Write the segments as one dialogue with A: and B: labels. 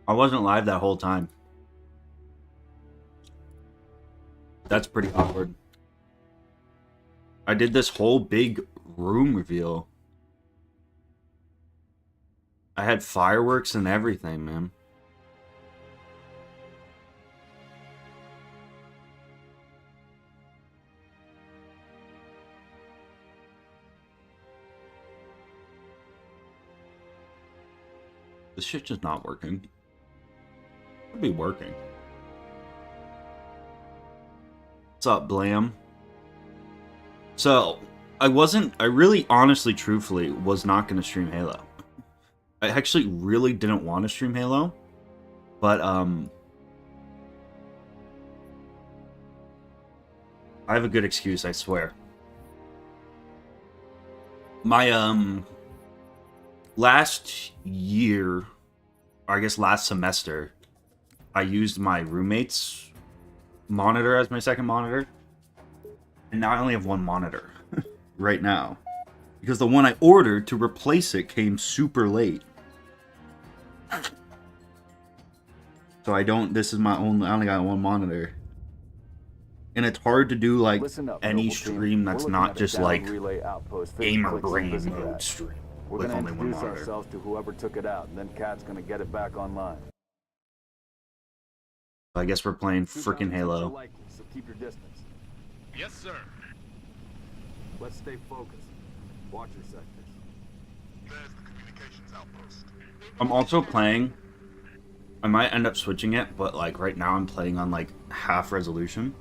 A: I wasn't live that whole time. That's pretty awkward. I did this whole big room reveal. I had fireworks and everything, man. This shit's just not working. It'll be working. What's up, Blam? So, I really honestly, truthfully, was not going to stream Halo. I actually really didn't want to stream Halo. But, I have a good excuse, I swear. My, last year, or I guess last semester, I used my roommate's monitor as my second monitor. And now I only have one monitor right now. Because the one I ordered to replace it came super late. So I only got one monitor. And it's hard to do like any stream that's not just like gamer brain mode stream.
B: We're going to introduce ourselves to whoever took it out, and then Cat's going to get it back online.
A: I guess we're playing freaking Halo.
B: Likely, so keep your distance.
C: Yes, sir.
B: Let's stay focused. Watch your sectors.
C: There's the communications outpost.
A: I'm also playing. I might end up switching it, but like right now I'm playing on like half resolution.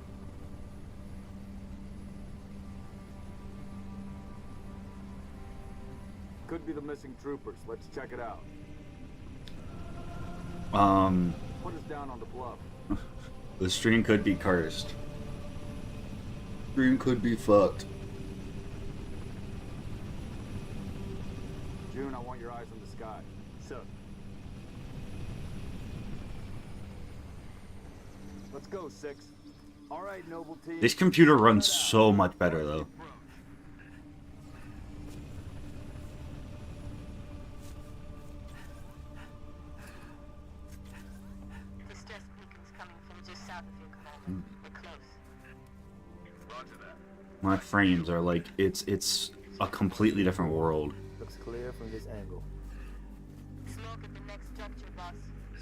B: Could be the missing troopers. Let's check it out. Put us down on the bluff.
A: The stream could be cursed. Stream could be fucked.
B: June, I want your eyes on the sky. Sir. Let's go, 6. All right, Noble Team.
A: This computer runs so much better though. My frames are like it's a completely different world.
B: Looks clear from this angle.
D: Smoke at the next structure, boss.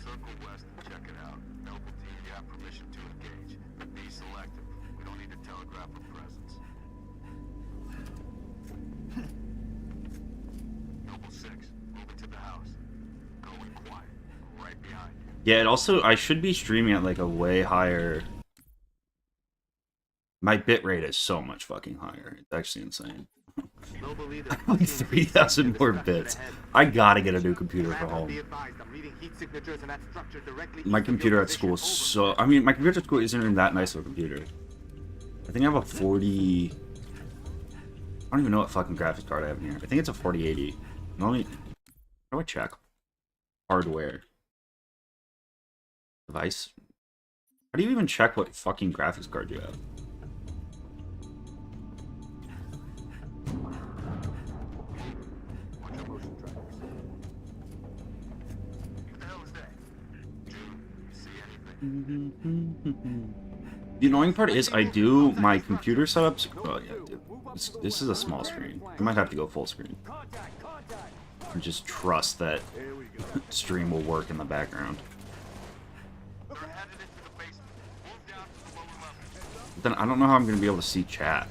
C: Circle west and check it out. Noble team, you have permission to engage. But be selective. We don't need to telegraph our presence. Noble 6, moving to the house. Going quiet. Right behind you.
A: Yeah, it also I should be streaming at like a way higher. My bitrate is so much fucking higher. It's actually insane. Like 3,000 more bits. I gotta get a new computer for home. My computer at school is so... I mean, my computer at school isn't even that nice of a computer. I think I have a 40... I don't even know what fucking graphics card I have in here. I think it's a 4080. How do I check? Hardware. Device? How do you even check what fucking graphics card you have? The annoying part is I do my computer setups. Oh yeah, dude. This is a small screen. I might have to go full screen. And just trust that stream will work in the background. But then I don't know how I'm gonna be able to see chat.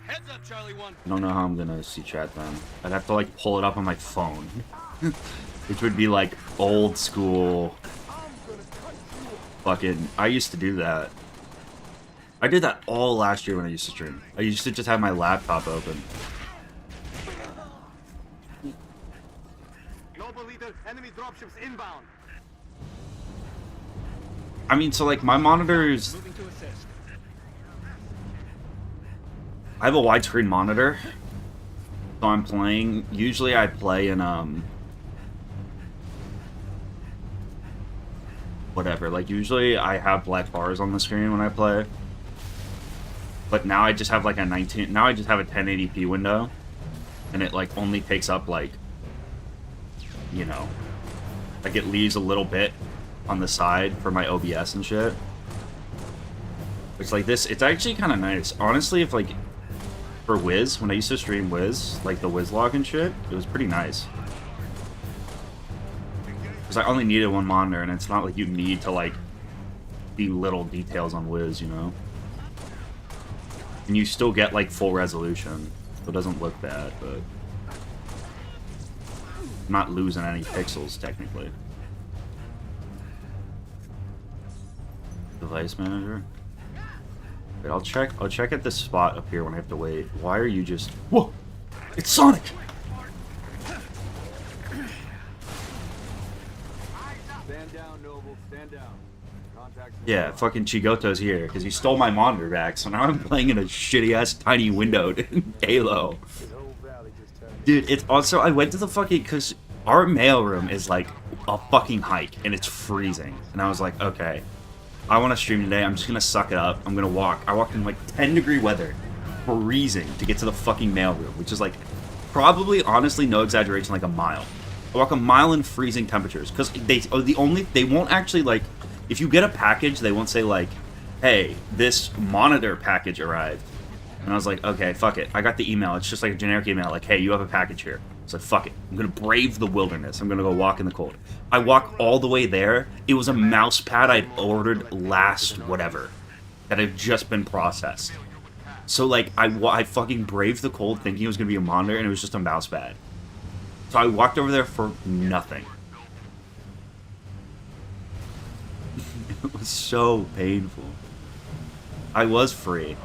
C: Heads up, Charlie 1.
A: I don't know how I'm gonna see chat then. I'd have to like pull it up on my phone. Which would be like old school. Fucking, I used to do that. I did that all last year when I used to stream. I used to just have my laptop open.
B: Noble leader, enemy dropships inbound.
A: I mean, so like my monitors. I have a widescreen monitor, so I'm playing. Usually, I play in whatever. Like usually, I have black bars on the screen when I play, but now I just have like a 19. Now I just have a 1080p window, and it like only takes up like, you know, like it leaves a little bit on the side for my OBS and shit. It's like this, it's actually kind of nice. Honestly, if like, for Wiz, when I used to stream Wiz, like the Wizlocke and shit, it was pretty nice. Because I only needed one monitor, and it's not like you need to like be little details on Wiz, you know? And you still get like full resolution, so it doesn't look bad, but I'm not losing any pixels technically. Device manager. Wait, I'll check at this spot up here when I have to wait. Why are you just... Whoa! It's Sonic!
B: Stand down, Noble. Stand down. Contacts.
A: Yeah, fucking Chigoto's here, because he stole my monitor back, so now I'm playing in a shitty-ass tiny windowed Halo. Dude, it's also... I went to the fucking... Because our mailroom is, like, a fucking hike, and it's freezing. And I was like, okay, I want to stream today. I'm just going to suck it up. I'm going to walk. I walked in, like, 10-degree weather, freezing, to get to the fucking mailroom, which is, like, probably, honestly, no exaggeration, like a mile. I walk a mile in freezing temperatures, because they won't actually, like... If you get a package, they won't say, like, hey, this monitor package arrived. And I was like, okay, fuck it. I got the email. It's just like a generic email, like, hey, you have a package here. It's like, fuck it. I'm gonna brave the wilderness. I'm gonna go walk in the cold. I walk all the way there. It was a mouse pad I'd ordered last whatever that had just been processed. So, like, I fucking braved the cold thinking it was gonna be a monitor, and it was just a mouse pad. So I walked over there for nothing. It was so painful. I was free.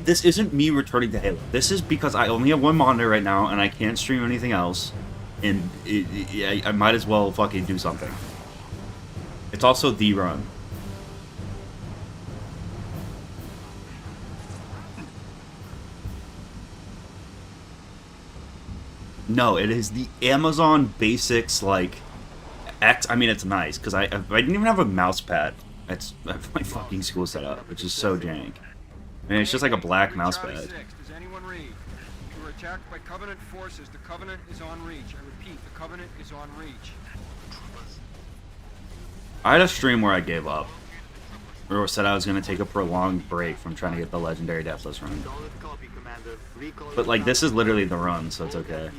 A: This isn't me returning to Halo. This is because I only have one monitor right now, and I can't stream anything else. And I might as well fucking do something. It's also the run. No, it is the Amazon Basics, like, X. I mean, it's nice, because I didn't even have a mouse pad. That's my fucking school setup, which is so jank. I mean, it's just like a black mouse pad.
E: Does anyone read? You were attacked by Covenant forces. The Covenant is on reach. I repeat, the Covenant is on reach.
A: I had a stream where I gave up. Or said I was going to take a prolonged break from trying to get the legendary Deathless run. But, like, this is literally the run, so it's okay.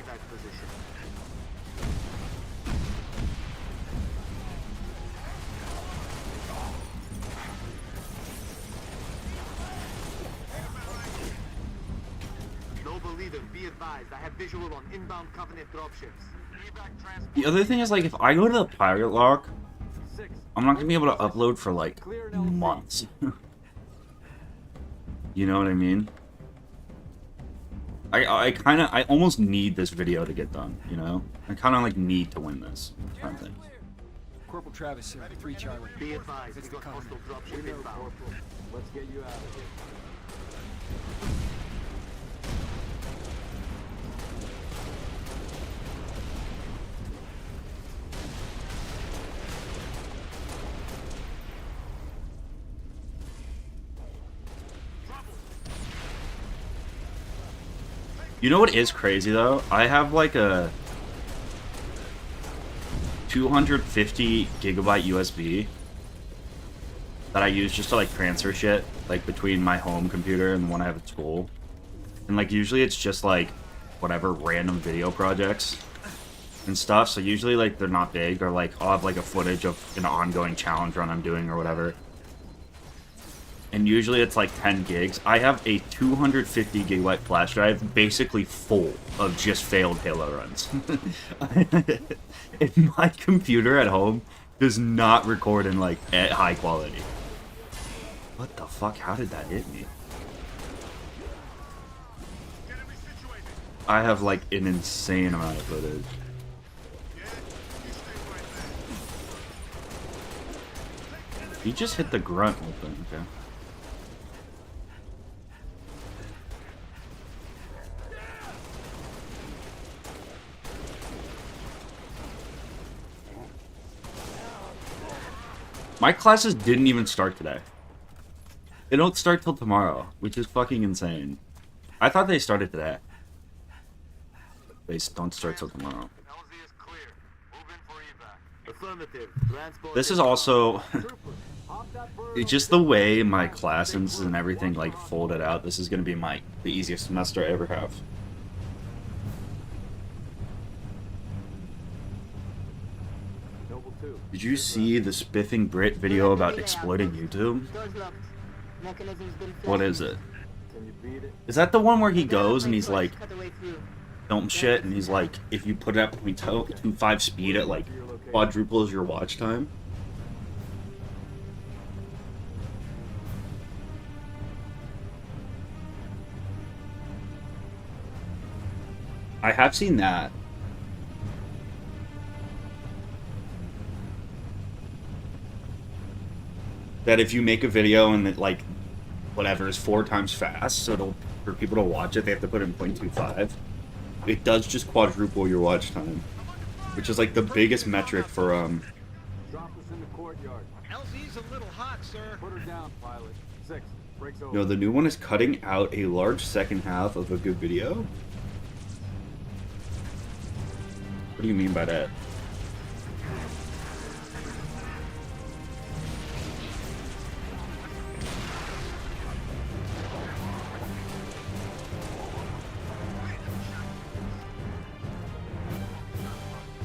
C: Be advised, I have visual on inbound Covenant dropships.
A: The other thing is, like, if I go to the pirate lock, I'm not gonna be able to upload for, like, months. You know what I mean? I almost need this video to get done, you know? I kind of, like, need to win this kind of thing.
E: Corporal Travis, 3 Charlie.
C: Be advised,
E: It's
C: we
E: the
C: got hostile
E: Covenant.
C: dropship inbound.
B: Let's get you out of here.
A: You know what is crazy, though? I have, like, a 250 gigabyte USB that I use just to, like, transfer shit, like, between my home computer and the one I have at school. And, like, usually it's just, like, whatever random video projects and stuff. So usually, like, they're not big, or, like, I'll have, like, a footage of an ongoing challenge run I'm doing or whatever. And usually it's like 10 gigs. I have a 250 gigabyte flash drive basically full of just failed Halo runs. And my computer at home does not record in, like, at high quality. What the fuck? How did that hit me? I have, like, an insane amount of footage. He just hit the grunt open, okay. My classes didn't even start today. They don't start till tomorrow, which is fucking insane. I thought they started today. They don't start till tomorrow.
C: LZ is clear. Move in for evac.
B: Affirmative. Transport
A: This is
B: inbound.
A: also
B: Troopers, hop that bird
A: it's just the way my classes and everything like folded out. This is gonna be the easiest semester I ever have.
B: Noble 2.
A: Did you see the Spiffing Brit video about exploiting YouTube?
D: Doors locked. Mechanism's been
A: What
D: flashed.
A: is it?
B: Can you beat it?
A: Is that the one where he goes and he's like,
D: Cut the way through.
A: don't shit, and he's like, if you put it at 0.25 speed at like quadruples your watch time? I have seen that. That if you make a video and it like whatever is 4 times fast, so for people to watch it, they have to put it in 0.25. It does just quadruple your watch time, which is like the biggest metric for
B: Drop us in the courtyard.
E: LZ's a little hot, sir.
B: Put her down, pilot. 6. Breaks over.
A: No, the new one is cutting out a large second half of a good video. What do you mean by that?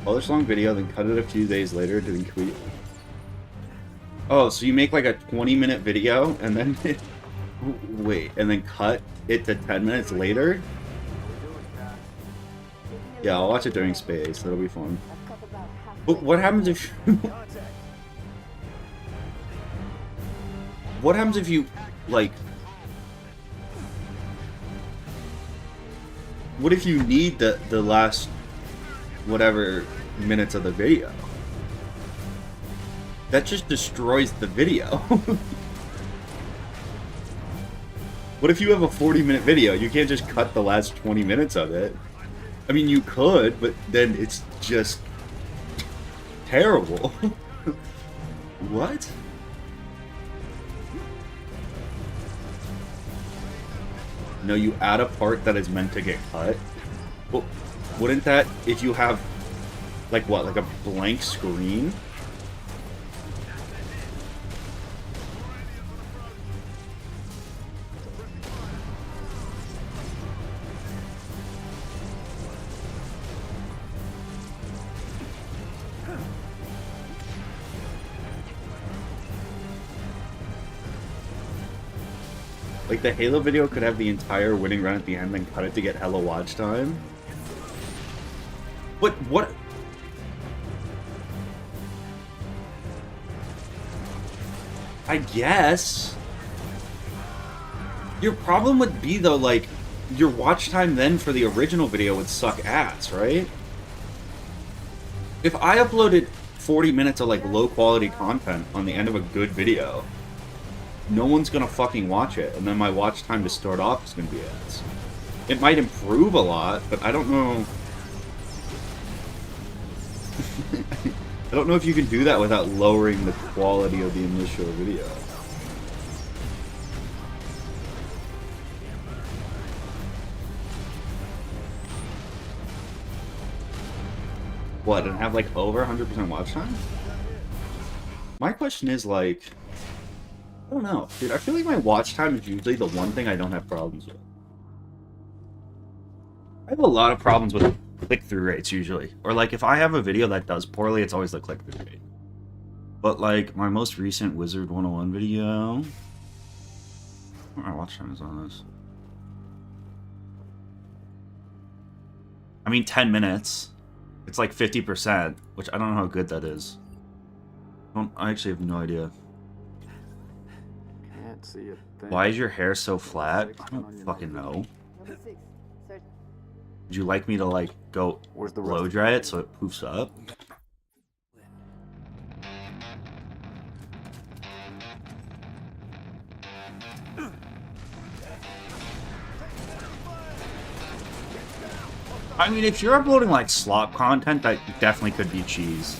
A: Publish long video, then cut it a few days later, doing tweet. Oh, so you make like a 20-minute video and then wait, and then cut it to 10 minutes later? Yeah, I'll watch it during space. That'll be fun.
D: I've cut about half.
A: But what happens if what happens if you like what if you need the last whatever minutes of the video? That just destroys the video. What if you have a 40-minute video? You can't just cut the last 20 minutes of it. I mean, you could, but then it's just terrible. What? No, you add a part that is meant to get cut. Well, wouldn't that, if you have, like what, like a blank screen? Like, the Halo video could have the entire winning run at the end, then cut it to get hella watch time. What? I guess. Your problem would be, though, like, your watch time then for the original video would suck ass, right? If I uploaded 40 minutes of, like, low-quality content on the end of a good video, no one's gonna fucking watch it, and then my watch time to start off is gonna be ass. It might improve a lot, but I don't know. I don't know if you can do that without lowering the quality of the initial video. What, and have like over 100% watch time? My question is like, I don't know, dude. I feel like my watch time is usually the one thing I don't have problems with. I have a lot of problems with click-through rates usually. Or like if I have a video that does poorly, it's always the click-through rate. But like my most recent Wizard 101 video... What my watch time is on this? I mean 10 minutes. It's like 50%, which I don't know how good that is. I actually have no idea.
B: Can't see a thing.
A: Why is your hair so flat? I don't fucking know.
D: Number 6. Search.
A: Would you like me to like go
B: Where's the
A: blow
B: rest?
A: dry it so it poofs up? I mean, if you're uploading like slop content, that definitely could be cheese.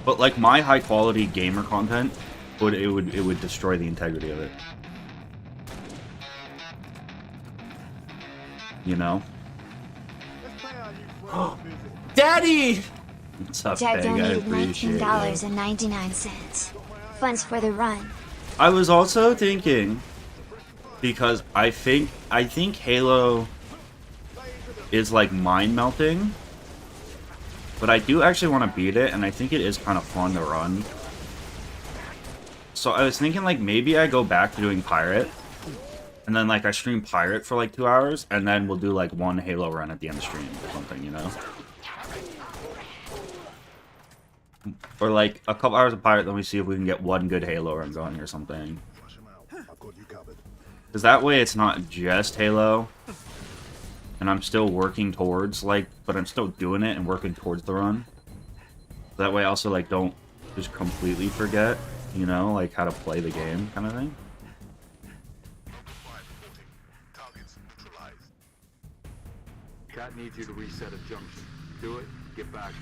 A: But like my high quality gamer content, it would destroy the integrity of it. You know?
F: Let's play on you for a visit.
A: Daddy! What's up,
G: Jack
A: Peg? I
G: donated
A: appreciate it.
G: $19.99. Funds for the run.
A: I was also thinking, because I think Halo is like mind melting, but I do actually want to beat it, and I think it is kind of fun to run. So I was thinking like maybe I go back to doing Pirate, and then like I stream Pirate for like 2 hours, and then we'll do like one Halo run at the end of the stream or something, you know? Or like a couple hours of Pirate, then we see if we can get one good Halo run going or something. Because that way it's not just Halo, and I'm still working towards like, but I'm still doing it and working towards the run. That way I also like don't just completely forget, you know, like how to play the game kind of thing.
B: Cat needs you to reset a junction. Do it, get back here.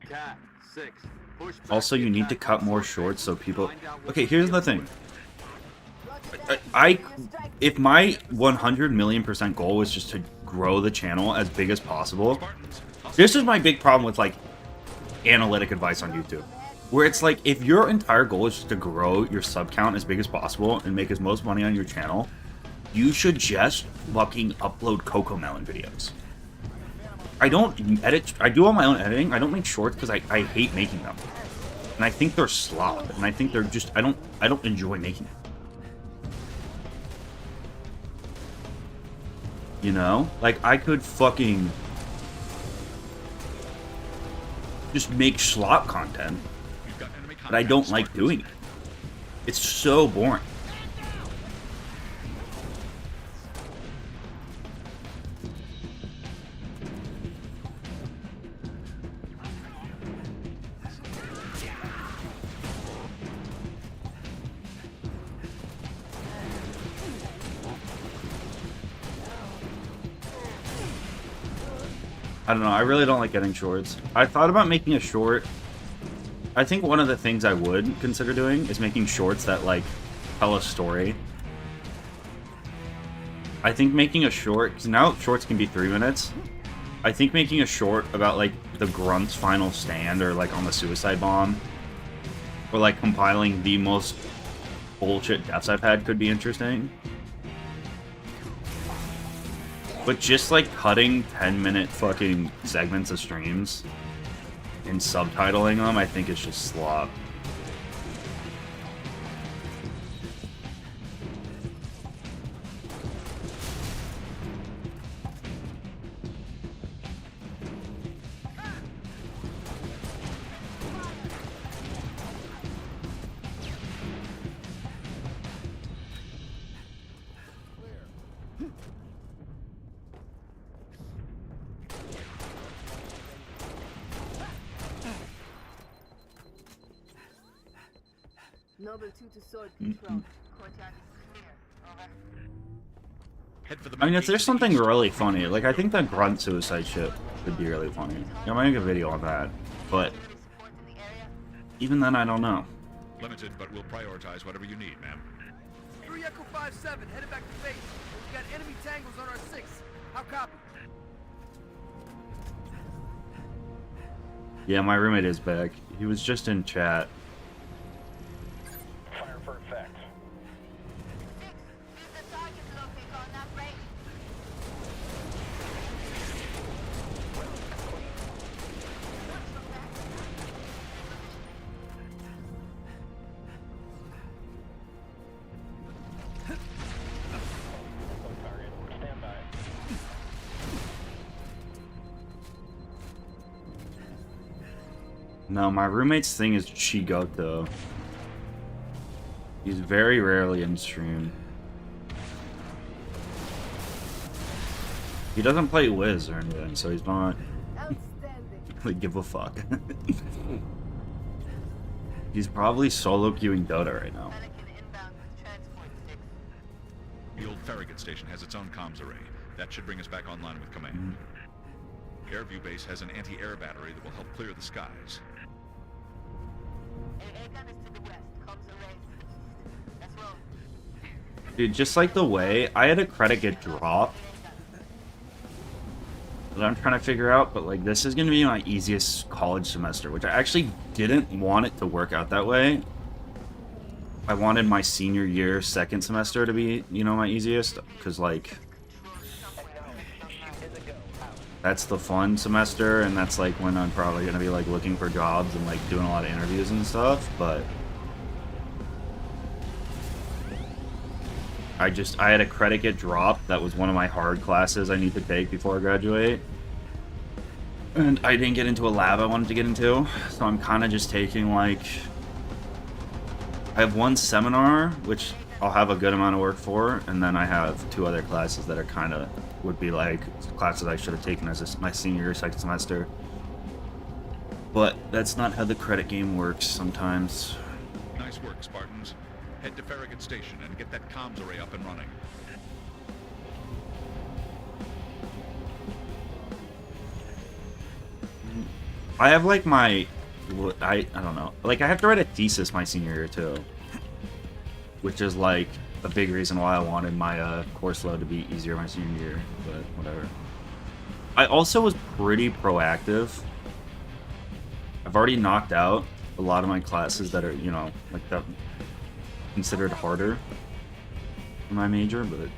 B: Cat 6. Push back
A: Also, you
B: the
A: need to
B: attack
A: cut
B: on
A: more
B: Source
A: shorts so
B: Base.
A: people...
B: Find out what
A: Okay, here's the thing. If my 100 million% goal was just to grow the channel as big as possible, this is my big problem with like analytic advice on YouTube, where it's like if your entire goal is just to grow your sub count as big as possible and make as most money on your channel, you should just fucking upload Cocomelon videos. I don't edit, I do all my own editing. I don't make shorts because I hate making them, and I think they're slop, and I think they're just I don't enjoy making them. You know? Like, I could fucking just make slop content, but I don't like doing it. It's so boring. I don't know, I really don't like getting shorts. I thought about making a short. I think one of the things I would consider doing is making shorts that, like, tell a story. I think making a short, because now shorts can be 3 minutes. I think making a short about, like, the Grunt's final stand, or, like, on the suicide bomb, or, like, compiling the most bullshit deaths I've had could be interesting. But just, like, cutting 10-minute fucking segments of streams and subtitling them, I think is just slop.
D: Noble 2 to sword control. Courtyard is clear. Over.
C: Head for the
A: I mean, if there's something really funny, like, I think the Grunt suicide shit would be really funny. Yeah, I might make a video on that, but even then, I don't know.
C: Limited, but we'll prioritize whatever you need, ma'am.
F: 3 Echo 5-7, headed back to base. We got enemy tangles on our 6. How copy?
A: Yeah, my roommate is back. He was just in chat.
C: Fire for effect.
D: 6. Use the target locator on that range.
C: Stand by.
A: No, my roommate's thing is Chigoto. He's very rarely in stream. He doesn't play Wiz or anything, so he's not
D: Outstanding.
A: like give a fuck. He's probably solo queuing Dota right now.
D: Pelican inbound with transport 6.
C: The old Farragut station has its own comms array.
H: That should bring us back online with command. Airview Base has an anti-air battery that will help clear the skies.
D: Airgun is to the west. Comms array to the east. Let's roll.
A: Dude, just like the way I had a credit get dropped that I'm trying to figure out, but like this is gonna be my easiest college semester, which I actually didn't want it to work out that way. I wanted my senior year second semester to be, you know, my easiest, because like that's the fun semester, and that's like when I'm probably gonna be like looking for jobs and like doing a lot of interviews and stuff. But I had a credit get dropped. That was one of my hard classes I need to take before I graduate, and I didn't get into a lab I wanted to get into, so I'm kind of just taking like, I have one seminar which I'll have a good amount of work for, and then I have 2 other classes that are kind of would be like classes I should have taken as my senior year second semester. But that's not how the credit game works sometimes.
H: Nice work, Spartans. Head to Farragut Station and get that comms array up and running.
A: I have like my, I don't know, like I have to write a thesis my senior year too, which is like a big reason why I wanted my course load to be easier my senior year, but whatever. I also was pretty proactive. I've already knocked out a lot of my classes that are, you know, like that considered harder in my major, but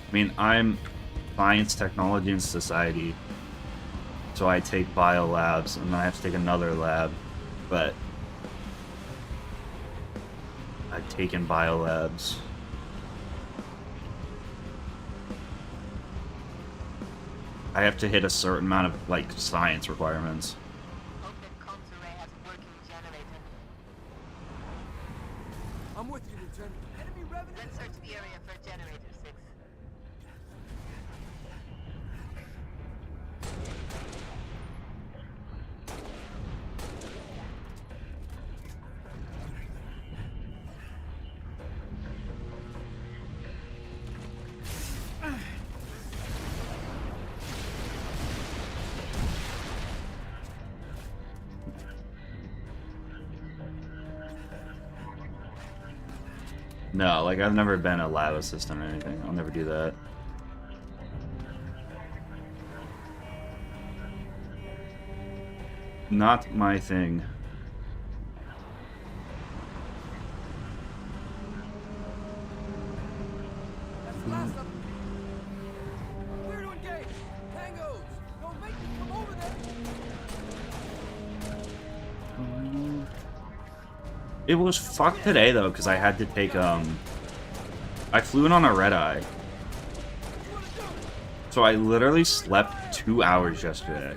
A: I mean, I'm science, technology, and society, so I take bio labs, and then I have to take another lab, but I've taken bio labs. I have to hit a certain amount of, like, science requirements.
D: Hope that comms array has a working generator.
F: I'm with you, Lieutenant. Enemy revenue.
D: Let's search the area for a generator, 6.
A: No, like, I've never been a lab assistant or anything. I'll never do that. Not my thing.
F: That's the last of them. Clear to engage. Tangos. Don't make me come over there.
A: It was fucked today though, because I had to take I flew in on a red eye, so I literally slept 2 hours yesterday.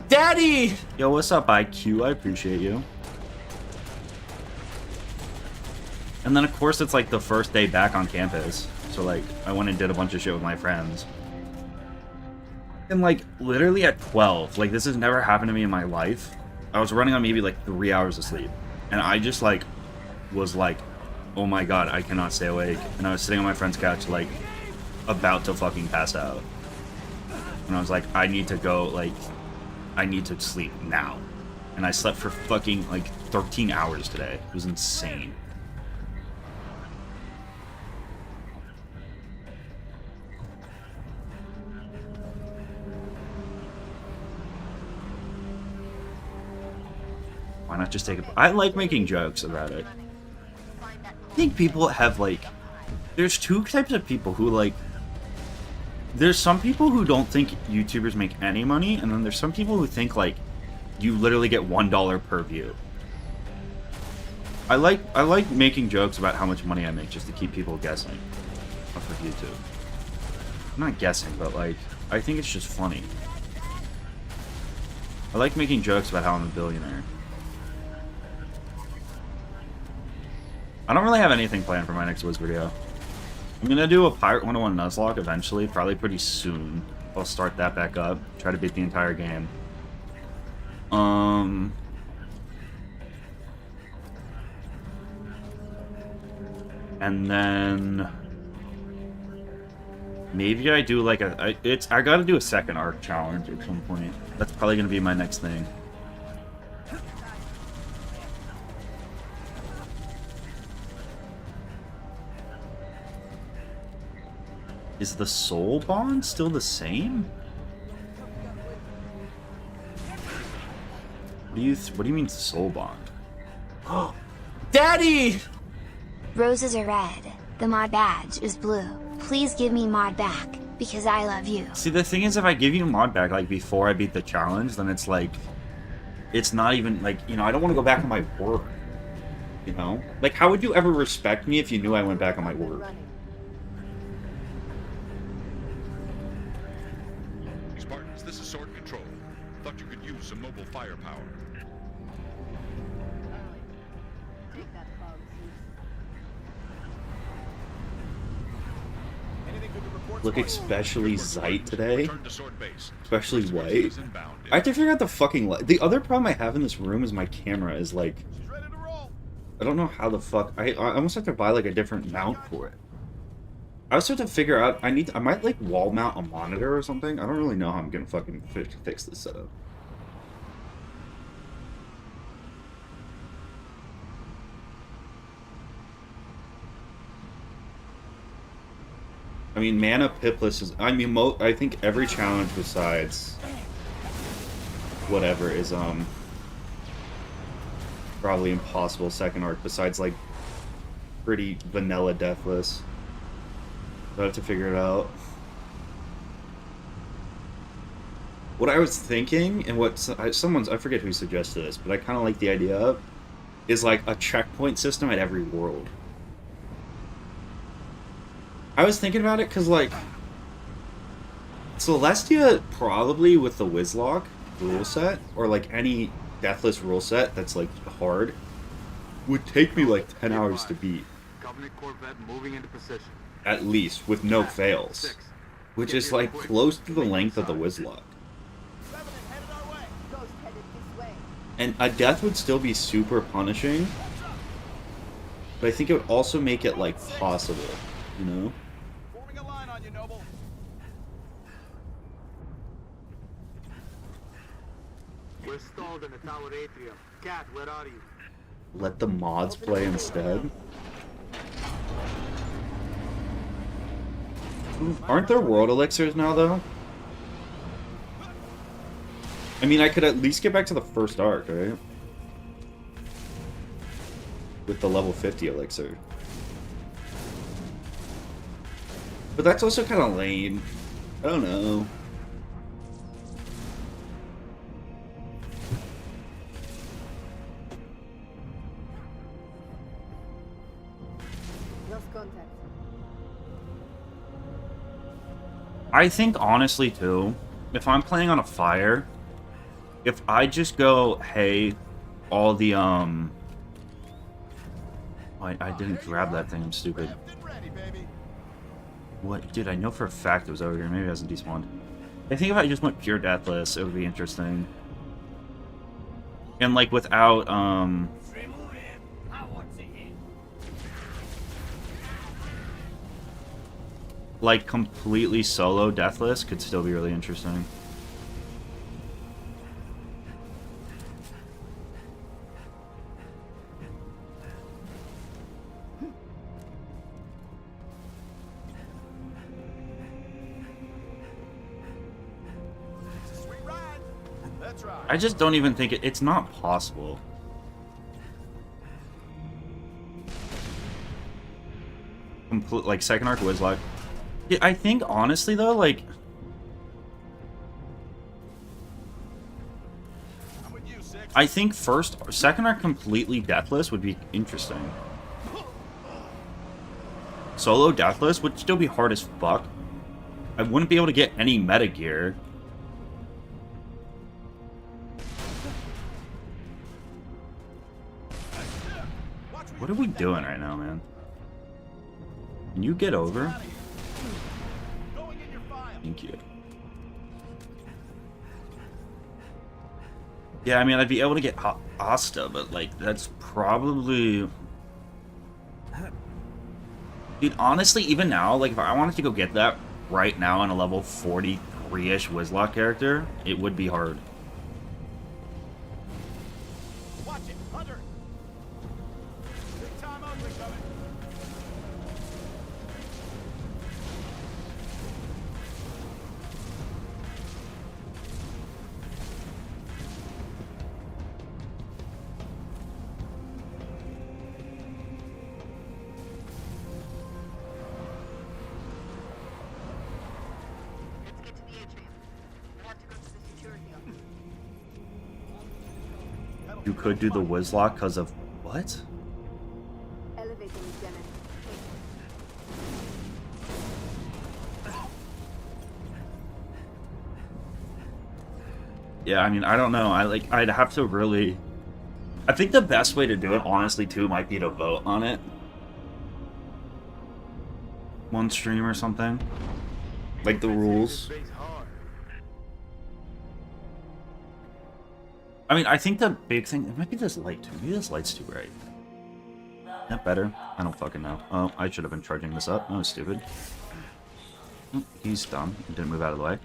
A: Daddy! Yo, what's up, IQ? I appreciate you. And then of course it's like the first day back on campus, so like I went and did a bunch of shit with my friends. And like literally at 12, like this has never happened to me in my life. I was running on maybe like 3 hours of sleep, and I just like was like, oh my god, I cannot stay awake. And I was sitting on my friend's couch like about to fucking pass out, and I was like, I need to go, like I need to sleep now. And I slept for fucking like 13 hours today. It was insane. Why not just take it? I like making jokes about it. I think people have like, there's 2 types of people who like, there's some people who don't think YouTubers make any money, and then there's some people who think like you literally get $1 per view. I like making jokes about how much money I make just to keep people guessing off of YouTube. I'm not guessing, but like I think it's just funny. I like making jokes about how I'm a billionaire. I don't really have anything planned for my next Wiz video. I'm gonna do a Pirate 101 Nuzlocke eventually, probably pretty soon. I'll start that back up. Try to beat the entire game. And then maybe I do like I gotta do a second arc challenge at some point. That's probably gonna be my next thing. Is the soul bond still the same? What do you mean soul bond? Oh, Daddy!
G: Roses are red. The mod badge is blue. Please give me mod back, because I love you.
A: See, the thing is, if I give you mod back, like, before I beat the challenge, then it's like... It's not even, like, you know, I don't want to go back on my word. You know? Like, how would you ever respect me if you knew I went back on my word?
H: Spartans, this is Sword Control. Thought you could use some mobile firepower.
D: Take that call,
A: Look especially Zeit today.
H: Return to Sword Base.
A: Especially white.
H: Is inbound.
A: I have to figure out the fucking light. The other problem I have in this room is my camera is like... I don't know how the fuck... I almost have to buy like a different mount for it. I also have to figure out... I might like wall mount a monitor or something. I don't really know how I'm gonna fucking fix this setup. I mean, Mana Pipless is... I mean, I think every challenge besides... whatever is, probably impossible second arc, besides, like, pretty vanilla Deathless. So I have to figure it out. What I was thinking, and what I forget who suggested this, but I kind of like the idea of, is, like, a checkpoint system at every world. I was thinking about it because, like, Celestia probably with the Wizlocke rule set, or like any Deathless rule set that's like hard, would take me like 10 hours to beat.
C: Covenant Corvette moving into position.
A: At least, with no fails. Which is like close to the length of the Wizlocke.
D: Ghost headed this way.
A: And a death would still be super punishing, but I think it would also make it like possible, you know?
F: Forming a line on you, Noble.
C: We're stalled in the tower atrium. Cat, where are you?
A: Let the mods play instead. Aren't there world elixirs now, though? I mean, I could at least get back to the first arc, right? With the level 50 elixir. But that's also kind of lame. I don't know.
D: Lost contact.
A: I think, honestly, too, if I'm playing on a fire, if I just go, hey, all the, I didn't grab that thing, I'm stupid. What? Dude, I know for a fact it was over here. Maybe it hasn't despawned. I think if I just went pure Deathless, it would be interesting. And, like, without, like, completely solo Deathless could still be really interesting. I just don't even think it's not possible. Like, second arc Wizlocke. Yeah, I think, honestly, though, like... I think second arc completely Deathless would be interesting. Solo Deathless would still be hard as fuck. I wouldn't be able to get any meta gear. What are we doing right now, man? Can you get over? Thank you. Yeah, I mean, I'd be able to get Asta, but, like, that's probably... Dude, honestly, even now, like, if I wanted to go get that right now on a level 43-ish Wizlocke character, it would be hard.
F: Watch it, Hunter. Big time ugly coming.
D: Let's get to the atrium. We have to go to the security office.
A: You could do the Wizlocke because of... What?
D: Elevator, Lieutenant.
A: Yeah, I mean, I don't know. I'd have to really... I think the best way to do it, honestly, too, might be to vote on it. One stream or something. Like the rules. I mean, I think the big thing... It might be this light, too. Maybe this light's too bright. That better? I don't fucking know. Oh, I should have been charging this up. That was stupid. Oh, he's dumb. He didn't move out of the way.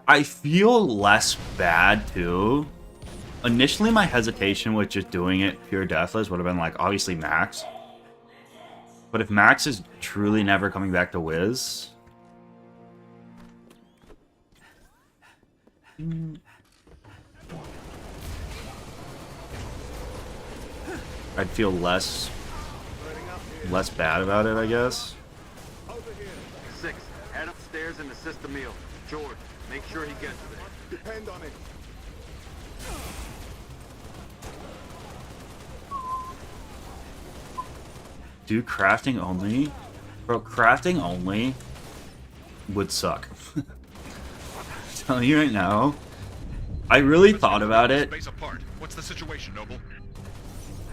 A: I feel less bad, too. Initially, my hesitation with just doing it pure Deathless would have been, like, obviously Max. But if Max is truly never coming back to Wiz... I'd feel less bad about it, I guess.
B: 6, head upstairs and assist the meal. George, make sure he gets there.
C: Depend on it.
A: Dude, crafting only? Bro, crafting only would suck. I'm telling you right now. I really thought about it.
H: Base apart. What's the situation, Noble?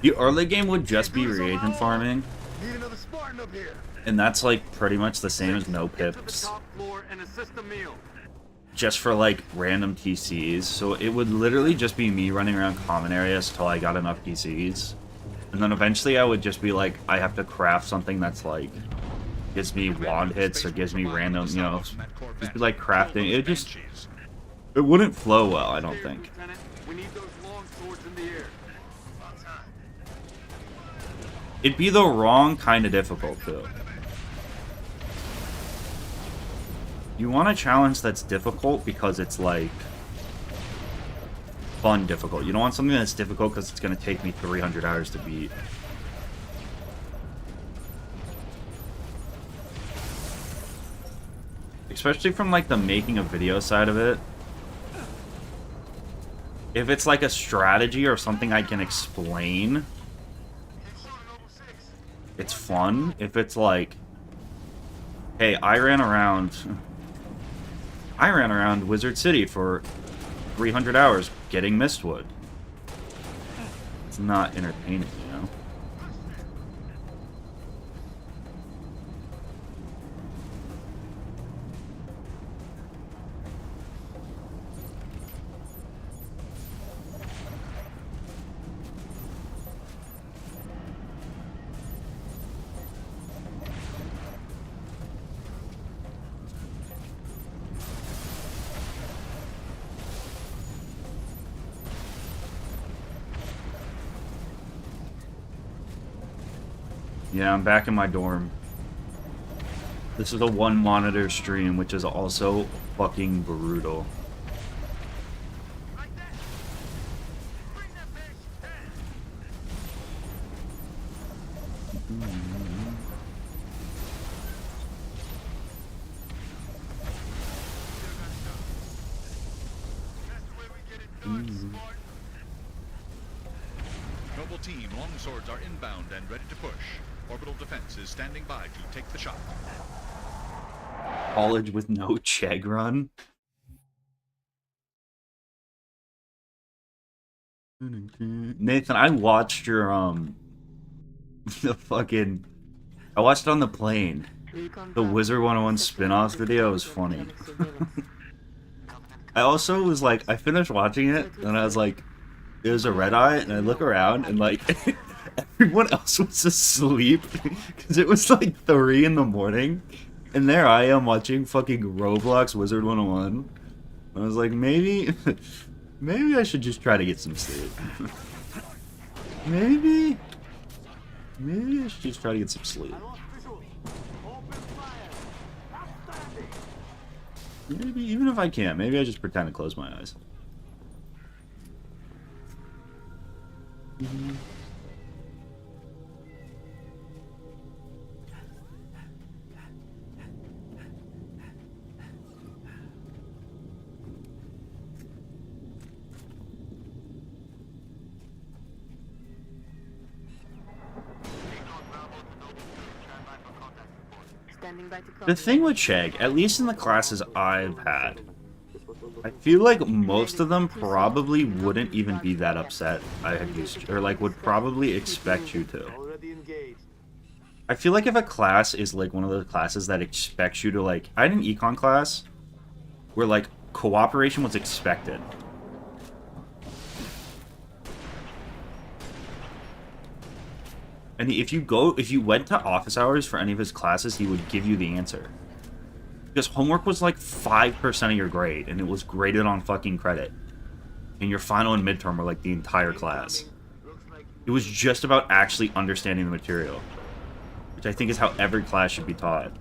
A: The early game would just be reagent farming.
C: Need another Spartan up here.
A: And that's like pretty much the same as no
B: Get to the
A: pips.
B: top floor and assist the meal.
A: Just for like random TCs. So it would literally just be me running around common areas till I got enough TCs. And then eventually I would just be like, I have to craft something that's like, gives me wand hits or gives me random, you know, just be like crafting. It wouldn't flow well, I don't think.
B: Lieutenant, we need those long swords in the air.
A: It'd be the wrong kind of difficult, too. You want a challenge that's difficult because it's, like, fun difficult. You don't want something that's difficult because it's going to take me 300 hours to beat. Especially from, like, the making a video side of it. If it's, like, a strategy or something I can explain... It's fun. If it's like, hey, I ran around Wizard City for 300 hours getting Mistwood. It's not entertaining, you know? Yeah, I'm back in my dorm. This is a one monitor stream, which is also fucking brutal.
H: Noble team, longswords are inbound and ready to push. Orbital defense is standing by to take the shot.
A: College with no Chegg run. Nathan, I watched your the fucking I watched it on the plane. The Wizard 101 spin-offs video was funny. I also was like, I finished watching it, and I was like, it was a red eye, and I look around, and like, everyone else was asleep, because it was like 3 in the morning, and there I am watching fucking Roblox Wizard 101. I was like, maybe I should just try to get some sleep. maybe I should just try to get some sleep. Maybe, even if I can't, maybe I just pretend to close my eyes.
D: Standing by to
A: The
D: copy.
A: thing with Chegg, at least in the classes I've had, I feel like most of them probably wouldn't even be that upset, I had used, or like would probably expect you to.
B: Already engaged.
A: I feel like if a class is like one of those classes that expects you to like, I had an econ class where like cooperation was expected. And if you went to office hours for any of his classes, he would give you the answer. Because homework was like 5% of your grade, and it was graded on fucking credit. And your final and midterm were like the entire class. It was just about actually understanding the material. Which I think is how every class should be taught.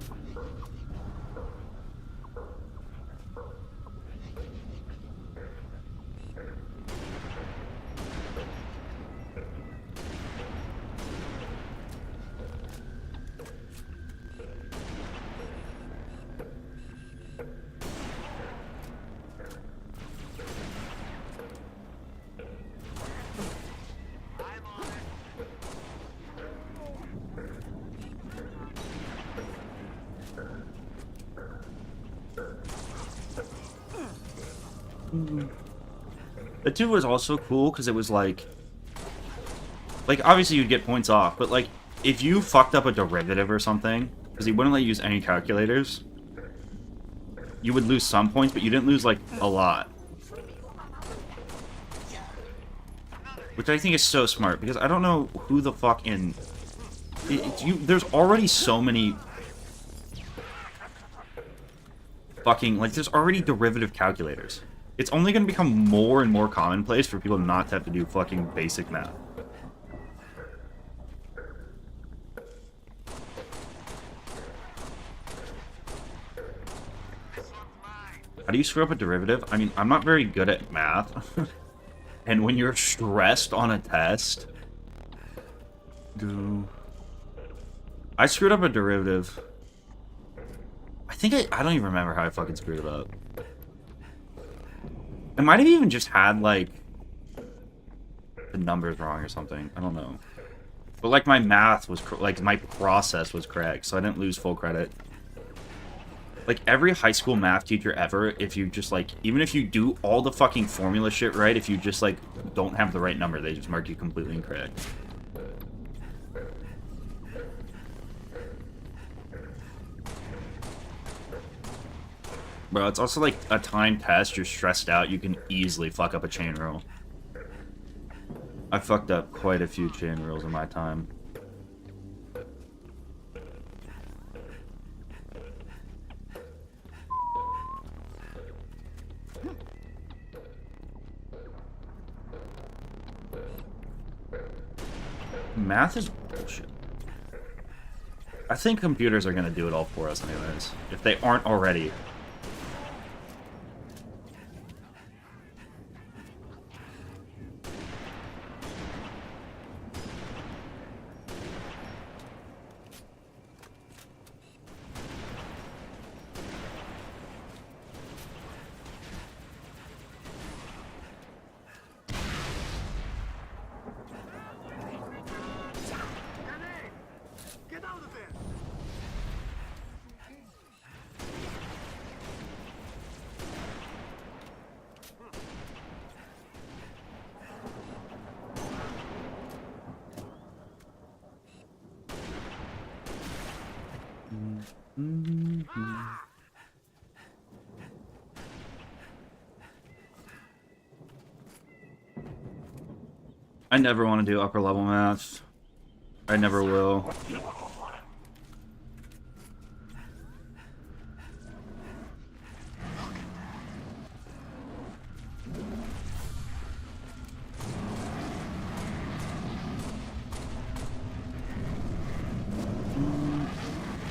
A: The 2 was also cool because it was like obviously you'd get points off, but like if you fucked up a derivative or something, because he wouldn't let you use any calculators, you would lose some points, but you didn't lose like a lot. Which I think is so smart, because I don't know who the fuck in... there's already so many... fucking... like, there's already derivative calculators. It's only going to become more and more commonplace for people not to have to do fucking basic math. How do you screw up a derivative? I mean, I'm not very good at math. And when you're stressed on a test... I screwed up a derivative. I think I don't even remember how I fucking screwed it up. I might have even just had, like, the numbers wrong or something. I don't know. But, like, my math was... like, my process was correct, so I didn't lose full credit. Like, every high school math teacher ever, if you just, like... even if you do all the fucking formula shit right, if you just, like, don't have the right number, they just mark you completely incorrect. Bro, it's also like a timed test, you're stressed out, you can easily fuck up a chain rule. I fucked up quite a few chain rules in my time. Math is bullshit. I think computers are gonna do it all for us anyways, if they aren't already.
B: Get out of there!
A: I never want to do upper level maths. I never will.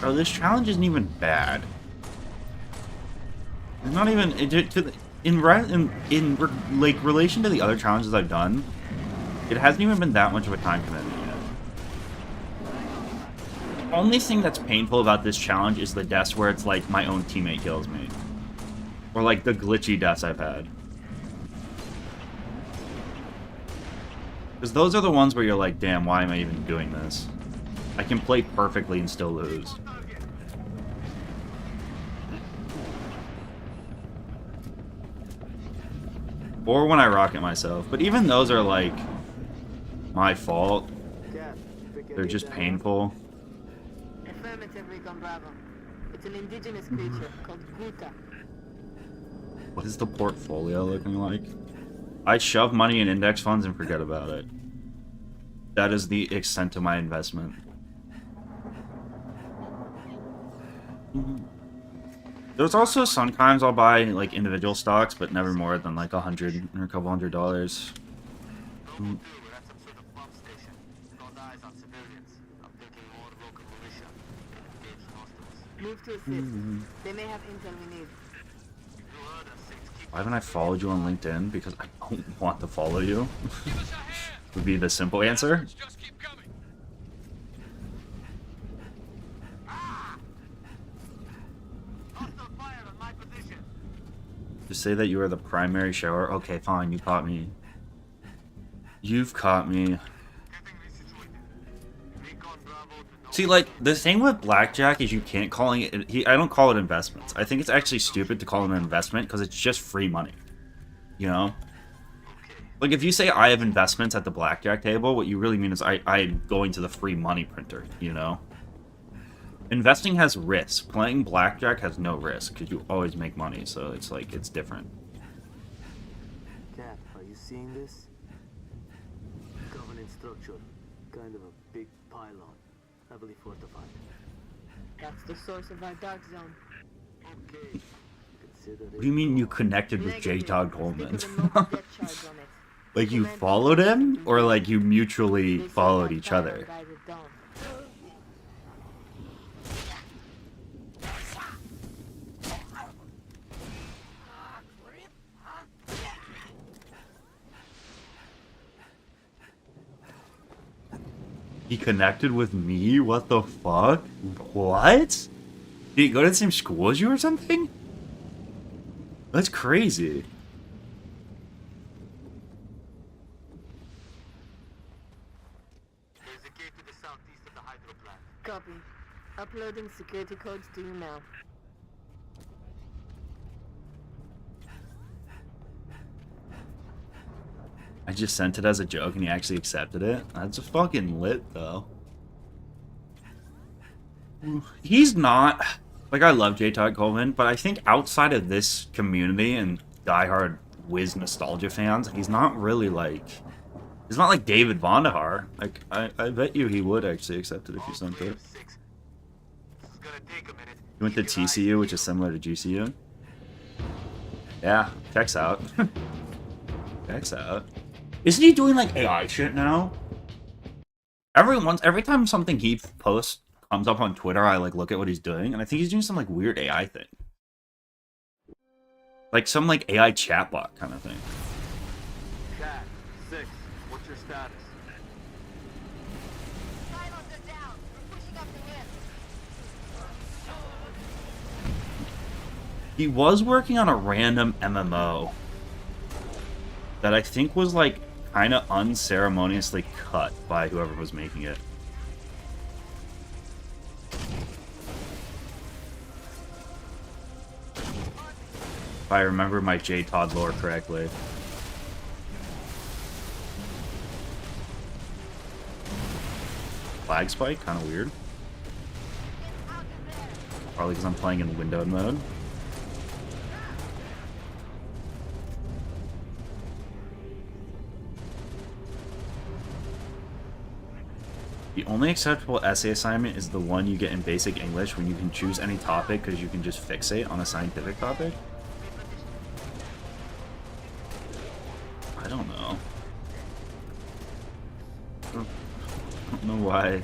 A: Oh, this challenge isn't even bad. It's not even in like relation to the other challenges I've done. It hasn't even been that much of a time commitment yet. The only thing that's painful about this challenge is the deaths where it's like my own teammate kills me, or like the glitchy deaths I've had. Because those are the ones where you're like, damn, why am I even doing this? I can play perfectly and still lose. Or when I rocket myself. But even those are like my fault. They're just painful.
D: Affirmative, Recon Bravo. It's an indigenous creature called Guta.
A: What is the portfolio looking like? I shove money in index funds and forget about it. That is the extent of my investment. There's also sometimes I'll buy like individual stocks, but never more than like $100 or a couple $100.
C: We're at some sort of pump station. No eyes on civilians. I'm thinking more local militia. Engaged hostiles.
D: Move to assist. They may have intel we need.
C: You heard us. Keep
A: Why haven't I followed you on LinkedIn? Because I don't want to follow you. Would be the simple answer.
E: Just keep coming.
C: hostile fire on my position.
A: Just say that you are the primary shower. Okay, fine, you caught me. You've caught me.
C: Getting resituated. Recon Bravo to no.
A: See, like, the thing with blackjack is you can't calling it... I don't call it investments. I think it's actually stupid to call it an investment because it's just free money. You know? Like, if you say I have investments at the blackjack table, what you really mean is I'm going to the free money printer, you know? Investing has risk. Playing blackjack has no risk because you always make money, so it's like, it's different.
I: Cat, are you seeing this? Covenant structure. Kind of a big pylon. Heavily fortified.
D: That's the source of our dark zone.
I: Okay. Consider it.
A: What do you mean you connected with J. Todd Coleman?
D: Because of no death charge on it.
A: Like, you followed him? Or, like, you mutually followed each other? He connected with me? What the fuck? What? Did he go to the same school as you or something? That's crazy.
C: There's a gate to the southeast of the hydro plant.
D: Copy. Uploading security codes to you now.
A: I just sent it as a joke and he actually accepted it. That's fucking lit, though. He's not... Like, I love J. Todd Coleman, but I think outside of this community and diehard Wiz nostalgia fans, he's not really like... He's not like David Vonderhaar. Like, I bet you he would actually accept it if you sent it.
C: This is gonna take a minute.
A: He went to TCU, which is similar to GCU. Yeah, checks out. Checks out. Isn't he doing like AI shit now? Every time something he posts comes up on Twitter, I like look at what he's doing, and I think he's doing some like weird AI thing. Like some like AI chatbot kind of thing.
B: Cat, 6, what's your status?
D: Silos are down. We're pushing up the hill.
A: He was working on a random MMO that I think was like kind of unceremoniously cut by whoever was making it. If I remember my J. Todd lore correctly. Flag spike? Kind of weird. Probably because I'm playing in windowed mode. The only acceptable essay assignment is the one you get in basic English when you can choose any topic because you can just fixate on a scientific topic. I don't know. I don't know why.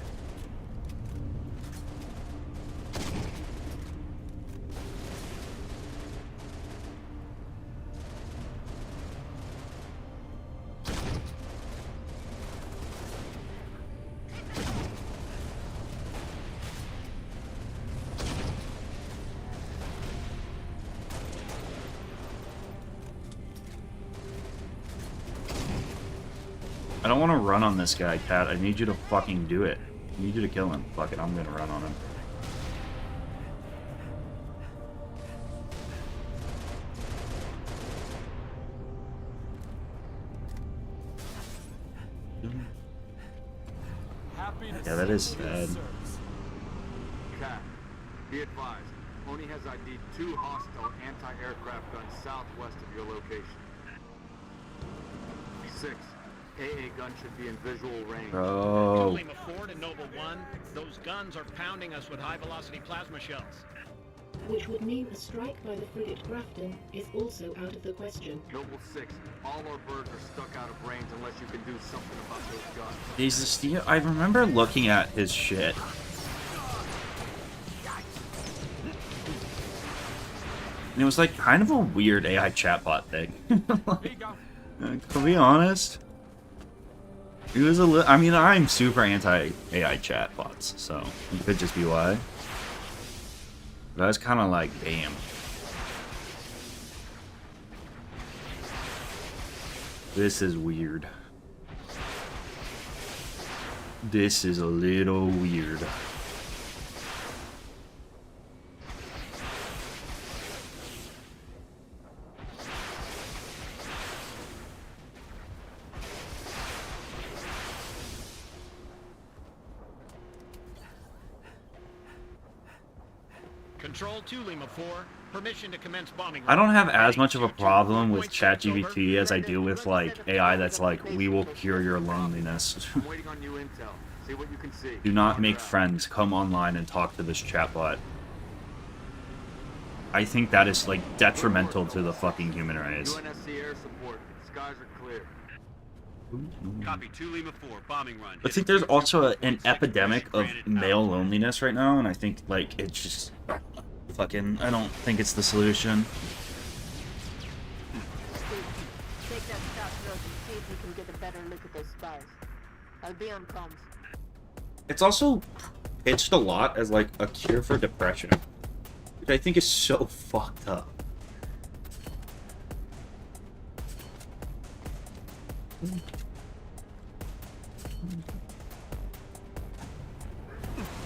A: I don't want to run on this guy, Cat. I need you to fucking do it. I need you to kill him. Fuck it, I'm gonna run on him. Yeah, that is sad.
B: Cat, be advised. Oni has ID'd 2 hostile anti-aircraft guns southwest of your location. 6. AA gun should be in visual range.
A: Bro.
J: Lima 4 to Noble 1. Those guns are pounding us with high-velocity plasma shells.
K: Which would mean a strike by the frigate Grafton is also out of the question.
B: Noble 6, all our birds are stuck out of range unless you can do something about those guns.
A: Jesus, I remember looking at his shit. And it was like kind of a weird AI chatbot thing. To be honest, it was a little. I mean, I'm super anti AI chatbots, so it could just be why. But I was kind of like, damn. This is weird. This is a little weird.
J: Control 2 Lima 4. Permission to commence bombing.
A: I don't have as much of a problem with ChatGPT as I do with like AI that's like, we will cure your loneliness.
B: I'm waiting on you intel. See what you can see.
A: Do not make friends. Come online and talk to this chatbot. I think that is like detrimental to the fucking human race.
B: UNSC air support. Skies are clear.
C: Copy 2 Lima 4, bombing run.
A: I think there's also an epidemic of male loneliness right now, and I think like it's just fucking. I don't think it's the solution.
D: Take that south road and see if you can get a better look at those spires. I'll be on comms.
A: It's also pitched a lot as like a cure for depression, which I think is so fucked up.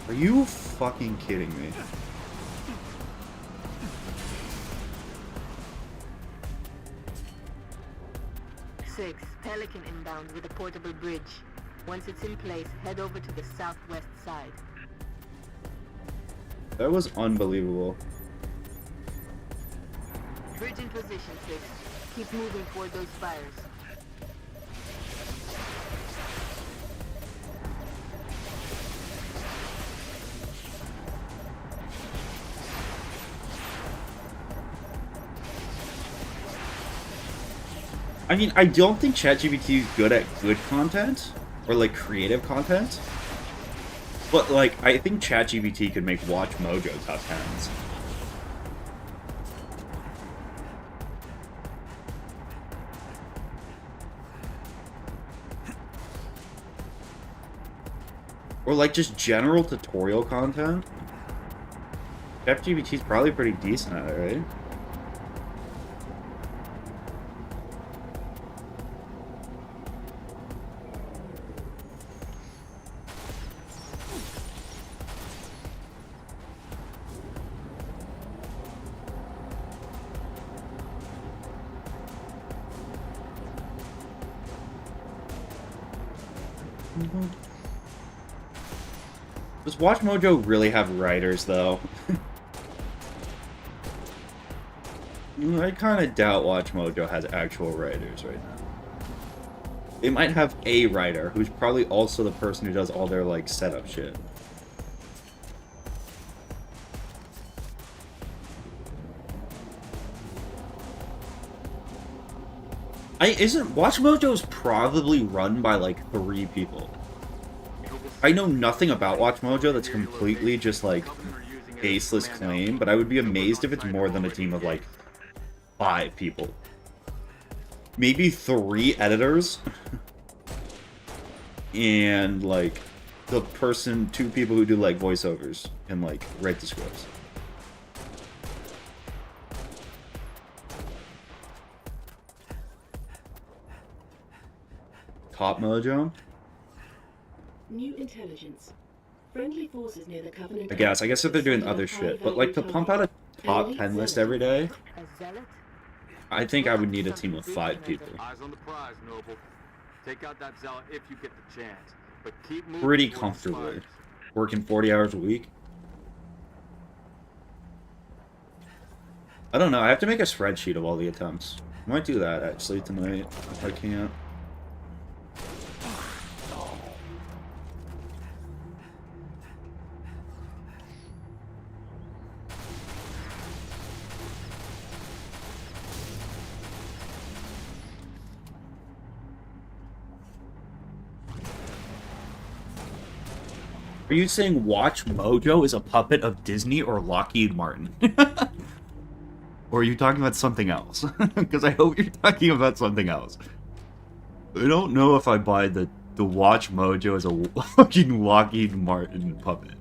A: Are you fucking kidding me?
D: Six, Pelican inbound with a portable bridge. Once it's in place, head over to the southwest side.
A: That was unbelievable.
D: Bridge in position, Six. Keep moving toward those spires.
A: I mean, I don't think ChatGPT is good at good content, or like creative content. But like, I think ChatGPT could make Watch Mojo top 10s. Or like just general tutorial content. ChatGPT is probably pretty decent at it, right? Does Watch Mojo really have writers, though? I kind of doubt Watch Mojo has actual writers right now. They might have a writer, who's probably also the person who does all their, like, setup shit. Watch Mojo's probably run by, like, 3 people. I know nothing about Watch Mojo that's completely just, like, baseless claim, but I would be amazed if it's more than a team of, like, 5 people. Maybe 3 editors. And, like, 2 people who do, like, voiceovers and, like, write the scripts. Top Mojo?
K: New intelligence. Friendly forces near the Covenant.
A: I guess if they're doing other shit, but, like, to pump out a top 10 list every day, I think I would need a team of 5 people.
B: Eyes on the prize, Noble. Take out that zealot if you get the chance, but keep moving
A: Pretty
B: towards
A: comfortably.
B: spires.
A: Working 40 hours a week. I don't know, I have to make a spreadsheet of all the attempts. I might do that, actually, tonight, if I can't. Are you saying Watch Mojo is a puppet of Disney or Lockheed Martin? Or are you talking about something else? Because I hope you're talking about something else. I don't know if I buy the Watch Mojo as a fucking Lockheed Martin puppet.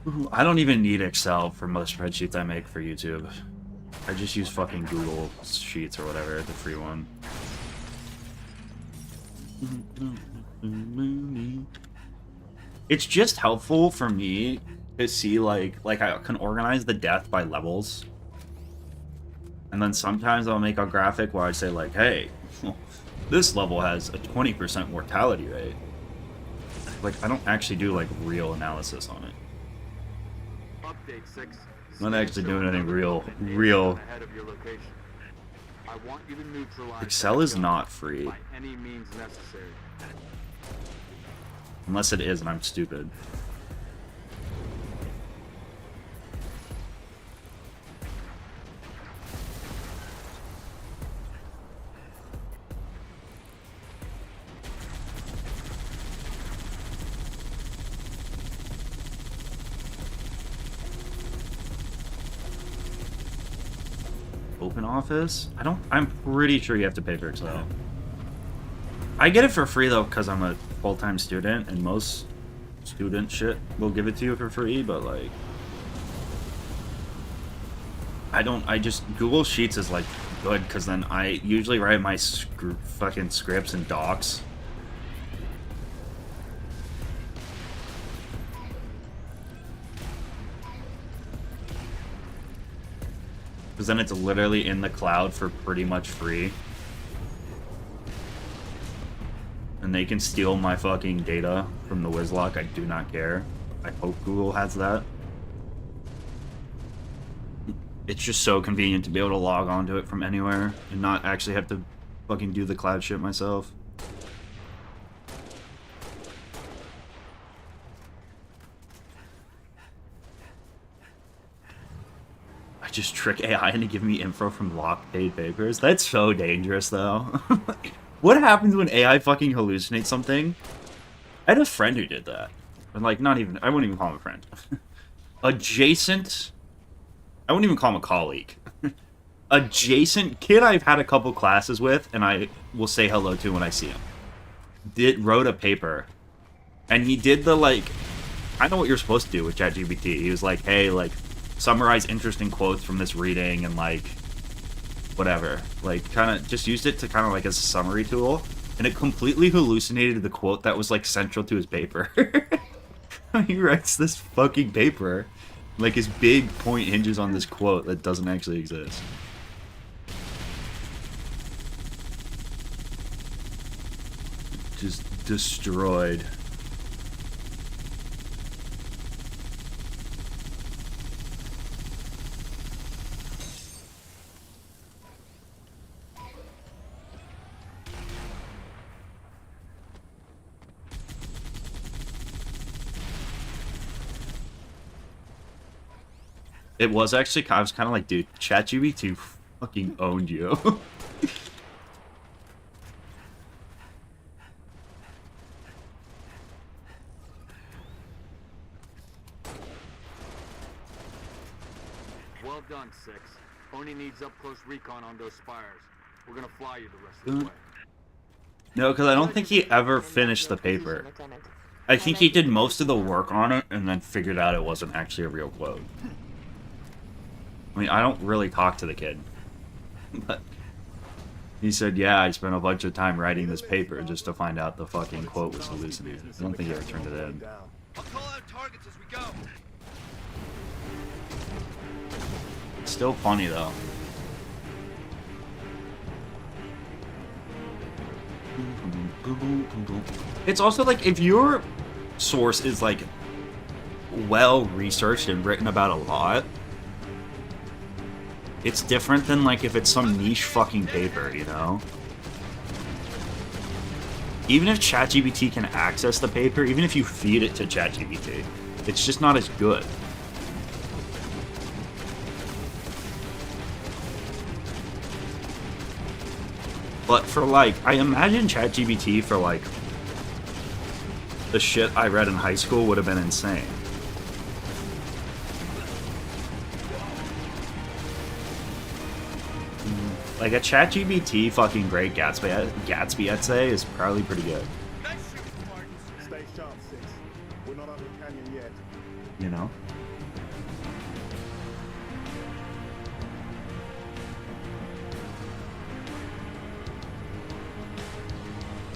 A: Ooh, I don't even need Excel for most spreadsheets I make for YouTube. I just use fucking Google Sheets or whatever, the free one. It's just helpful for me to see, like I can organize the death by levels. And then sometimes I'll make a graphic where I say, like, hey, this level has a 20% mortality rate. Like, I don't actually do, like, real analysis on it.
B: Update 6.
A: I'm not actually doing anything real.
B: Ahead of your location. I want you to neutralize
A: Excel is not free.
B: by any means necessary.
A: Unless it is and I'm stupid. Open Office? I'm pretty sure you have to pay for Excel. I get it for free though because I'm a full-time student and most student shit will give it to you for free, but like I just Google Sheets is like good because then I usually write my fucking scripts in docs. Because then it's literally in the cloud for pretty much free. And they can steal my fucking data from the Wizlocke. I do not care. I hope Google has that. It's just so convenient to be able to log onto it from anywhere and not actually have to fucking do the cloud shit myself. I just trick AI into giving me info from locked paid papers. That's so dangerous, though. What happens when AI fucking hallucinates something? I had a friend who did that. And like, I wouldn't even call him a friend. Adjacent... I wouldn't even call him a colleague. Adjacent kid I've had a couple classes with, and I will say hello to when I see him. Wrote a paper. And he did the, like... I know what you're supposed to do with ChatGPT. He was like, hey, like... summarize interesting quotes from this reading and like whatever, like kind of just used it to kind of like as a summary tool, and it completely hallucinated the quote that was like central to his paper. He writes this fucking paper like his big point hinges on this quote that doesn't actually exist. Just destroyed. It was actually, I was kind of like, dude, ChatGPT fucking owned you.
B: Well done, 6. Oni needs up-close recon on those spires. We're gonna fly you the rest of the way.
A: No, because I don't think he ever finished the paper. I think he did most of the work on it and then figured out it wasn't actually a real quote. I mean, I don't really talk to the kid. But he said, yeah, I spent a bunch of time writing this paper just to find out the fucking quote was hallucinated. I don't think he ever turned it in.
E: I'll call out targets as we go.
A: It's still funny, though. It's also like, if your source is like well researched and written about a lot, it's different than like if it's some niche fucking paper, you know? Even if ChatGPT can access the paper, even if you feed it to ChatGPT, it's just not as good. But for like, I imagine ChatGPT for like the shit I read in high school would have been insane. Like a ChatGPT fucking Great Gatsby essay is probably pretty good.
B: Stay sharp, 6. We're not out of the canyon yet.
A: You know?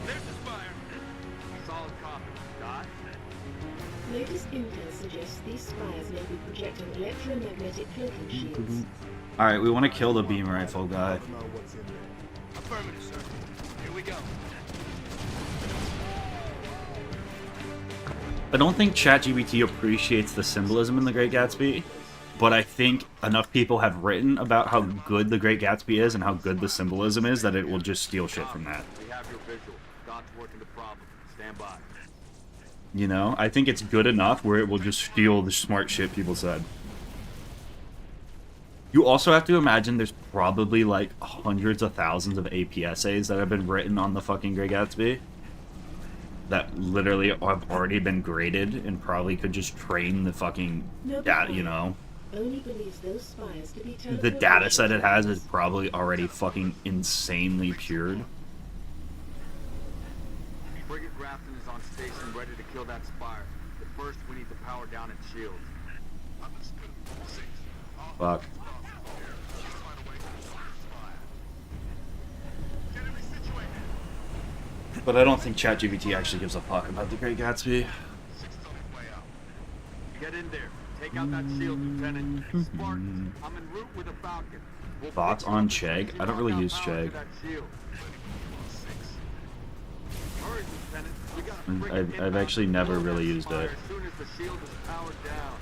E: There's the spire.
B: Solid copy. Dot.
K: Latest intel suggests these spires may be projecting electromagnetic cloaking shields.
A: Alright, we want to kill the beam rifle guy.
E: Affirmative, sir. Here we go.
A: I don't think ChatGPT appreciates the symbolism in The Great Gatsby, but I think enough people have written about how good The Great Gatsby is and how good the symbolism is that it will just steal shit from that.
B: We have your visual. Dot's working the problem. Stand by.
A: You know? I think it's good enough where it will just steal the smart shit people said. You also have to imagine there's probably like hundreds of thousands of APSAs that have been written on the fucking Great Gatsby that literally have already been graded and probably could just train the fucking data, you know?
K: Only believes those spires to be
A: The data set it has is probably already fucking insanely pured.
B: Frigate Grafton is on station ready to kill that spire. But first, we need to power down its shields.
A: Fuck. But I don't think ChatGPT actually gives a fuck about The Great Gatsby.
B: Get in there. Take out that shield, Lieutenant. Spartans, I'm en route with a Falcon. We'll
A: Thoughts on Chegg? I don't really use Chegg.
B: Hurry, Lieutenant. We gotta
A: I've actually never really used it.
B: as soon as the shield is powered down.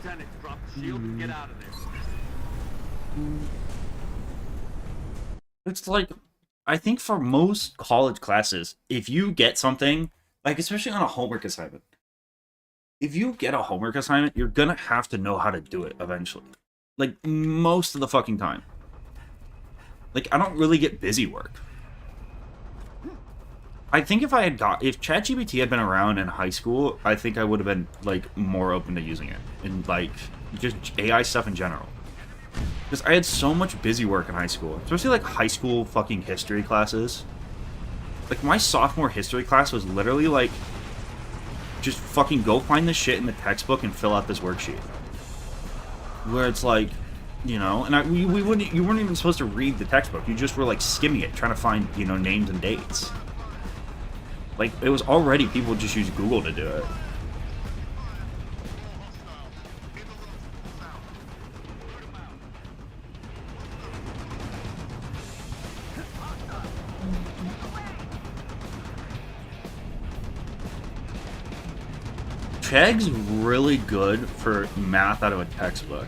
B: Lieutenant, drop the shield and get out of there.
A: It's like, I think for most college classes, if you get something, like especially on a homework assignment, if you get a homework assignment, you're gonna have to know how to do it eventually. Like, most of the fucking time. Like, I don't really get busy work. I think if ChatGPT had been around in high school, I think I would have been, like, more open to using it. And, like, just AI stuff in general. Because I had so much busy work in high school. Especially, like, high school fucking history classes. Like, my sophomore history class was literally, like, just fucking go find the shit in the textbook and fill out this worksheet. Where it's like, you know, and you weren't even supposed to read the textbook. You just were, like, skimming it, trying to find, you know, names and dates. Like, it was already, people just use Google to do it. Chegg's really good for math out of a textbook.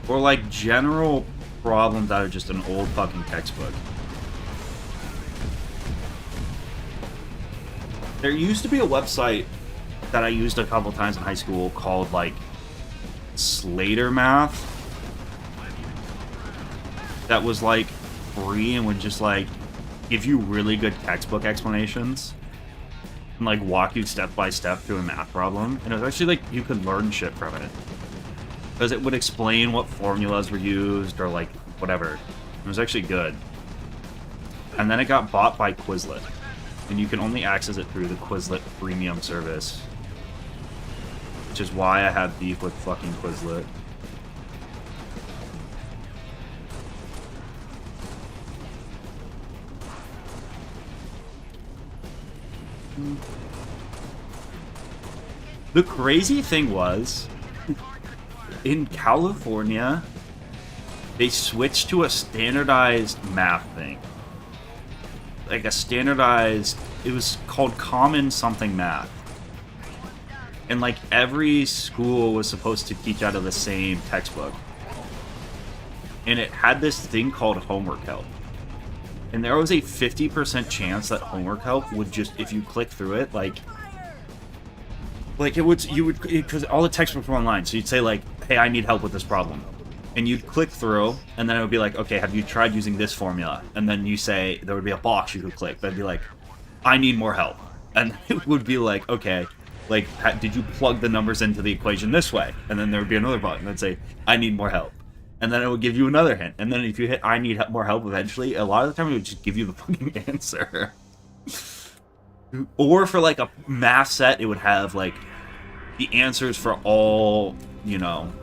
A: Or like general problems out of just an old fucking textbook. There used to be a website that I used a couple times in high school called like Slater Math. That was like free and would just like give you really good textbook explanations and like walk you step by step through a math problem. And it was actually like you could learn shit from it. Because it would explain what formulas were used or like whatever. It was actually good. And then it got bought by Quizlet. And you can only access it through the Quizlet premium service. Which is why I have beef with fucking Quizlet. The crazy thing was, in California, they switched to a standardized math thing. Like a standardized, it was called Common Something Math. And like every school was supposed to teach out of the same textbook. And it had this thing called homework help. And there was a 50% chance that homework help would just, if you click through it, like it would, you would, because all the textbooks were online, so you'd say like, hey, I need help with this problem. And you'd click through, and then it would be like, okay, have you tried using this formula? And then you say, there would be a box you could click, that'd be like, I need more help. And it would be like, okay, like, did you plug the numbers into the equation this way? And then there would be another button that'd say, I need more help. And then it would give you another hint. And then if you hit I need more help eventually, a lot of the time it would just give you the fucking answer. Or for like a math set, it would have like the answers for all, you know,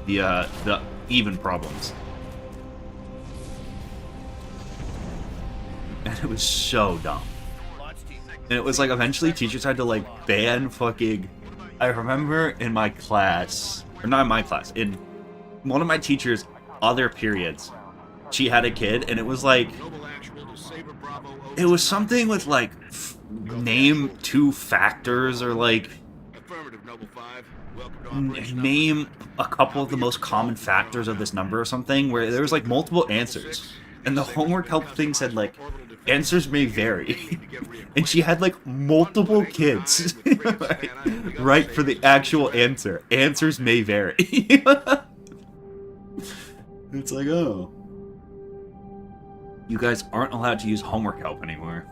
A: the even problems. And it was so dumb. And it was like eventually teachers had to like ban fucking... I remember in my class, or not in my class, in one of my teachers' other periods, she had a kid, and it was like, it was something with like name 2 factors, or like name a couple of the most common factors of this number or something, where there was like multiple answers, and the homework help thing said like answers may vary. And she had like multiple kids right for the actual answer. Answers may vary. It's like, oh, you guys aren't allowed to use homework help anymore.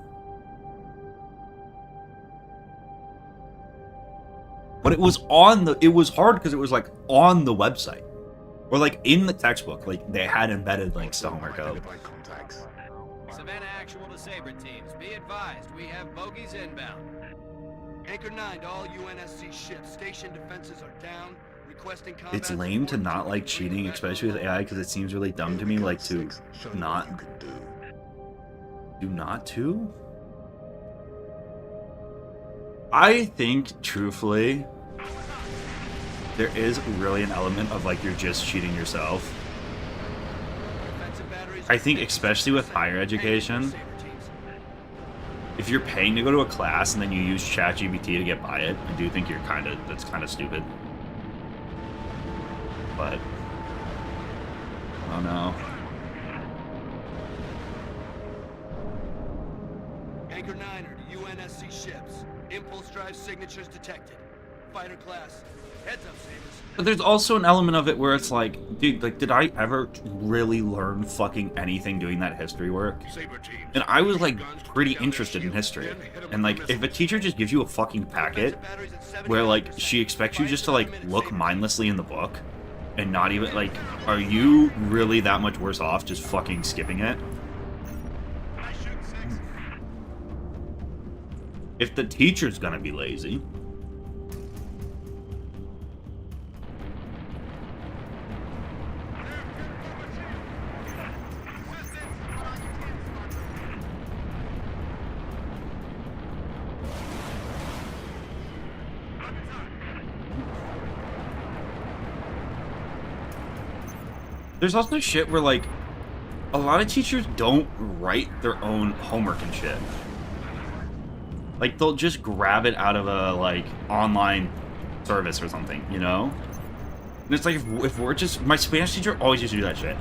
A: But it was on the, it was hard because it was like on the website. Or like in the textbook, like they had embedded links to homework help.
J: Savannah actual to Sabre teams. Be advised, we have bogeys inbound.
F: Anchor 9 to all UNSC ships. Station defenses are down. Requesting combat.
A: It's lame to not like cheating, especially with AI, because it seems really dumb to me, like to not do not to. I think, truthfully, there is really an element of like you're just cheating yourself. I think especially with higher education, if you're paying to go to a class and then you use ChatGPT to get by it, I do think you're that's kind of stupid. But, oh no.
F: Anchor 9er to UNSC ships. Impulse drive signatures detected. Fighter class. Heads up, Sabres.
A: But there's also an element of it where it's like, dude, like, did I ever really learn fucking anything doing that history work? And I was, like, pretty interested in history. And, like, if a teacher just gives you a fucking packet where, like, she expects you just to, like, look mindlessly in the book and not even, like, are you really that much worse off just fucking skipping it? If the teacher's gonna be lazy. There's also shit where, like, a lot of teachers don't write their own homework and shit. Like, they'll just grab it out of a, like, online service or something, you know? And it's like, if we're just... My Spanish teacher always used to do that shit.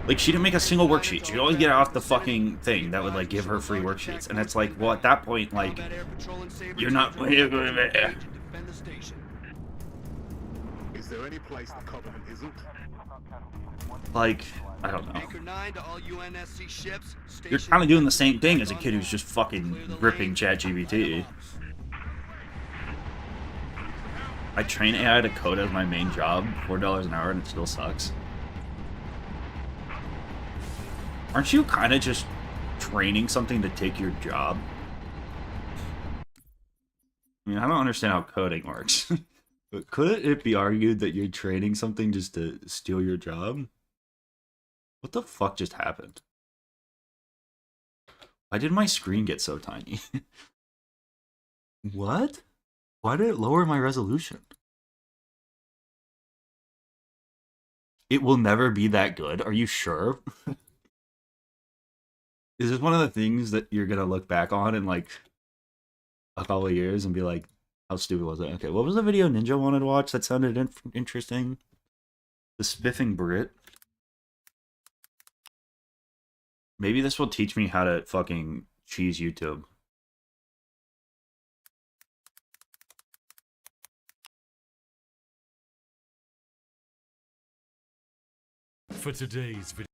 A: Like, she didn't make a single worksheet. She'd always get it off the fucking thing that would, like, give her free worksheets. And it's like, well, at that point, like, you're not...
B: Is there any place the Covenant isn't?
A: Like, I don't know.
F: Anchor 9 to all UNSC ships.
A: You're kind of doing the same thing as a kid who's just fucking ripping ChatGPT. I train AI to code as my main job, $4 an hour, and it still sucks. Aren't you kind of just training something to take your job? I mean, I don't understand how coding works. But could it be argued that you're training something just to steal your job? What the fuck just happened? Why did my screen get so tiny? What? Why did it lower my resolution? It will never be that good. Are you sure? Is this one of the things that you're gonna look back on in like a couple of years and be like, how stupid was it? Okay, what was the video Ninja wanted to watch that sounded interesting? The Spiffing Brit. Maybe this will teach me how to fucking cheese YouTube.
L: For today's video.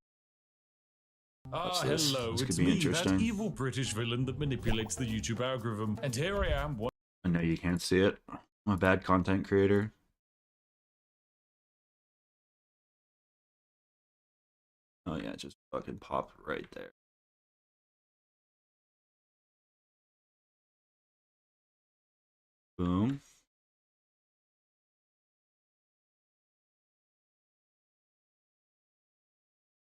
A: What's this?
L: Hello,
A: This could
L: it's
A: be
L: me,
A: interesting.
L: that evil British villain that manipulates the YouTube algorithm, and here I am.
A: I know you can't see it. I'm a bad content creator. Oh yeah, just fucking pop right there. Boom.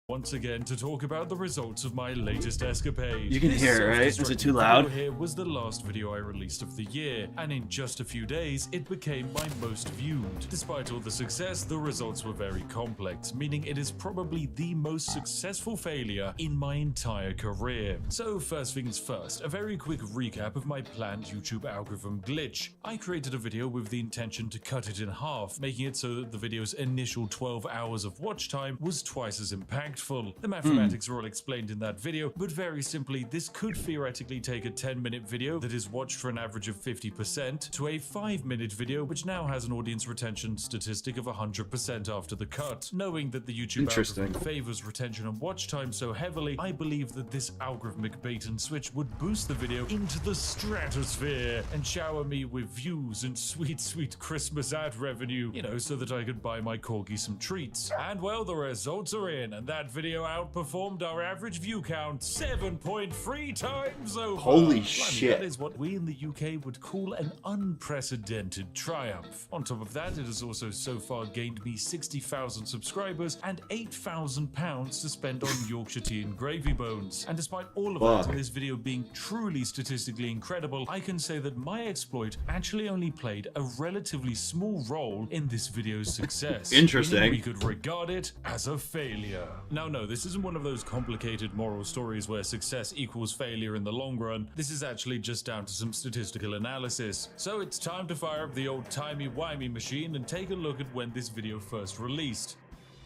L: Once again to talk about the results of my latest escapade.
A: You can hear it, right? Is it too loud?
L: Here was the last video I released of the year, and in just a few days, it became my most viewed. Despite all the success, the results were very complex, meaning it is probably the most successful failure in my entire career. So first things first, a very quick recap of my planned YouTube algorithm glitch. I created a video with the intention to cut it in half, making it so that the video's initial 12 hours of watch time was twice as impactful. The mathematics are all explained in that video, but very simply, this could theoretically take a 10-minute video that is watched for an average of 50% to a 5-minute video which now has an audience retention statistic of 100% after the cut. Knowing that the YouTube algorithm favors retention and watch time so heavily, I believe that this algorithmic bait and switch would boost the video into the stratosphere and shower me with views and sweet, sweet Christmas ad revenue, you know, so that I could buy my corgi some treats. And well, the results are in, and that video outperformed our average view count 7.3 times over.
A: Holy
L: Blimey,
A: shit.
L: That is what we in the UK would call an unprecedented triumph. On top of that, it has also so far gained me 60,000 subscribers and £8,000 to spend on Yorkshire tea and gravy bones. And despite all of that, and this video being truly statistically incredible, I can say that my exploit actually only played a relatively small role in this video's success.
A: Interesting.
L: Meaning we could regard it as a failure. Now, no, this isn't one of those complicated moral stories where success equals failure in the long run. This is actually just down to some statistical analysis. So it's time to fire up the old timey-wimey machine and take a look at when this video first released.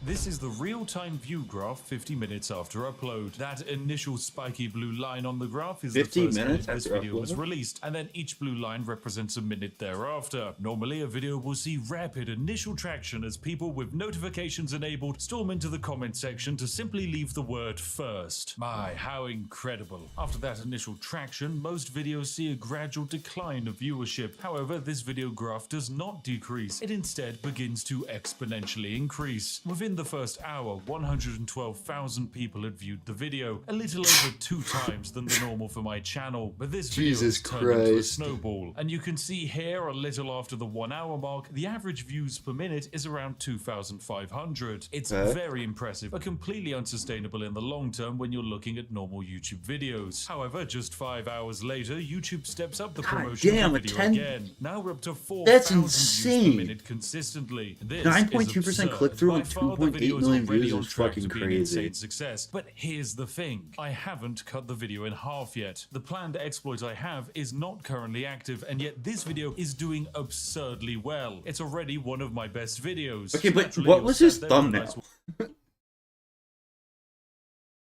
L: This is the real-time view graph 50 minutes after upload. That initial spiky blue line on the graph is the first minute this video was released, and then each blue line represents a minute thereafter. Normally, a video will see rapid initial traction as people with notifications enabled storm into the comment section to simply leave the word first. My, how incredible. After that initial traction, most videos see a gradual decline of viewership. However, this video graph does not decrease. It instead begins to exponentially increase. Within the first hour, 112,000 people had viewed the video, a little over 2 times than the normal for my channel, but this video has turned into a snowball. And you can see here, a little after the 1 hour mark, the average views per minute is around 2,500. It's very impressive, but completely unsustainable in the long term when you're looking at normal YouTube videos. However, just 5 hours later, YouTube steps up the promotion of the video again. Now we're up to 4,000 views per minute consistently.
A: 9.2% click-through and 2
L: the video
A: 1.8
L: is
A: million
L: already
A: views
L: on
A: is
L: track
A: fucking
L: to be an
A: crazy.
L: insane success. But here's the thing. I haven't cut the video in half yet. The planned exploit I have is not currently active, and yet this video is doing absurdly well. It's already one of my best videos.
A: Okay,
L: So
A: but
L: naturally,
A: what
L: you're
A: was
L: sat
A: his
L: there with a
A: thumbnail?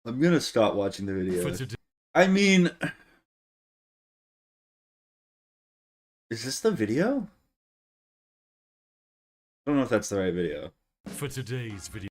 A: I'm gonna stop watching the video. I mean, is this the video? I don't know if that's the right video.
L: For today's video.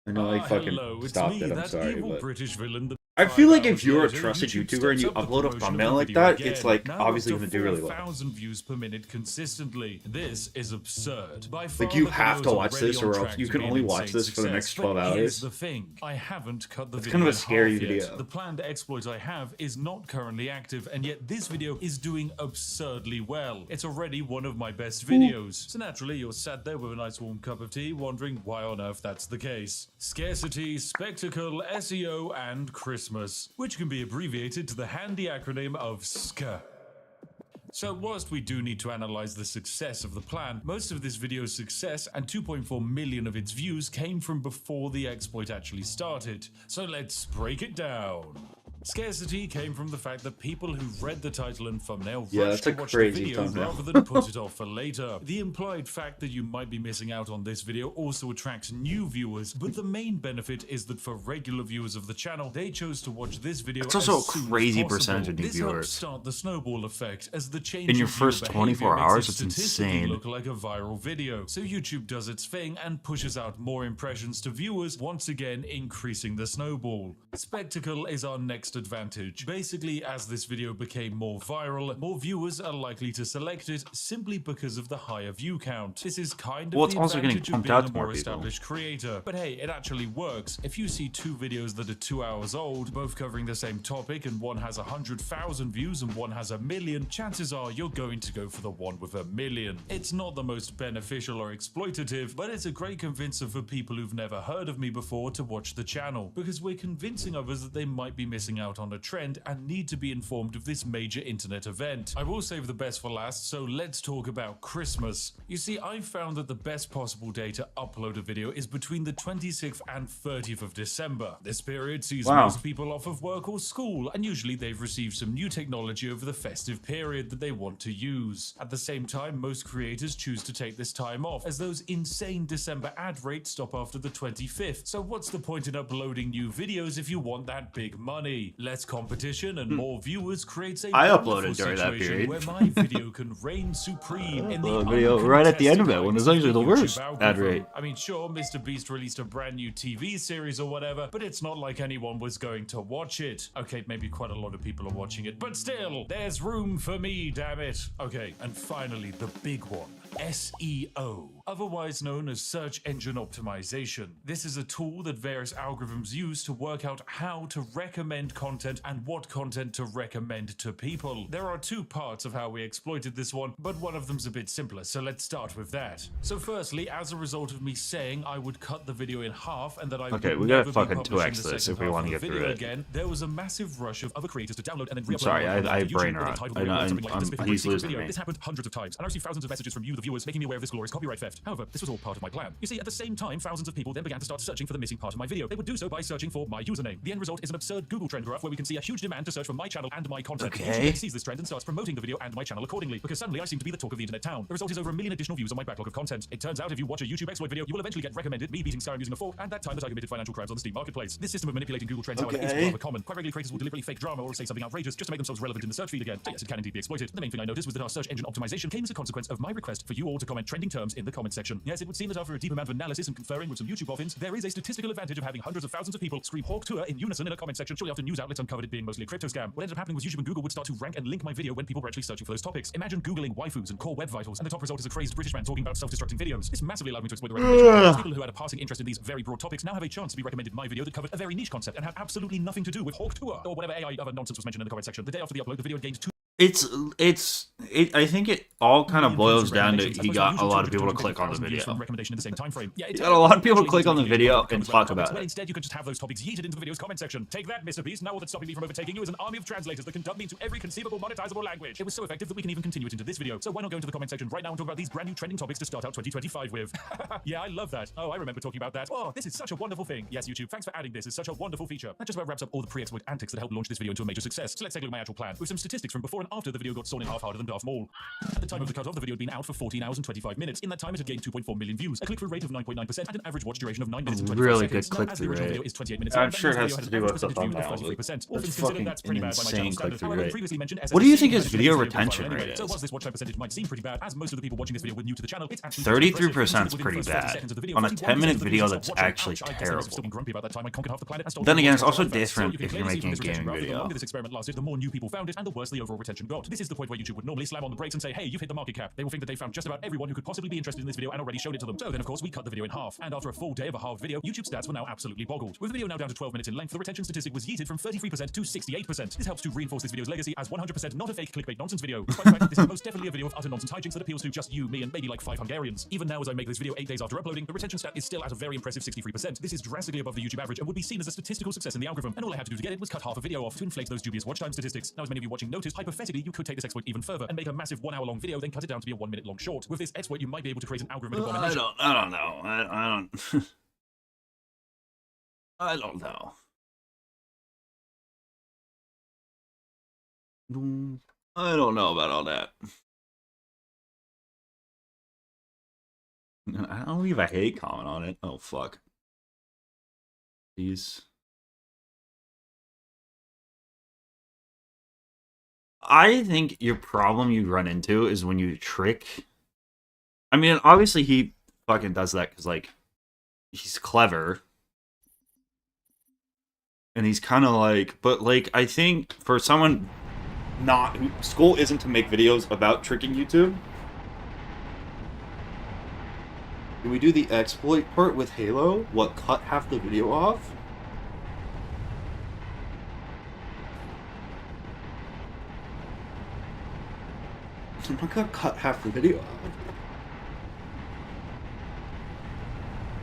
A: I know I fucking
L: hello, it's
A: stopped
L: me,
A: it, I'm
L: that
A: sorry,
L: evil
A: but...
L: British villain, the
A: I feel like
L: 5
A: if you're a
L: hours later,
A: trusted
L: YouTube
A: YouTuber and you
L: steps up the
A: upload a
L: promotion of
A: thumbnail
L: the
A: like
L: video
A: that,
L: again.
A: it's like
L: Now
A: obviously
L: up
A: gonna
L: to
A: do really well.
L: 4,000 views per minute consistently. This is absurd. By far,
A: Like you
L: the
A: have
L: video
A: to
L: is
A: watch
L: already
A: this
L: on
A: or
L: track
A: else you
L: to
A: can
L: be an
A: only watch
L: insane
A: this for the next
L: success.
A: 12
L: But here's
A: hours.
L: the thing. I haven't cut the
A: It's
L: video
A: kind of a
L: in
A: scary
L: half yet.
A: video.
L: The planned exploit I have is not currently active, and yet this video is doing absurdly well. It's already one of my best videos. So naturally, you're sat there with a nice warm cup of tea, wondering why on earth that's the case. Scarcity, spectacle, SEO, and Christmas, which can be abbreviated to the handy acronym of SCA. So whilst we do need to analyze the success of the plan, most of this video's success and 2.4 million of its views came from before the exploit actually started. So let's break it down. Scarcity came from the fact that people who read the title and thumbnail rushed to watch the video rather than put it off for later. The implied fact that you might be missing out on this video also attracts new viewers, but the main benefit is that for regular viewers of the channel, they chose to watch this video.
A: It's also
L: as
A: a
L: soon
A: crazy
L: as possible.
A: percentage of new
L: This helps
A: viewers.
L: start the snowball effect as the change
A: In your
L: in viewer
A: first 24
L: behavior
A: hours,
L: makes
A: it's
L: it statistically
A: insane.
L: look like a viral video. So YouTube does its thing and pushes out more impressions to viewers, once again increasing the snowball. Spectacle is our next advantage. Basically, as this video became more viral, more viewers are likely to select it simply because of the higher view count. This is kind of
A: Well, it's
L: the
A: also getting
L: advantage of
A: pumped
L: being
A: out
L: a
A: to more
L: more
A: people.
L: established creator. But hey, it actually works. If you see two videos that are 2 hours old, both covering the same topic, and one has 100,000 views and one has 1 million, chances are you're going to go for the one with 1 million. It's not the most beneficial or exploitative, but it's a great convincer for people who've never heard of me before to watch the channel, because we're convincing others that they might be missing out on a trend and need to be informed of this major internet event. I will save the best for last, so let's talk about Christmas. You see, I've found that the best possible day to upload a video is between the 26th and 30th of December. This period sees most people off of work or school, and usually they've received some new technology over the festive period that they want to use. At the same time, most creators choose to take this time off, as those insane December ad rates stop after the 25th. So what's the point in uploading new videos if you want that big money? Less competition and more viewers creates a
A: I
L: wonderful
A: uploaded during that
L: situation
A: period.
L: where my video can reign supreme in the
A: video right at the end of it, when it's actually the worst
L: YouTube
A: ad
L: algorithm.
A: rate.
L: I mean, sure, Mr. Beast released a brand new TV series or whatever, but it's not like anyone was going to watch it. Okay, maybe quite a lot of people are watching it, but still, there's room for me, damn it. Okay, and finally, the big one. SEO, otherwise known as search engine optimization. This is a tool that various algorithms use to work out how to recommend content and what content to recommend to people. There are two parts of how we exploited this one, but one of them's a bit simpler, so let's start with that. So firstly, as a result of me saying I would cut the video in half and that I
A: Okay,
L: would
A: we gotta
L: never be
A: fucking
L: publishing
A: 2x
L: the
A: this
L: second
A: if we
L: half
A: want
L: of
A: to
L: the
A: get through
L: video
A: it.
L: again, there was a massive rush of other creators to download and then re-upload
A: sorry,
L: more content
A: I
L: to YouTube
A: brain
L: with the
A: rot.
L: title
A: I
L: video
A: know,
L: or something like
A: I'm-
L: this before
A: he's
L: releasing the
A: losing
L: video.
A: me.
L: This happened hundreds of times, and I received thousands of messages from you, the viewers, making me aware of this glorious copyright theft. However, this was all part of my plan. You see, at the same time, thousands of people then began to start searching for the missing part of my video. They would do so by searching for my username. The end result is an absurd Google trend graph where we can see a huge demand to search for my channel and my content.
A: Okay.
L: YouTube then sees this trend and starts promoting the video and my channel accordingly, because suddenly I seem to be the talk of the internet town. The result is over 1 million additional views on my backlog of content. It turns out if you watch a YouTube exploit video, you will eventually get recommended me beating Skyrim using a fork and that time that I committed financial crimes on the Steam marketplace. This system of manipulating Google trends, however, is rather common. Quite regularly, creators will deliberately fake drama or say something outrageous just to make themselves relevant in the search feed again. So yes, it can indeed be exploited. The main thing I noticed was that our search engine optimization came as a consequence of my request for you all to comment trending terms in the comment section. Yes, it would seem that after a deep amount of analysis and conferring with some YouTube boffins, there is a statistical advantage of having hundreds of thousands of people scream Hawk Tour in unison in a comment section shortly after news outlets uncovered it being mostly a crypto scam. What ended up happening was YouTube and Google would start to rank and link my video when people were actually searching for those topics. Imagine Googling waifus and core web vitals, and the top result is a crazed British man talking about self-destructing videos. This massively allowed me to exploit the recommendation. People who had a passing interest in these very broad topics now have a chance to be recommended my video that covered a very niche concept and had absolutely nothing to do with Hawk Tour or whatever AI other nonsense was mentioned in the comment section. The day after the upload, the video gained 2
A: I think it all kind of boils down to he got a lot of people to click on the video.
L: Recommendation in the same time frame. Yeah,
A: He got a lot of people to click on the video and talk about
L: well,
A: it.
L: instead, you could just have those topics yeeted into the video's comment section. Take that, Mr. Beast. Now all that's stopping me from overtaking you is an army of translators that can dub me into every conceivable monetizable language. It was so effective that we can even continue it into this video. So why not go into the comment section right now and talk about these brand new trending topics to start out 2025 with? Yeah, I love that. Oh, I remember talking about that. Oh, this is such a wonderful thing. Yes, YouTube, thanks for adding this. It's such a wonderful feature. That just about wraps up all the pre-exploit antics that helped launch this video into a major success. So let's take a look at my actual plan with some statistics from before and after the video got sawn in half harder than Darth Maul. At the time of the cut-off, the video had been out for 14 hours and 25 minutes. In that time, it had gained 2.4 million views, a click-through rate of 9.9%, and an average watch duration of 9 minutes and 25
A: Really
L: seconds.
A: good
L: Now, as the
A: click-through
L: original
A: rate.
L: video is 28 minutes
A: I'm
L: long,
A: sure it
L: that
A: has
L: video
A: to
L: had
A: do
L: an
A: with
L: average
A: the
L: percentage view of
A: thumbnail.
L: 33%. All
A: That's
L: things considered,
A: fucking
L: that's pretty
A: an
L: bad by my
A: insane
L: channel standards.
A: click-through
L: However,
A: rate.
L: previously mentioned
A: What do you
L: SSC
A: think his
L: managed
A: video
L: to make this
A: retention
L: anyway.
A: rate
L: So
A: is?
L: whilst this watch time percentage might seem pretty bad, as most of the people watching this video were new to the channel, it's actually
A: 33% is
L: within the
A: pretty
L: first 30
A: bad.
L: seconds of the video.
A: On a
L: 41%
A: 10-minute
L: of the
A: video,
L: views
A: that's
L: stopped watching.
A: actually
L: Ouch, I guess I must have
A: terrible.
L: still been grumpy about that time I conquered half the planet and stole
A: Then again, it's
L: all the
A: also
L: artifacts. So
A: different
L: you can
A: if you're
L: clearly see
A: making
L: from
A: a
L: this retention
A: gaming
L: graph that The
A: video.
L: longer this experiment lasted, the more new people found it, and the worse the overall retention got. This is the point where YouTube would normally slam on the brakes and say, hey, you've hit the market cap. They will think that they found just about everyone who could possibly be interested in this video and already showed it to them. So then, of course, we cut the video in half. And after a full day of a halved video, YouTube stats were now absolutely boggled. With the video now down to 12 minutes in length, the retention statistic was yeeted from 33% to 68%. This helps to reinforce this video's legacy as 100% not a fake clickbait nonsense video. Despite the fact that this is most definitely a video of utter nonsense hijinks that appeals to just you, me, and maybe like 5 Hungarians. Even now, as I make this video 8 days after uploading, the retention stat is still at a very impressive 63%. This is drastically above the YouTube average and would be seen as a statistical success in the algorithm. And all I had to do to get it was cut half a video off to inflate those dubious watch time statistics. Now, as many of you watching noticed, hypothetically, you could take this exploit even further and make a massive 1 hour long video, then cut it down to be a 1 minute long short. With this exploit, you might be able to create an algorithm abomination.
A: I don't know. I don't. I don't know. I don't know about all that. I don't leave a hate comment on it. Oh, fuck. Jeez. I think your problem you run into is when you trick. I mean, obviously he fucking does that because, like, he's clever. And he's kind of like, but, like, I think for someone not, school isn't to make videos about tricking YouTube. Can we do the exploit part with Halo? What, cut half the video off? I'm not gonna cut half the video off.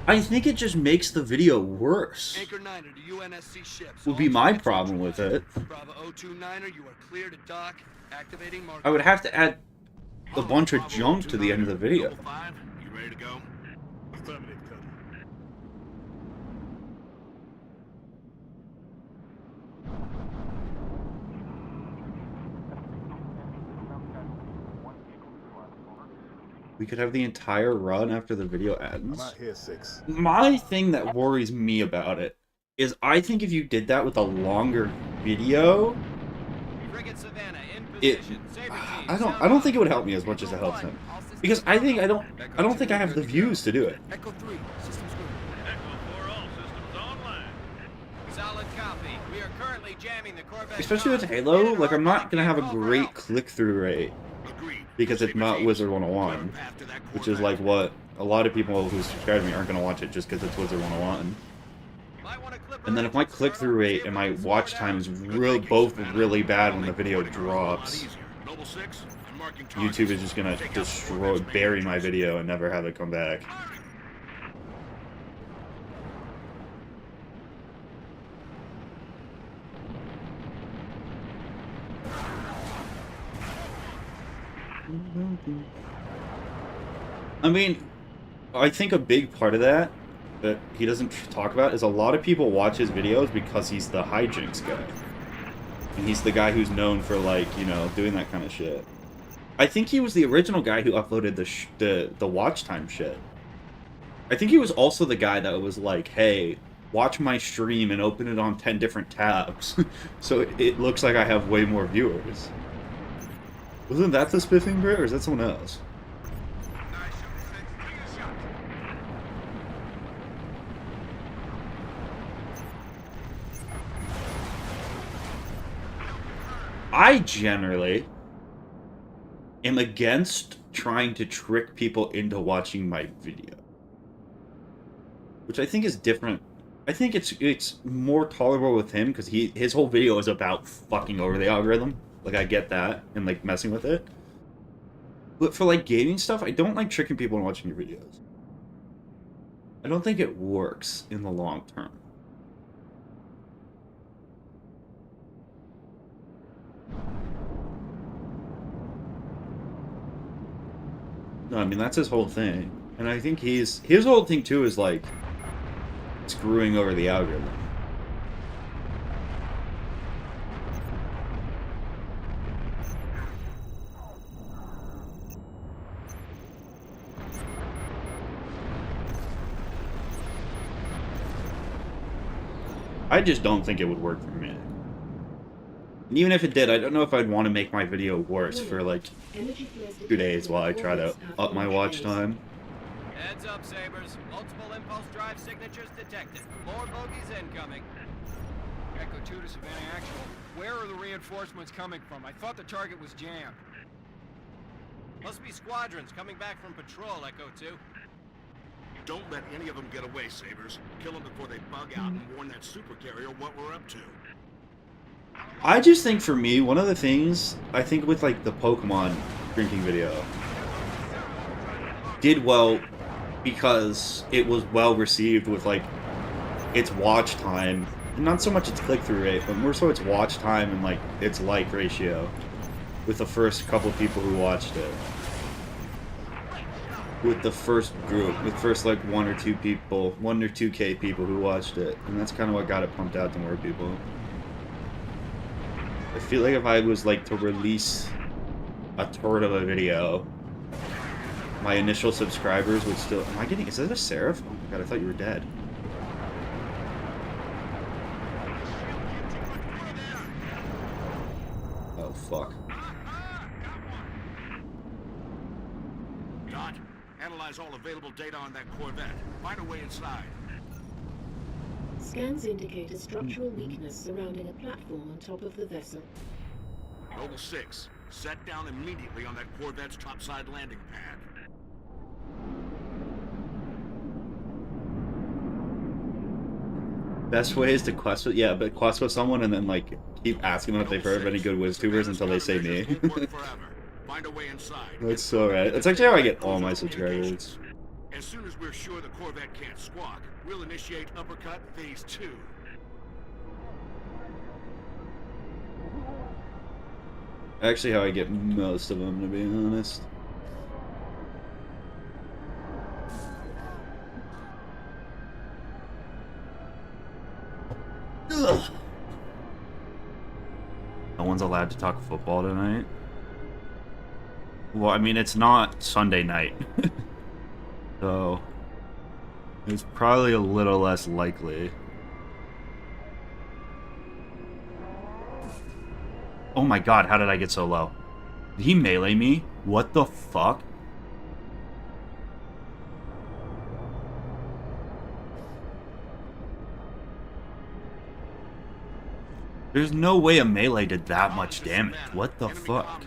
A: I think it just makes the video worse.
F: Anchor 9er to UNSC ships.
A: Would be my problem with it.
F: Bravo 029er, you are clear to dock. Activating mark.
A: I would have to add a bunch of junk to the end of the video.
B: You ready to go? Affirmative, Colonel.
A: We could have the entire run after the video ends.
B: I'm out here, 6.
A: My thing that worries me about it is I think if you did that with a longer video, I don't think it would help me as much as it helps him. Because I don't think I have the views to do it.
F: Echo 3, systems good.
B: Echo 4, all systems online.
J: Solid copy. We are currently jamming the Corvette.
A: Especially with Halo, like I'm not gonna have a great click-through rate. Because it's not Wizard 101. Which is like what a lot of people who subscribe to me aren't gonna watch it just because it's Wizard 101. And then if my click-through rate and my watch time is both really bad when the video drops, YouTube is just gonna bury my video and never have it come back. I mean, I think a big part of that he doesn't talk about is a lot of people watch his videos because he's the hijinks guy. And he's the guy who's known for, like, you know, doing that kind of shit. I think he was the original guy who uploaded the watch time shit. I think he was also the guy that was like, hey, watch my stream and open it on 10 different tabs. So it looks like I have way more viewers. Wasn't that the Spiffing Brit, or is that someone else? I generally am against trying to trick people into watching my video. Which I think is different. I think it's more tolerable with him because his whole video is about fucking over the algorithm. Like, I get that and, like, messing with it. But for, like, gaming stuff, I don't like tricking people and watching your videos. I don't think it works in the long term. No, I mean, that's his whole thing. And I think his whole thing, too, is, like, screwing over the algorithm. I just don't think it would work for me. And even if it did, I don't know if I'd want to make my video worse for, like, 2 days while I try to up my watch time.
J: Heads up, Sabers. Multiple impulse drive signatures detected. More bogeys incoming.
E: Echo 2 to Savannah Actual. Where are the reinforcements coming from? I thought the target was jammed.
J: Must be squadrons coming back from patrol, Echo 2.
F: Don't let any of them get away, Sabers. Kill them before they bug out and warn that supercarrier what we're up to.
A: I just think for me, one of the things, I think with like the Pokemon drinking video, did well because it was well received with like its watch time. Not so much its click-through rate, but more so its watch time and like its like ratio with the first couple people who watched it. With the first group, with first like 1 or 2K people who watched it. And that's kind of what got it pumped out to more people. I feel like if I was like to release a turd of a video, my initial subscribers would still... Am I getting... Is that a Seraph? Oh my god, I thought you were dead. Oh, fuck.
F: Dot, analyze all available data on that Corvette. Find a way inside.
K: Scans indicate a structural weakness surrounding a platform on top of the vessel.
F: Noble 6, set down immediately on that Corvette's topside landing pad.
A: Best way is to quest with... Yeah, but quest with someone and then, like, keep asking them if they've heard of any good WizTubers until they say me.
F: Find a way inside.
A: That's so right. That's actually how I get all my subscribers.
F: As soon as we're sure the Corvette can't squawk, we'll initiate Uppercut Phase 2.
A: Actually how I get most of them, to be honest. Ugh. No one's allowed to talk football tonight. Well, I mean, it's not Sunday night. So, it's probably a little less likely. Oh my god, how did I get so low? Did he melee me? What the fuck? There's no way a melee did that much damage. What the fuck?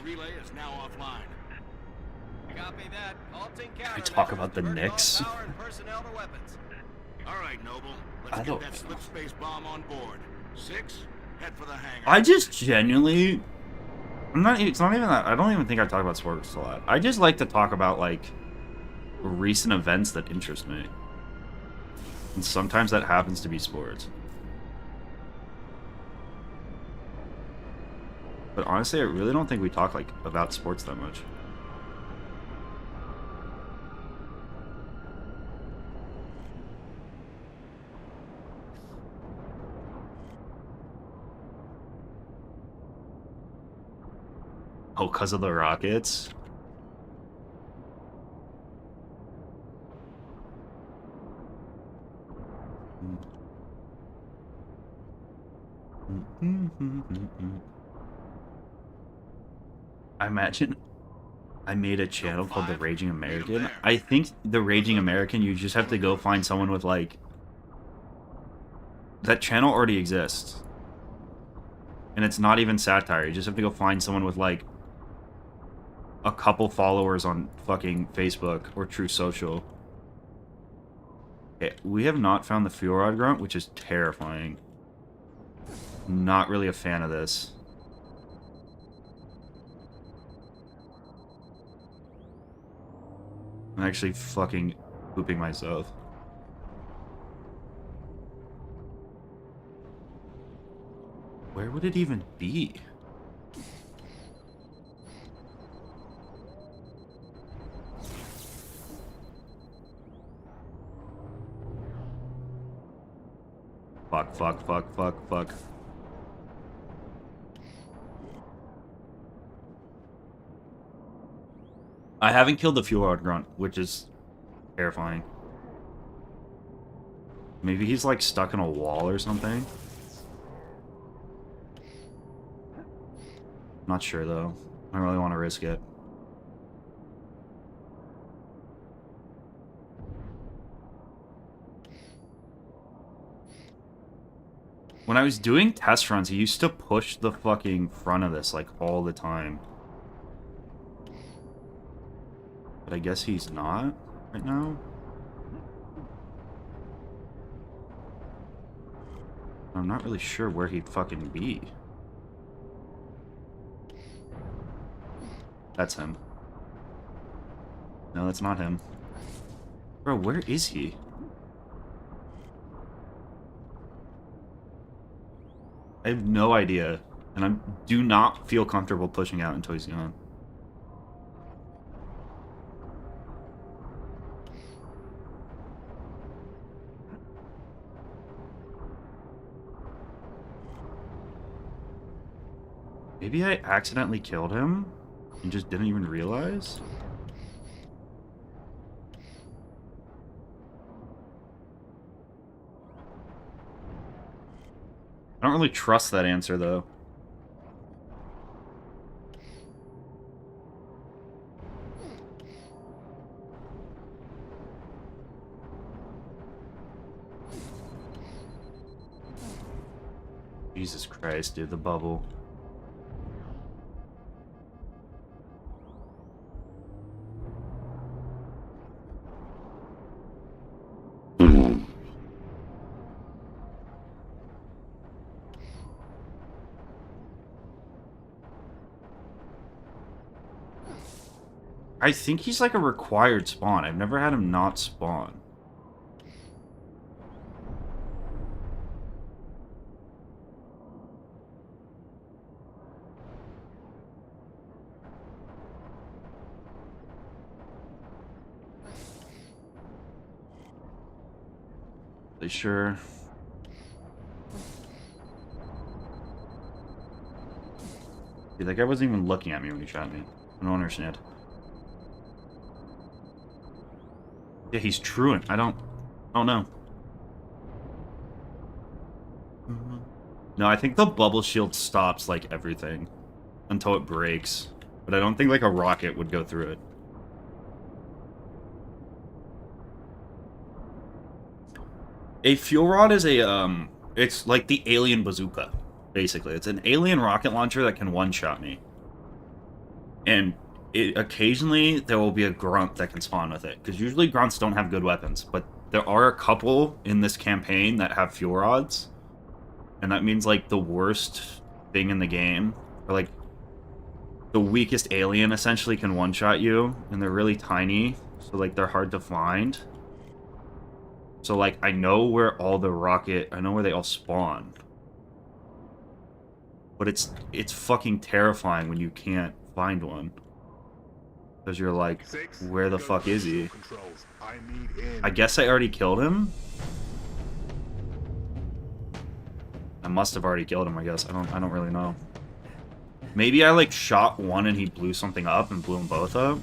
A: Can I talk about the Knicks?
F: Alright, Noble. Let's get that slip space bomb on board. 6, head for the hangar.
A: I just genuinely... it's not even that... I don't even think I talk about sports a lot. I just like to talk about, like, recent events that interest me. And sometimes that happens to be sports. But honestly, I really don't think we talk, like, about sports that much. Oh, because of the Rockets? I imagine I made a channel called The Raging American. I think The Raging American, you just have to go find someone with, like... That channel already exists. And it's not even satire. You just have to go find someone with, like, a couple followers on fucking Facebook or True Social. Okay, we have not found the fuel rod grunt, which is terrifying. Not really a fan of this. I'm actually fucking pooping myself. Where would it even be? Fuck. I haven't killed the fuel rod grunt, which is terrifying. Maybe he's like stuck in a wall or something. Not sure though. I don't really want to risk it. When I was doing test runs, he used to push the fucking front of this like all the time. But I guess he's not right now. I'm not really sure where he'd fucking be. That's him. No, that's not him. Bro, where is he? I have no idea. And I do not feel comfortable pushing out until he's gone. Maybe I accidentally killed him and just didn't even realize? I don't really trust that answer, though. Jesus Christ, dude, the bubble. I think he's like a required spawn. I've never had him not spawn. They sure. Dude, that guy wasn't even looking at me when he shot me. I don't understand. Yeah, he's truant. I don't know. No, I think the bubble shield stops, like, everything. Until it breaks. But I don't think, like, a rocket would go through it. A fuel rod is a, it's like the alien bazooka, basically. It's an alien rocket launcher that can one-shot me. And occasionally there will be a grunt that can spawn with it, because usually grunts don't have good weapons, but there are a couple in this campaign that have fuel rods, and that means like the worst thing in the game, or like the weakest alien essentially can one-shot you, and they're really tiny, so like they're hard to find. So like I know where I know where they all spawn, but it's fucking terrifying when you can't find one. Because you're like, where the fuck is he? I guess I already killed him? I must have already killed him, I guess. I don't really know. Maybe I like shot one and he blew something up and blew them both up?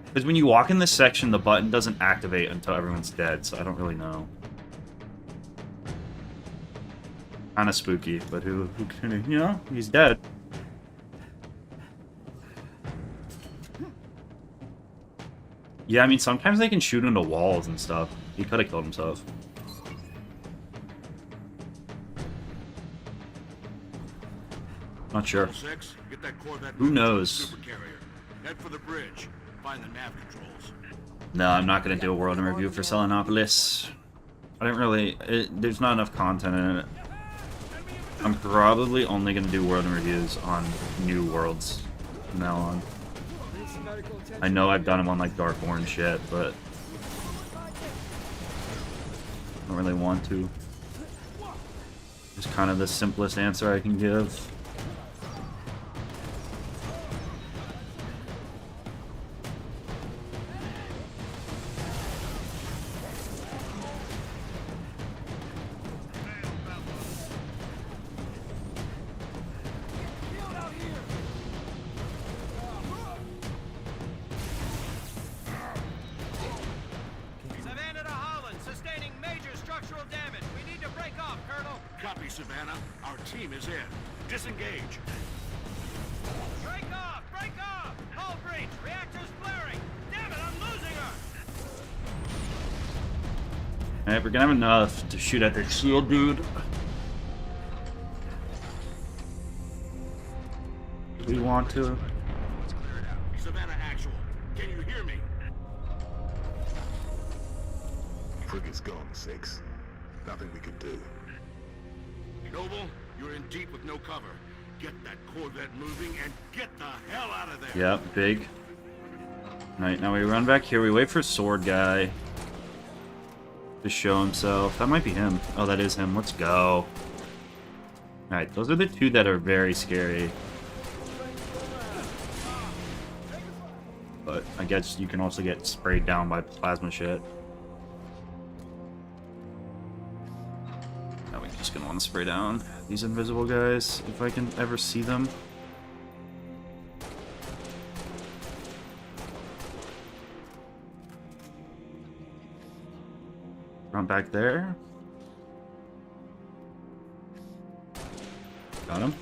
A: Because when you walk in this section, the button doesn't activate until everyone's dead, so I don't really know. Kinda spooky, but who can, you know, he's dead. Yeah, I mean, sometimes they can shoot into walls and stuff. He could have killed himself. Not sure. Who knows?
F: Head for the bridge. Find the nav controls.
A: No, I'm not going to do a world in review for Selenopolis. I didn't really... there's not enough content in it. I'm probably only going to do world in reviews on new worlds from now on.
E: some medical attention.
A: I know I've done them on like Darkborn shit, but I don't really want to. Just kind of the simplest answer I can give.
J: Savannah to Holland, sustaining major structural damage. We need to break off, Colonel.
F: Copy, Savannah. Our team is in. Disengage.
J: Break off! Break off! Hull breach! Reactor's flaring! Damn it, I'm losing her!
A: Alright, we're gonna have enough to shoot at their shield, dude. Do we want to?
F: Let's clear it out. Savannah actual. Can you hear me?
B: Frigate's gone, 6. Nothing we can do.
F: Noble, you're in deep with no cover. Get that Corvette moving and get the hell out of there.
A: Yep, big. Alright, now we run back here. We wait for Sword Guy to show himself. That might be him. Oh, that is him. Let's go. Alright, those are the two that are very scary. But I guess you can also get sprayed down by plasma shit. Now we're just gonna want to spray down these invisible guys if I can ever see them. Run back there. Got him.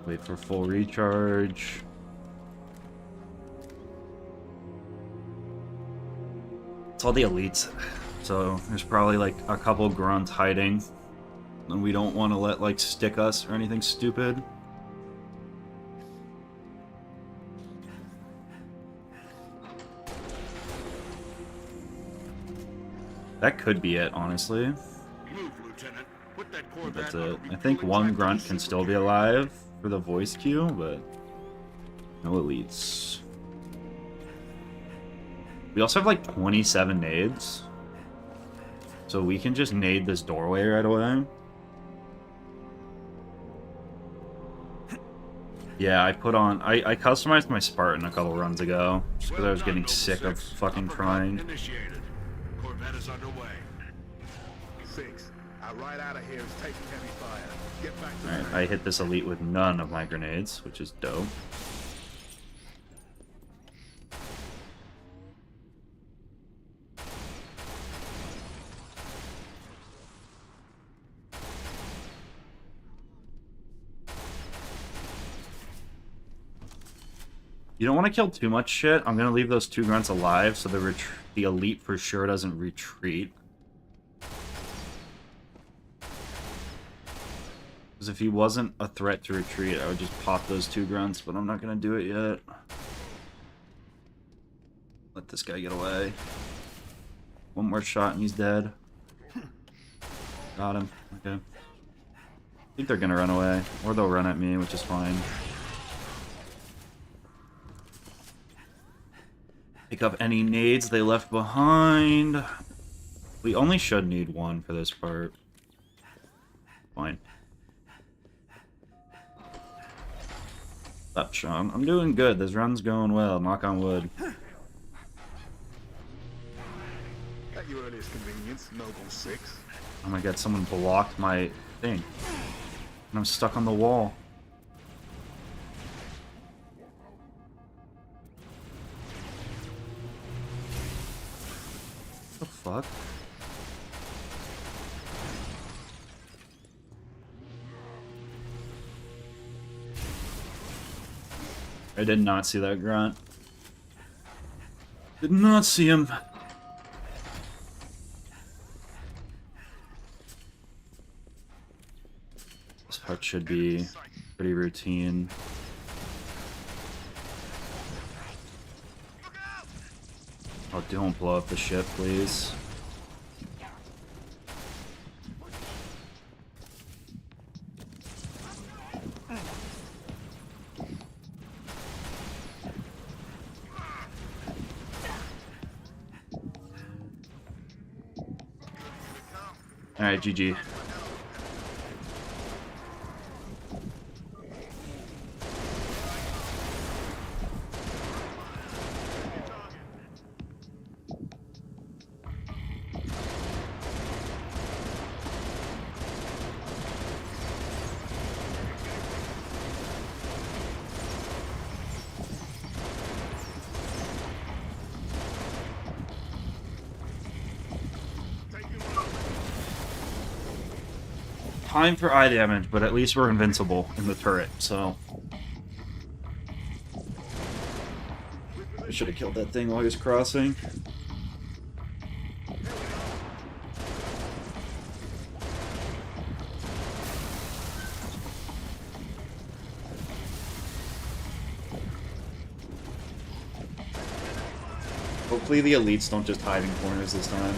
A: Wait for full recharge. It's all the elites, so there's probably like a couple grunts hiding, and we don't want to let like stick us or anything stupid. That could be it, honestly.
F: Move, Lieutenant. Put that Corvette
A: That's
F: on
A: it.
F: a
A: I think one
F: refueling
A: grunt
F: track
A: can
F: to
A: still be
F: Supercarrier.
A: alive for the voice queue, but no elites. We also have like 27 nades, so we can just nade this doorway right away. Yeah, I put on... I customized my Spartan a couple runs ago, just because I was getting sick of fucking trying.
F: Initiated. Corvette is underway.
B: 6. Our right out of here is taking heavy fire. Get back to
A: Alright, I hit this elite with none of my grenades, which is dope. You don't want to kill too much shit. I'm gonna leave those two grunts alive so the elite for sure doesn't retreat. Because if he wasn't a threat to retreat, I would just pop those two grunts, but I'm not gonna do it yet. Let this guy get away. One more shot and he's dead. Got him. Okay. I think they're gonna run away. Or they'll run at me, which is fine. Pick up any nades they left behind. We only should need one for this part. Fine. Up, Sean. I'm doing good. This run's going well. Knock on wood.
B: At your earliest convenience, Noble 6.
A: Oh my god, someone blocked my thing. And I'm stuck on the wall. What the fuck? I did not see that grunt. Did not see him. This part should be pretty routine. Oh, don't blow up the ship, please. Alright, GG. Time for eye damage, but at least we're invincible in the turret, so... I should have killed that thing while he was crossing. Hopefully the elites don't just hide in corners this time.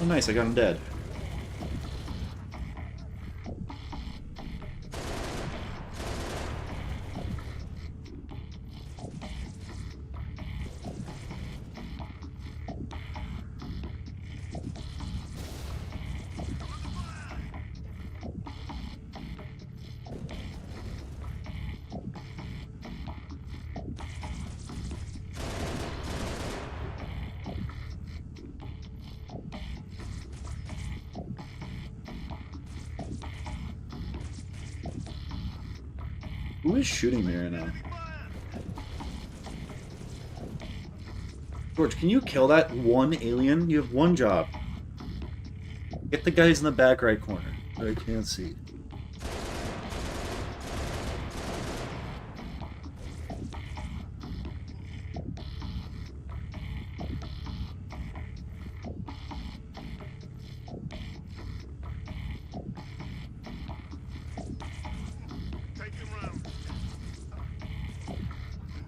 A: Oh nice, I got him dead. Who is shooting me right now? George, can you kill that one alien? You have one job. Get the guys in the back right corner that I can't see.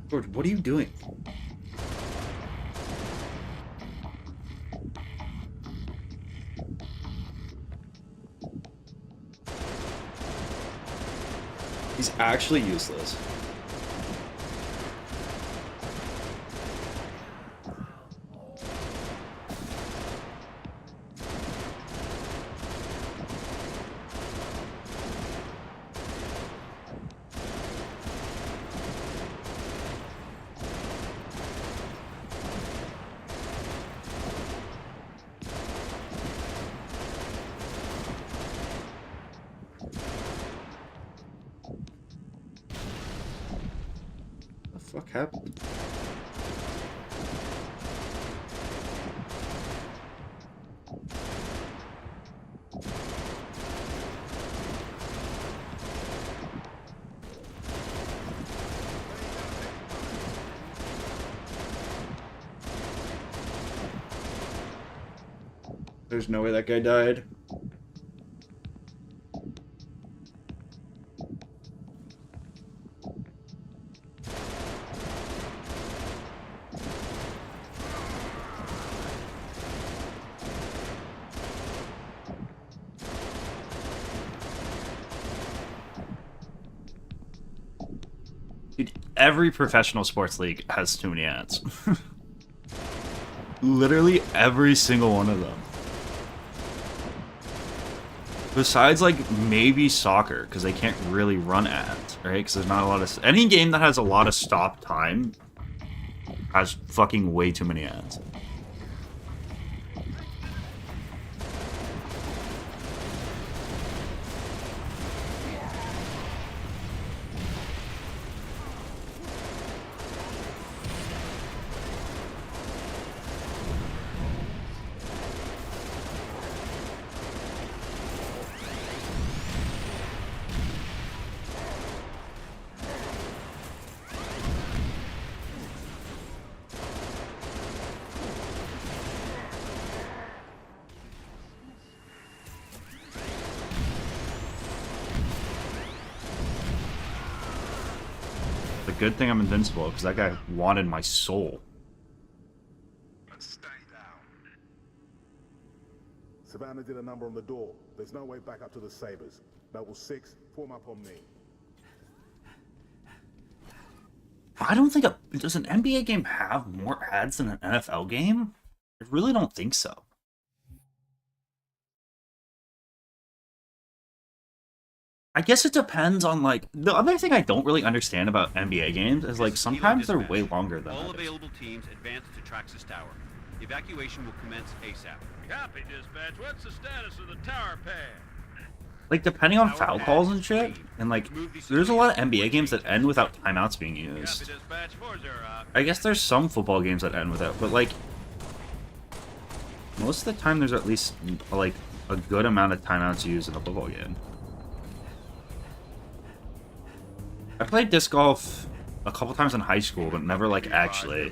A: George, what are you doing? He's actually useless. What the fuck happened? There's no way that guy died. Dude, every professional sports league has too many ads. Literally every single one of them. Besides, like, maybe soccer, because they can't really run ads, right? Because there's not a lot of... Any game that has a lot of stop time has fucking way too many ads. Good thing I'm invincible, because that guy wanted my soul.
M: Stay down. Savannah did a number on the door. There's no way back up to the Sabres. Level 6, form up on me.
A: I don't think does an NBA game have more ads than an NFL game? I really don't think so. I guess it depends on, like, the other thing I don't really understand about NBA games is, like, sometimes they're way longer than
N: All
A: others.
N: available teams advance to Traxxas Tower. Evacuation will commence ASAP.
J: Copy, dispatch. What's the status of the tower pad?
A: Like, depending on foul calls and shit, and, like, there's a lot of NBA games that end without timeouts being used.
J: Copy, dispatch. 4-0 out.
A: I guess there's some football games that end without, but, like, most of the time there's at least, like, a good amount of timeouts used in a football game. I played disc golf a couple times in high school, but never, like, actually.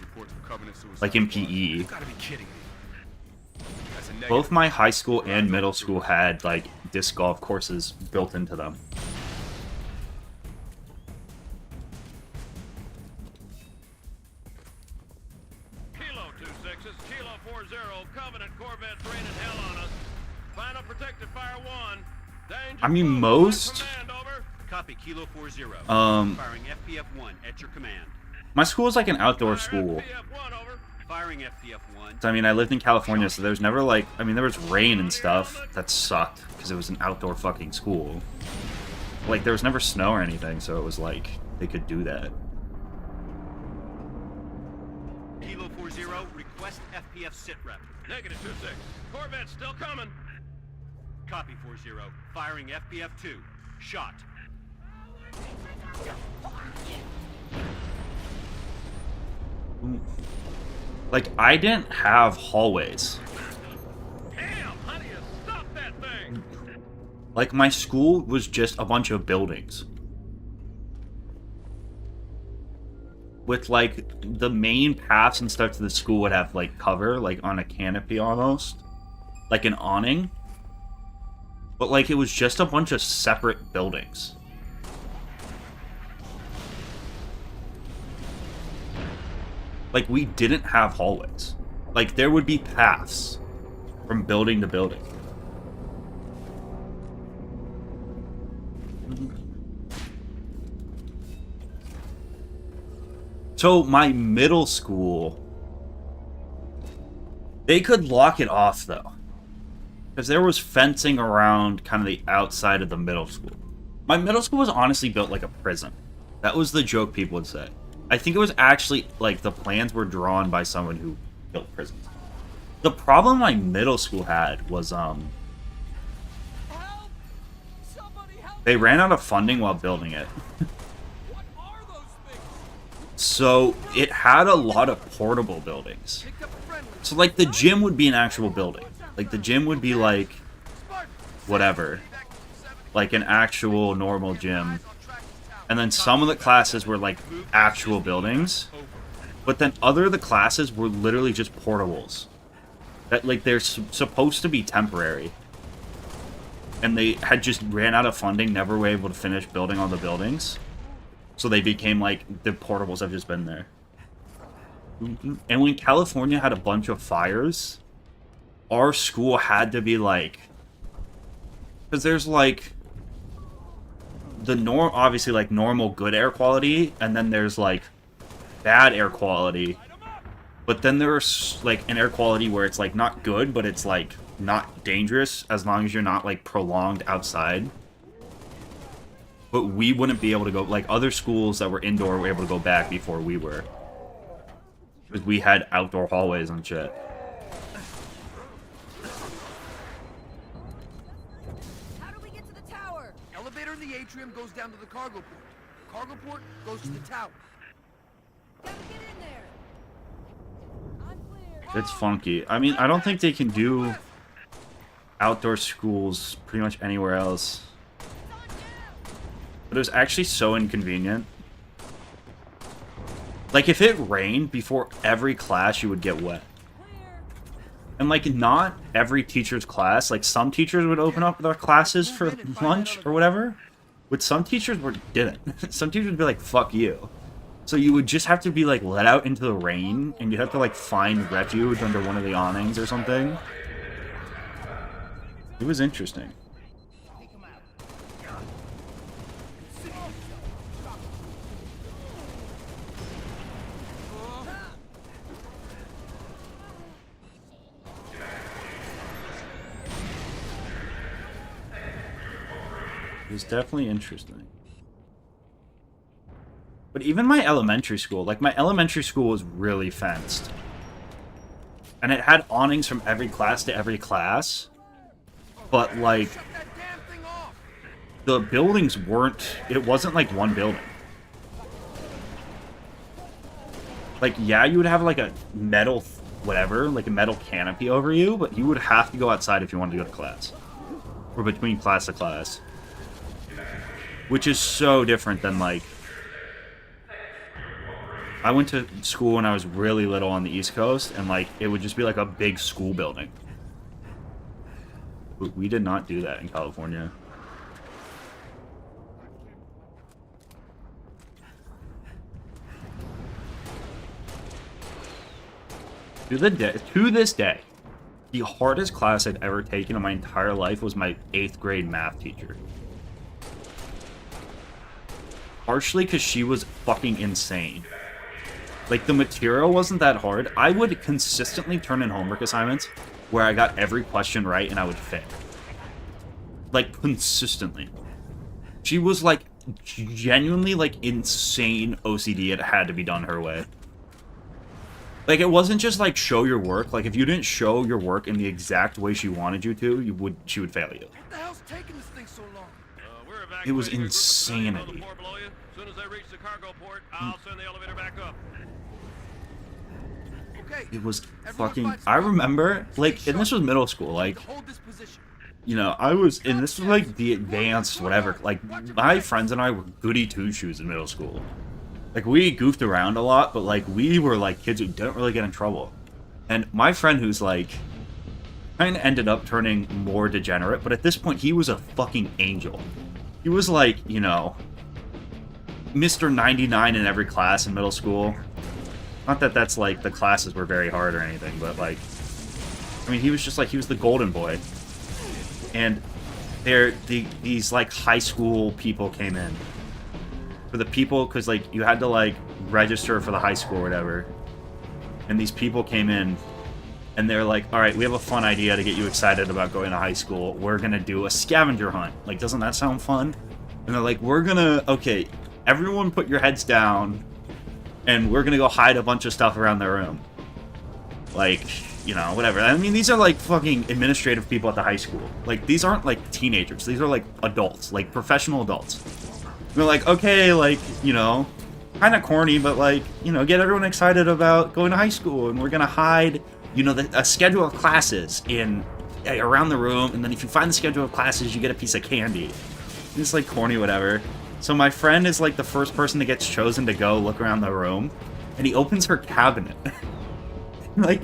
A: Like, in PE.
F: You gotta be kidding me. That's a negative.
A: Both my high school and middle school had, like, disc golf courses built into them.
J: Kilo 2-6s, Kilo 40, Covenant Corvette's raining hell on us. Final protective fire 1. Danger
A: I mean,
J: close.
A: most...
J: Command, over.
N: Copy, Kilo 40.
A: Um,
N: Firing FPF-1 at your command.
A: My school is like an outdoor school.
J: FPF-1, over.
N: Firing FPF-1.
A: So, I mean, I lived in California, so there's never, like... I mean, there was rain and stuff that sucked, because it was an outdoor fucking school. Like, there was never snow or anything, so it was like, they could do that.
N: Kilo 40, request FPF sit rep.
J: Negative 2-6. Corvette's still coming.
N: Copy 40. Firing FPF-2. Shot.
A: Like, I didn't have hallways.
J: Damn, how do you stop that thing?
A: Like, my school was just a bunch of buildings. With, like, the main paths and stuff to the school would have, like, cover, like, on a canopy almost. Like an awning. But, like, it was just a bunch of separate buildings. Like, we didn't have hallways. Like, there would be paths from building to building. So, my middle school, they could lock it off, though. Because there was fencing around kind of the outside of the middle school. My middle school was honestly built like a prison. That was the joke people would say. I think it was actually, like, the plans were drawn by someone who built prisons. The problem my middle school had was, they ran out of funding while building it. So, it had a lot of portable buildings. So, like, the gym would be an actual building. Like, the gym would be, like, whatever. Like, an actual normal gym. And then some of the classes were, like, actual buildings. But then other of the classes were literally just portables. That, like, they're supposed to be temporary. And they had just ran out of funding, never were able to finish building all the buildings. So they became, like, the portables have just been there. And when California had a bunch of fires, our school had to be, like... Because there's, like... obviously, like, normal good air quality, and then there's, like, bad air quality. But then there's, like, an air quality where it's, like, not good, but it's, like, not dangerous, as long as you're not, like, prolonged outside. But we wouldn't be able to go, like, other schools that were indoor were able to go back before we were. Because we had outdoor hallways and shit.
F: Elevator in the atrium goes down to the cargo port. Cargo port goes to the tower.
A: It's funky. I mean, I don't think they can do outdoor schools pretty much anywhere else. But it was actually so inconvenient. Like, if it rained before every class, you would get wet. And, like, not every teacher's class. Like, some teachers would open up their classes for lunch or whatever. But some teachers didn't. Some teachers would be like, fuck you. So you would just have to be, like, let out into the rain. And you'd have to, like, find refuge under one of the awnings or something. It was interesting. It was definitely interesting. But even my elementary school, like my elementary school was really fenced. And it had awnings from every class to every class. But like, the buildings weren't, it wasn't like one building. Like, yeah, you would have like a metal, whatever, like a metal canopy over you, but you would have to go outside if you wanted to go to class. Or between class to class. Which is so different than like, I went to school when I was really little on the East Coast, and like, it would just be like a big school building. We did not do that in California. To this day, the hardest class I've ever taken in my entire life was my 8th grade math teacher. Partially because she was fucking insane. Like, the material wasn't that hard. I would consistently turn in homework assignments where I got every question right and I would fail. Like, consistently. She was, like, genuinely, like, insane OCD. It had to be done her way. Like, it wasn't just, like, show your work. Like, if you didn't show your work in the exact way she wanted you to, she would fail you.
F: What the hell's taking this thing so long?
A: It was insanity.
J: As soon as they reach the cargo port, I'll send the elevator back up.
A: It was fucking... I remember, like, and this was middle school, like... You know, I was... And this was, like, the advanced whatever. Like, my friends and I were goody two-shoes in middle school. Like, we goofed around a lot, but, like, we were, like, kids who didn't really get in trouble. And my friend who's, like... kind of ended up turning more degenerate, but at this point, he was a fucking angel. He was, like, you know... Mr. 99 in every class in middle school. Not that that's, like, the classes were very hard or anything, but, like... I mean, he was just, like, he was the golden boy. And these, like, high school people came in. For the people, because, like, you had to, like, register for the high school or whatever. And these people came in, and they're like, alright, we have a fun idea to get you excited about going to high school. We're gonna do a scavenger hunt. Like, doesn't that sound fun? And they're like, okay, everyone put your heads down, and we're gonna go hide a bunch of stuff around their room. Like, you know, whatever. I mean, these are, like, fucking administrative people at the high school. Like, these aren't, like, teenagers. These are, like, adults. Like, professional adults. They're like, okay, like, you know, kind of corny, but, like, you know, get everyone excited about going to high school, and we're gonna hide, you know, a schedule of classes around the room, and then if you find the schedule of classes, you get a piece of candy. It's, like, corny, whatever. So my friend is, like, the first person that gets chosen to go look around the room, and he opens her cabinet. Like,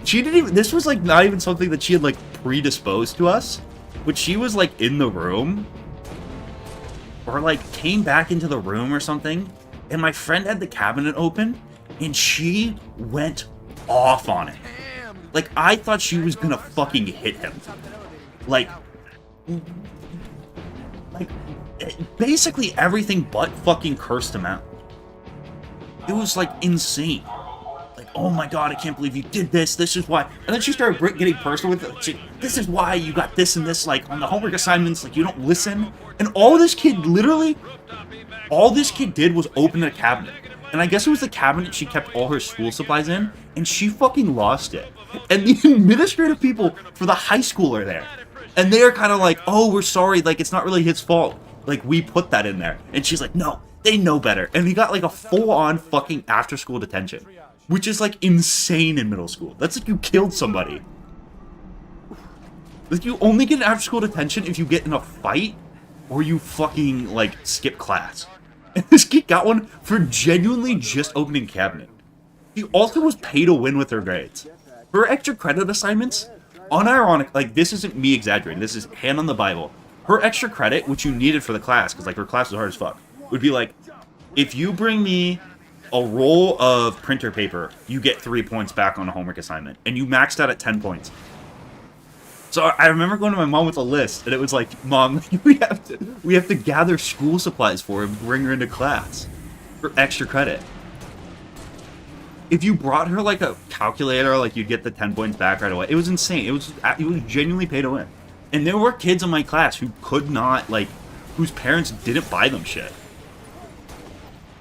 A: she didn't even... This was, like, not even something that she had, like, predisposed to us. But she was, like, in the room. Or, like, came back into the room or something. And my friend had the cabinet open, and she went off on it. Like, I thought she was gonna fucking hit him. Like, basically everything but fucking cursed him out. It was, like, insane. Like, oh my god, I can't believe you did this. This is why. And then she started getting personal with it. This is why you got this and this, like, on the homework assignments, like, you don't listen. And all this kid, literally, all this kid did was open a cabinet. And I guess it was the cabinet she kept all her school supplies in, and she fucking lost it. And the administrative people for the high school are there. And they're kind of like, oh, we're sorry, like, it's not really his fault. Like, we put that in there. And she's like, no, they know better. And he got, like, a full-on fucking after-school detention. Which is, like, insane in middle school. That's like you killed somebody. Like, you only get an after-school detention if you get in a fight, or you fucking, like, skip class. And this kid got one for genuinely just opening a cabinet. She also was paid to win with her grades. Her extra credit assignments, unironic, like, this isn't me exaggerating, this is hand on the Bible. Her extra credit, which you needed for the class, because, like, her class was hard as fuck, would be like, if you bring me a roll of printer paper, you get 3 points back on a homework assignment. And you maxed out at 10 points. So I remember going to my mom with a list, and it was like, Mom, we have to gather school supplies for her and bring her into class for extra credit. If you brought her, like, a calculator, like, you'd get the 10 points back right away. It was insane. It was genuinely pay to win. And there were kids in my class who could not, like, whose parents didn't buy them shit.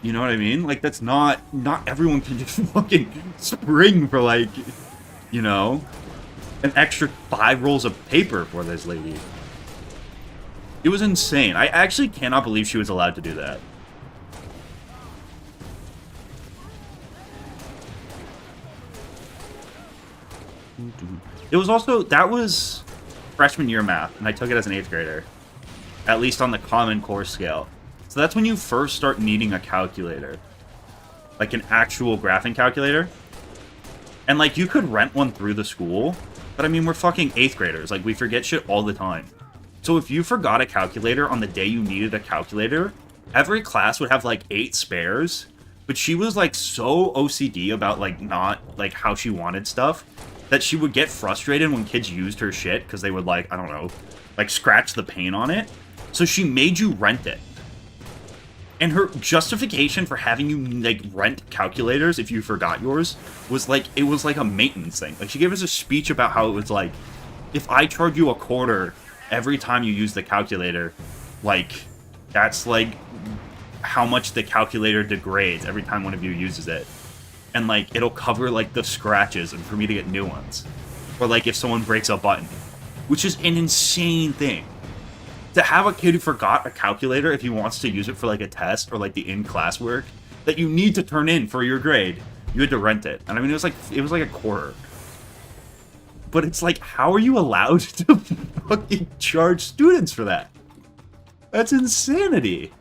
A: You know what I mean? Like, that's not everyone can just fucking spring for, like, you know, an extra 5 rolls of paper for this lady. It was insane. I actually cannot believe she was allowed to do that. It was also, that was freshman year math, and I took it as an 8th grader. At least on the Common Core scale. So that's when you first start needing a calculator. Like an actual graphing calculator. And like, you could rent one through the school, but I mean, we're fucking 8th graders. Like, we forget shit all the time. So if you forgot a calculator on the day you needed a calculator, every class would have like 8 spares. But she was like so OCD about like not like how she wanted stuff that she would get frustrated when kids used her shit because they would like, I don't know, like scratch the paint on it. So she made you rent it. And her justification for having you like rent calculators if you forgot yours was like, it was like a maintenance thing. Like, she gave us a speech about how it was like, if I charge you $0.25 every time you use the calculator, like, that's like how much the calculator degrades every time one of you uses it. And like, it'll cover like the scratches and for me to get new ones. Or like if someone breaks a button, which is an insane thing. To have a kid who forgot a calculator if he wants to use it for like a test or like the in-class work that you need to turn in for your grade, you had to rent it. And I mean, it was like $0.25. But it's like, how are you allowed to fucking charge students for that? That's insanity.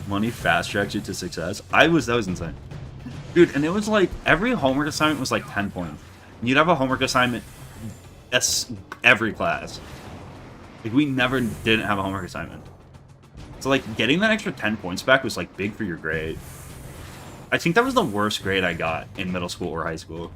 A: Money fast tracks you to success. That was insane. Dude, and it was like, every homework assignment was like 10 points. You'd have a homework assignment every class. Like, we never didn't have a homework assignment. So like, getting that extra 10 points back was like big for your grade. I think that was the worst grade I got in middle school or high school.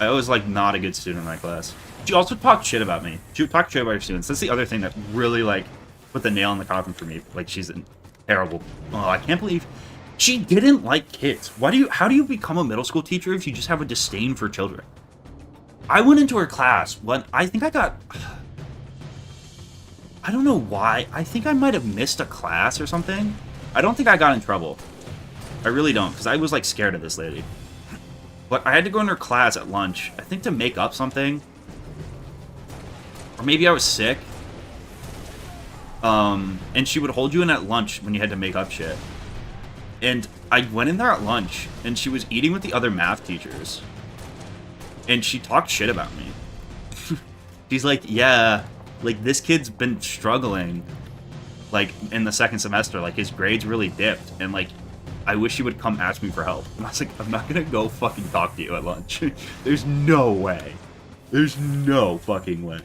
A: I was like not a good student in that class. She also talked shit about me. She would talk shit about her students. That's the other thing that really like put the nail in the coffin for me. Like, she's terrible. Oh, I can't believe she didn't like kids. How do you become a middle school teacher if you just have a disdain for children? I went into her class when I think I got, I don't know why. I think I might have missed a class or something. I don't think I got in trouble. I really don't, because I was like scared of this lady. But I had to go in her class at lunch, I think to make up something. Or maybe I was sick. And she would hold you in at lunch when you had to make up shit. And I went in there at lunch, and she was eating with the other math teachers. And she talked shit about me. She's like, yeah, like, this kid's been struggling, like, in the second semester. Like, his grades really dipped. And, like, I wish he would come ask me for help. And I was like, I'm not gonna go fucking talk to you at lunch. There's no way. There's no fucking way.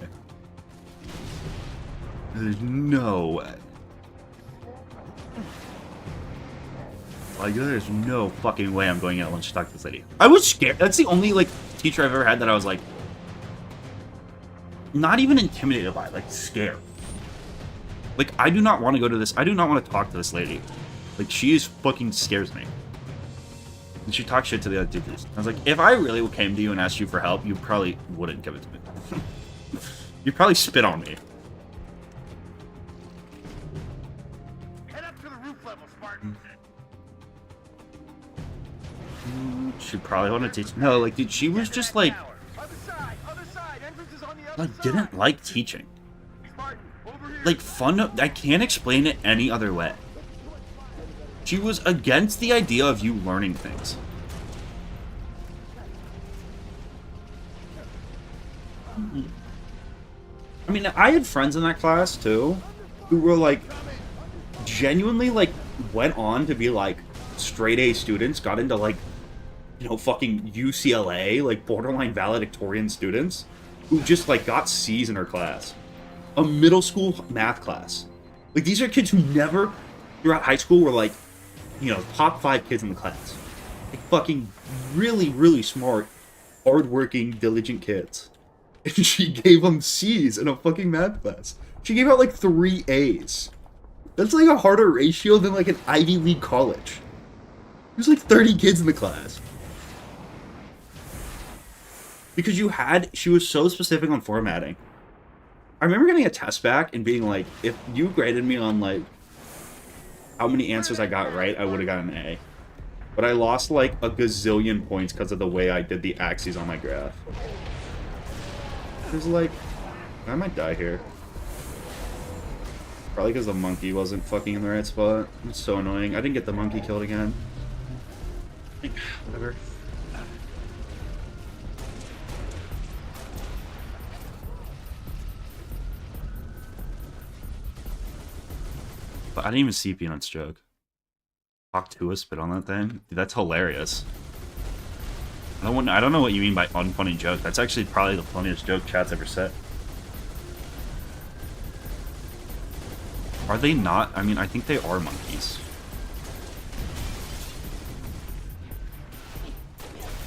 A: There's no way. Like, there's no fucking way I'm going out at lunch to talk to this lady. I was scared. That's the only, like, teacher I've ever had that I was, like, not even intimidated by, like, scared. Like, I do not want to go to this. I do not want to talk to this lady. Like, she is fucking scares me. And she talks shit to the other teachers. I was like, if I really came to you and asked you for help, you probably wouldn't give it to me. You'd probably spit on me. She probably want to teach. No, like, dude, she was just like, didn't like teaching. Like, I can't explain it any other way. She was against the idea of you learning things. I mean, I had friends in that class too, who were like, genuinely like, went on to be like straight A students, got into like, you know, fucking UCLA, like borderline valedictorian students, who just like got C's in her class. A middle school math class. Like, these are kids who never, throughout high school, were like, you know, top 5 kids in the class. Like, fucking really, really smart, hardworking, diligent kids. And she gave them C's in a fucking math class. She gave out like 3 A's. That's like a harder ratio than like an Ivy League college. There's like 30 kids in the class. Because she was so specific on formatting. I remember getting a test back and being like, if you graded me on like how many answers I got right, I would have got an A. But I lost like a gazillion points because of the way I did the axes on my graph. It was like, I might die here. Probably because the monkey wasn't fucking in the right spot. It's so annoying. I didn't get the monkey killed again. Whatever. But I didn't even see Peanut's joke. Talk to a spit on that thing? Dude, that's hilarious. I don't know what you mean by unfunny joke. That's actually probably the funniest joke chat's ever said. Are they not? I mean, I think they are monkeys.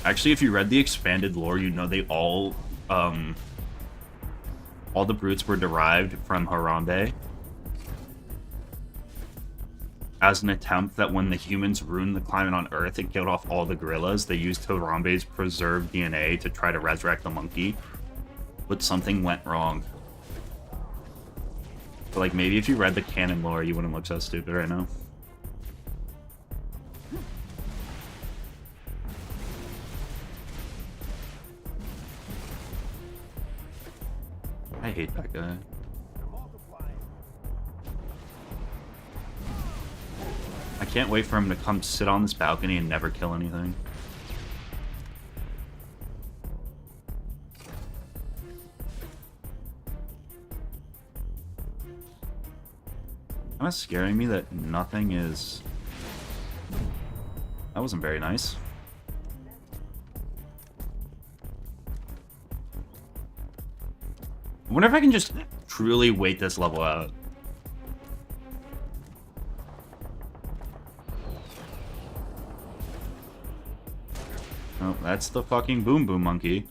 A: Actually, if you read the expanded lore, you know they all the brutes were derived from Harambe. As an attempt that when the humans ruined the climate on Earth and killed off all the gorillas, they used Harambe's preserved DNA to try to resurrect the monkey. But something went wrong. So, like, maybe if you read the canon lore, you wouldn't look so stupid right now. I hate that guy. I can't wait for him to come sit on this balcony and never kill anything. Kind of scaring me that nothing is... That wasn't very nice. I wonder if I can just truly wait this level out. Oh, that's the fucking Boom Boom Monkey.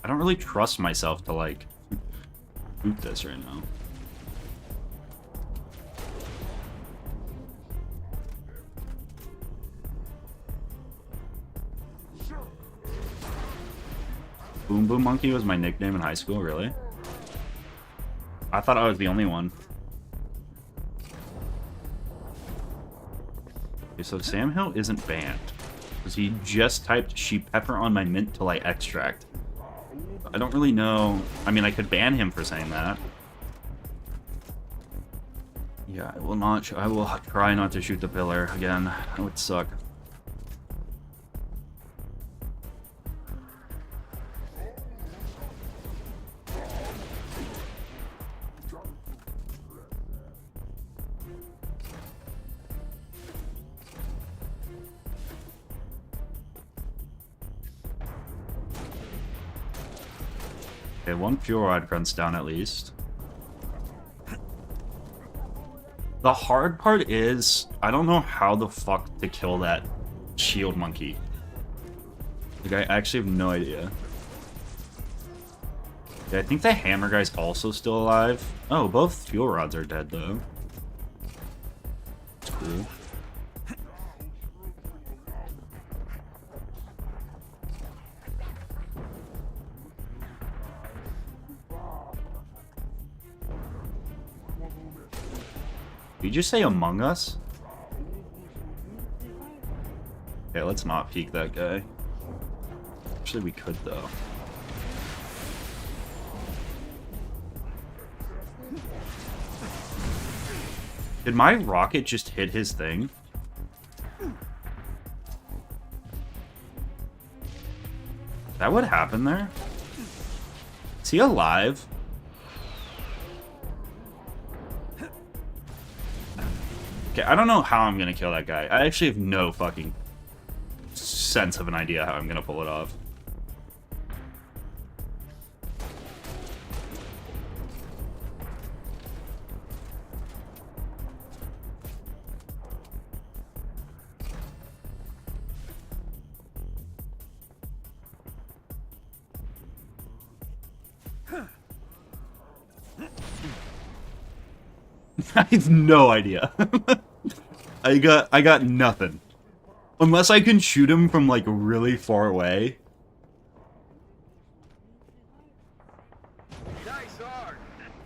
A: I don't really trust myself to, like, boot this right now. Boom Boom Monkey was my nickname in high school, really? I thought I was the only one. Okay, so Sam Hill isn't banned. Because he just typed sheep pepper on my mint till I extract. I don't really know. I mean, I could ban him for saying that. Yeah, I will not. I will try not to shoot the pillar again. That would suck. Okay, one fuel rod runs down at least. The hard part is, I don't know how the fuck to kill that shield monkey. Like, I actually have no idea. Yeah, I think the hammer guy's also still alive. Oh, both fuel rods are dead, though. That's cool. Did you just say Among Us? Okay, let's not peek that guy. Actually, we could, though. Did my rocket just hit his thing? Is that what happened there? Is he alive? Okay, I don't know how I'm gonna kill that guy. I actually have no fucking sense of an idea how I'm gonna pull it off. I have no idea. I got nothing. Unless I can shoot him from, like, really far away.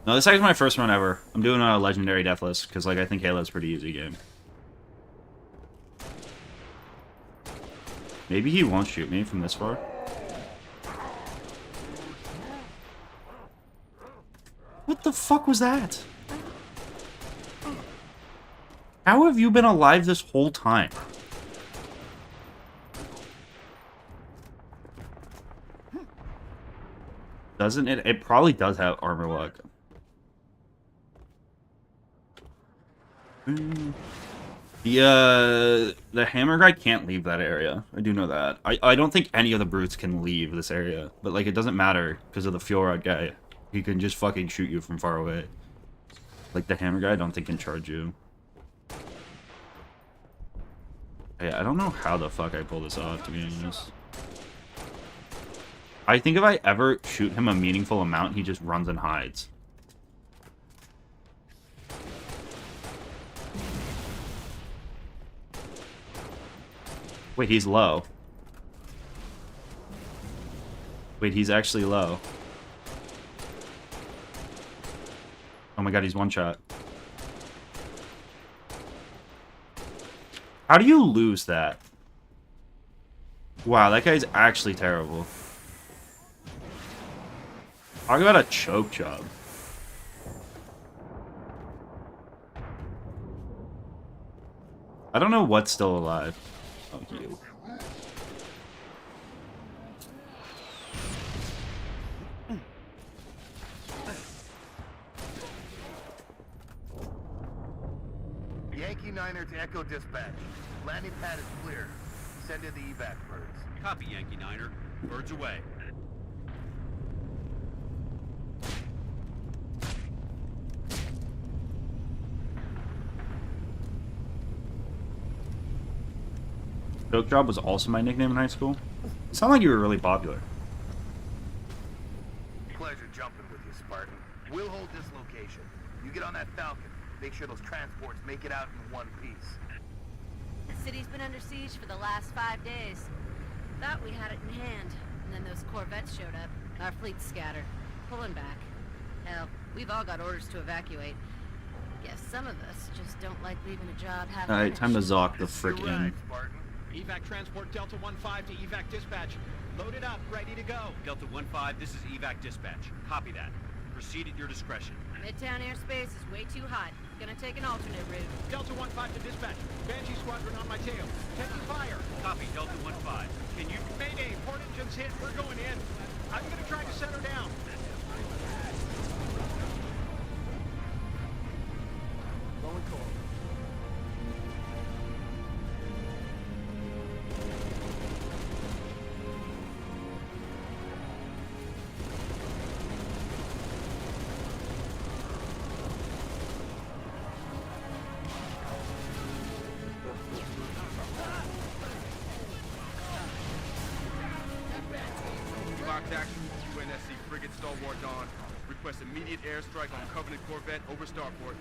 A: No, this is my first run ever. I'm doing a legendary Deathless, because, like, I think Halo's a pretty easy game. Maybe he won't shoot me from this far. What the fuck was that? How have you been alive this whole time? Doesn't it? It probably does have armor lock. The hammer guy can't leave that area. I do know that. I don't think any of the brutes can leave this area. But, like, it doesn't matter because of the fuel rod guy. He can just fucking shoot you from far away. Like, the hammer guy I don't think can charge you. Yeah, I don't know how the fuck I pull this off, to be honest. I think if I ever shoot him a meaningful amount, he just runs and hides. Wait, he's low. Wait, he's actually low. Oh my god, he's one shot. How do you lose that? Wow, that guy's actually terrible. Talk about a choke job. I don't know what's still alive. Oh, you.
C: Yankee Niner to Echo Dispatch. Landing pad is clear. Send in the evac birds.
N: Copy, Yankee Niner. Birds away.
A: Choke job was also my nickname in high school. It sounded like you were really popular.
C: Pleasure jumping with you, Spartan. We'll hold this location. You get on that Falcon. Make sure those transports make it out in one piece.
O: The city's been under siege for the last 5 days. Thought we had it in hand, and then those corvettes showed up. Our fleet's scattered, pulling back. Hell, we've all got orders to evacuate. Guess some of us just don't like leaving a job half finished.
A: Alright, time to Zoc the frick in.
J: Evac transport Delta 1-5 to evac dispatch. Loaded up, ready to go.
N: Delta 1-5, this is evac dispatch. Copy that. Proceed at your discretion.
O: Midtown airspace is way too hot. Gonna take an alternate route.
J: Delta 1-5 to dispatch. Banshee squadron on my tail. Taking fire.
N: Copy, Delta 1-5. Can you...
J: Mayday, port engines hit. We're going in. I'm gonna try to set her down. Going cold.
B: Request immediate airstrike on Covenant Corvette over starport.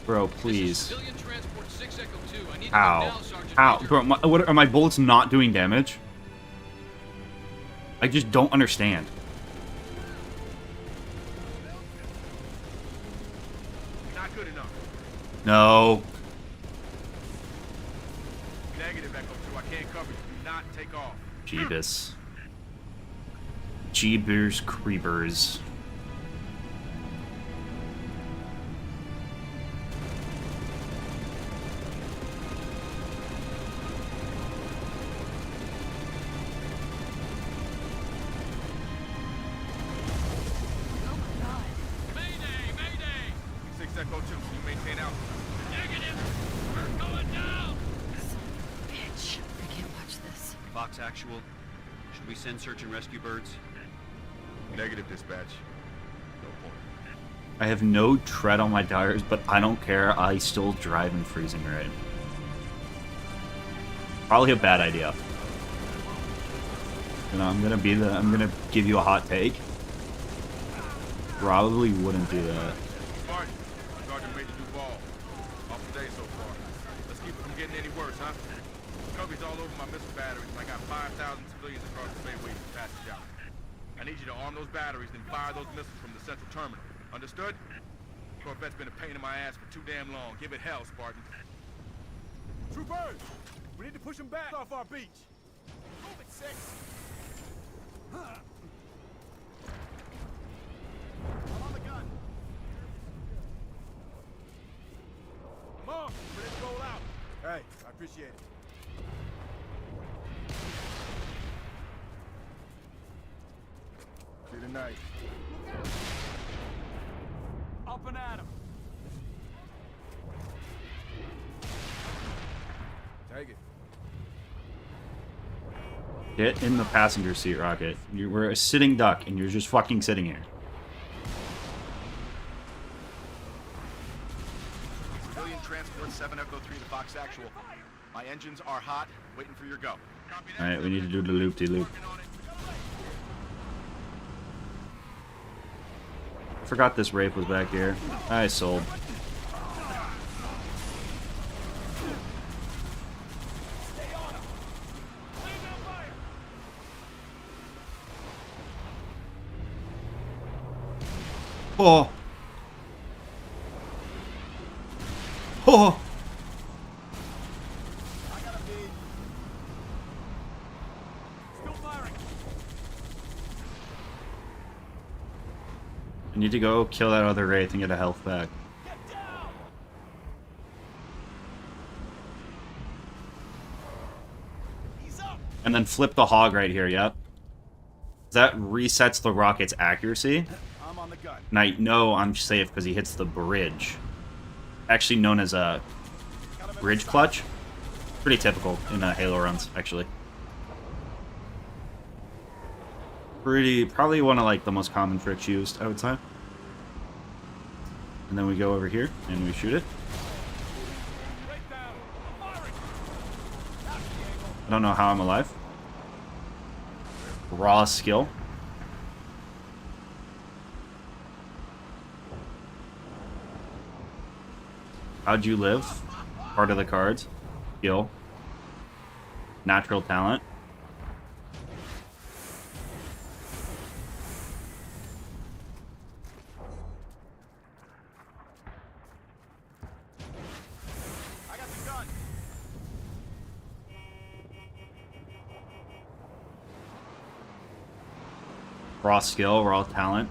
A: Bro, please.
J: Civilian transport 6 Echo 2. I need to
A: How?
J: go now, Sergeant
A: How?
J: Major.
A: Bro, what, are my bullets not doing damage? I just don't understand.
B: Not good enough.
A: No.
B: Negative, Echo 2. I can't cover you. Do not take off.
A: Jeebus. Jeebers creepers.
N: Actual. Should we send search and rescue birds?
B: Negative, dispatch. No point.
A: I have no tread on my tires, but I don't care. I still drive in freezing rain. Probably a bad idea. You know, I'm gonna give you a hot take. probably wouldn't do that.
B: Martin, Sergeant Major Duval. Off the day so far. Let's keep it from getting any worse, huh? Coverage all over my missile batteries, and I got 5,000 civilians across the bay waiting for passage out. I need you to arm those batteries, then fire those missiles from the central terminal. Understood? Corvette's been a pain in my ass for too damn long. Give it hell, Spartan.
P: Troopers! We need to push them back off our beach. Move it, 6. I'm on the gun. Come on, we're ready to roll out. Hey, I appreciate it. See you tonight. Up and at 'em. Take it.
A: Get in the passenger seat, Rocket. We're a sitting duck, and you're just fucking sitting here.
B: Civilian transport 7 Echo 3 to Fox Actual. My engines are hot, waiting for your go.
A: Alright, we need to do the loop-de-loop. Forgot this rape was back here. I sold. Oh. Oh. I need to go kill that other wraith and get a health back. And then flip the hog right here, yep. That resets the rocket's accuracy.
P: I'm on the gun.
A: And I know I'm safe because he hits the bridge. Actually known as a bridge clutch. Pretty typical in Halo runs, actually. Probably one of like the most common tricks used, I would say. And then we go over here and we shoot it. I don't know how I'm alive. Raw skill. How'd you live? Part of the cards. Skill. Natural talent.
P: I got the gun.
A: Raw skill, raw talent.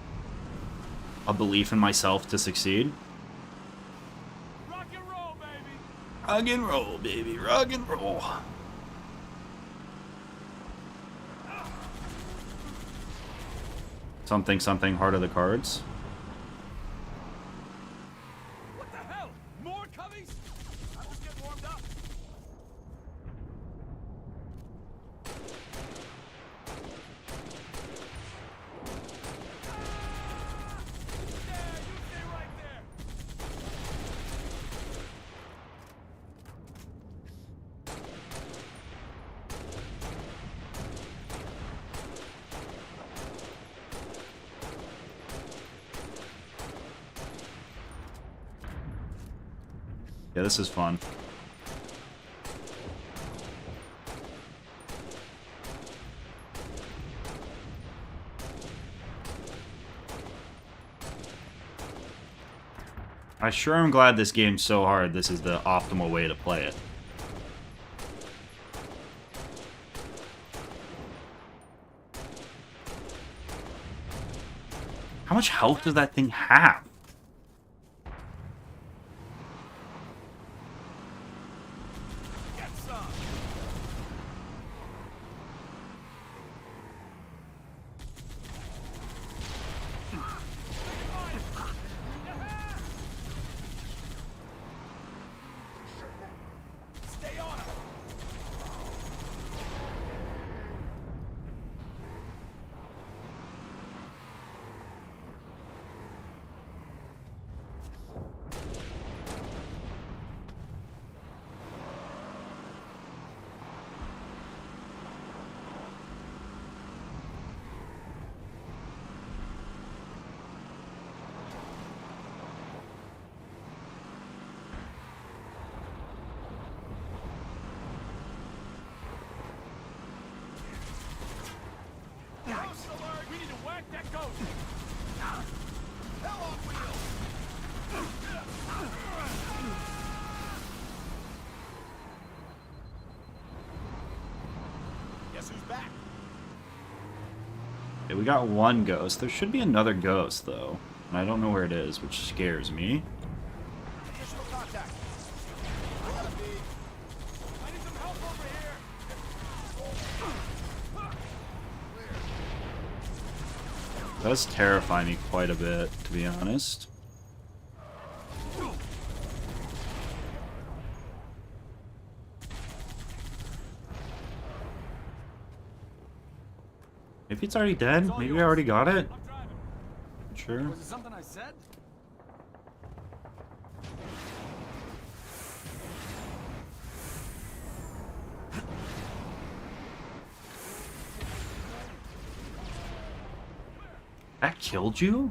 A: A belief in myself to succeed.
P: Rock and roll, baby.
A: Rock and roll, baby. Rock and roll. Something, something, heart of the cards.
P: What the hell? More cubbies? I'm just getting warmed up.
A: Yeah, this is fun. I sure am glad this game's so hard. This is the optimal way to play it. How much health does that thing have?
P: Guess who's back?
A: Okay, we got one ghost. There should be another ghost, though. And I don't know where it is, which scares me.
P: Additional contact. I need some help over here.
A: It does terrify me quite a bit, to be honest. Maybe it's already dead. Maybe I already got it. Sure.
P: Was it something I said?
A: That killed you?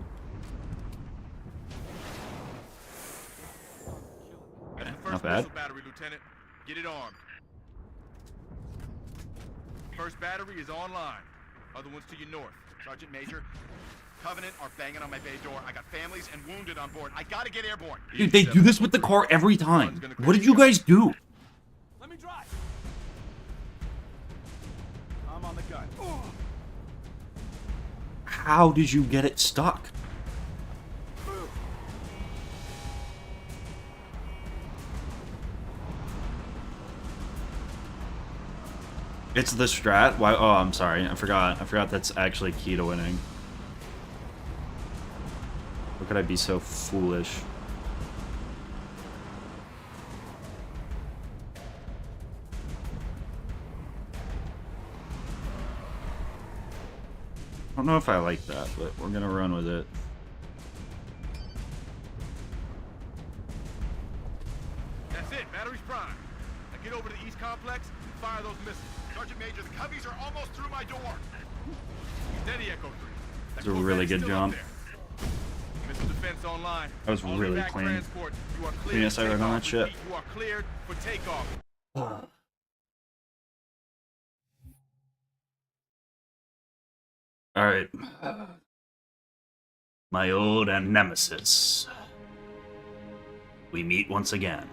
A: Okay, not bad.
B: Missile battery, Lieutenant. Get it armed. First battery is online. Other ones to your north.
Q: Sergeant Major, Covenant are banging on my bay door. I got families and wounded on board. I gotta get airborne.
A: Dude, they do this with the car every time. What did you guys do?
P: Let me drive. I'm on the gun.
A: How did you get it stuck? It's the strat? Why? Oh, I'm sorry. I forgot. I forgot that's actually key to winning. How could I be so foolish? I don't know if I like that, but we're gonna run with it.
B: That's it. Battery's prime. Now get over to the east complex and fire those missiles.
Q: Sergeant Major, the Coveys are almost through my door.
B: Steady, Echo 3.
A: It's a really good jump.
B: Missile defense online.
A: That was really clean. Yes, I read on that shit.
B: You are cleared for takeoff.
A: Alright. My old nemesis. We meet once again.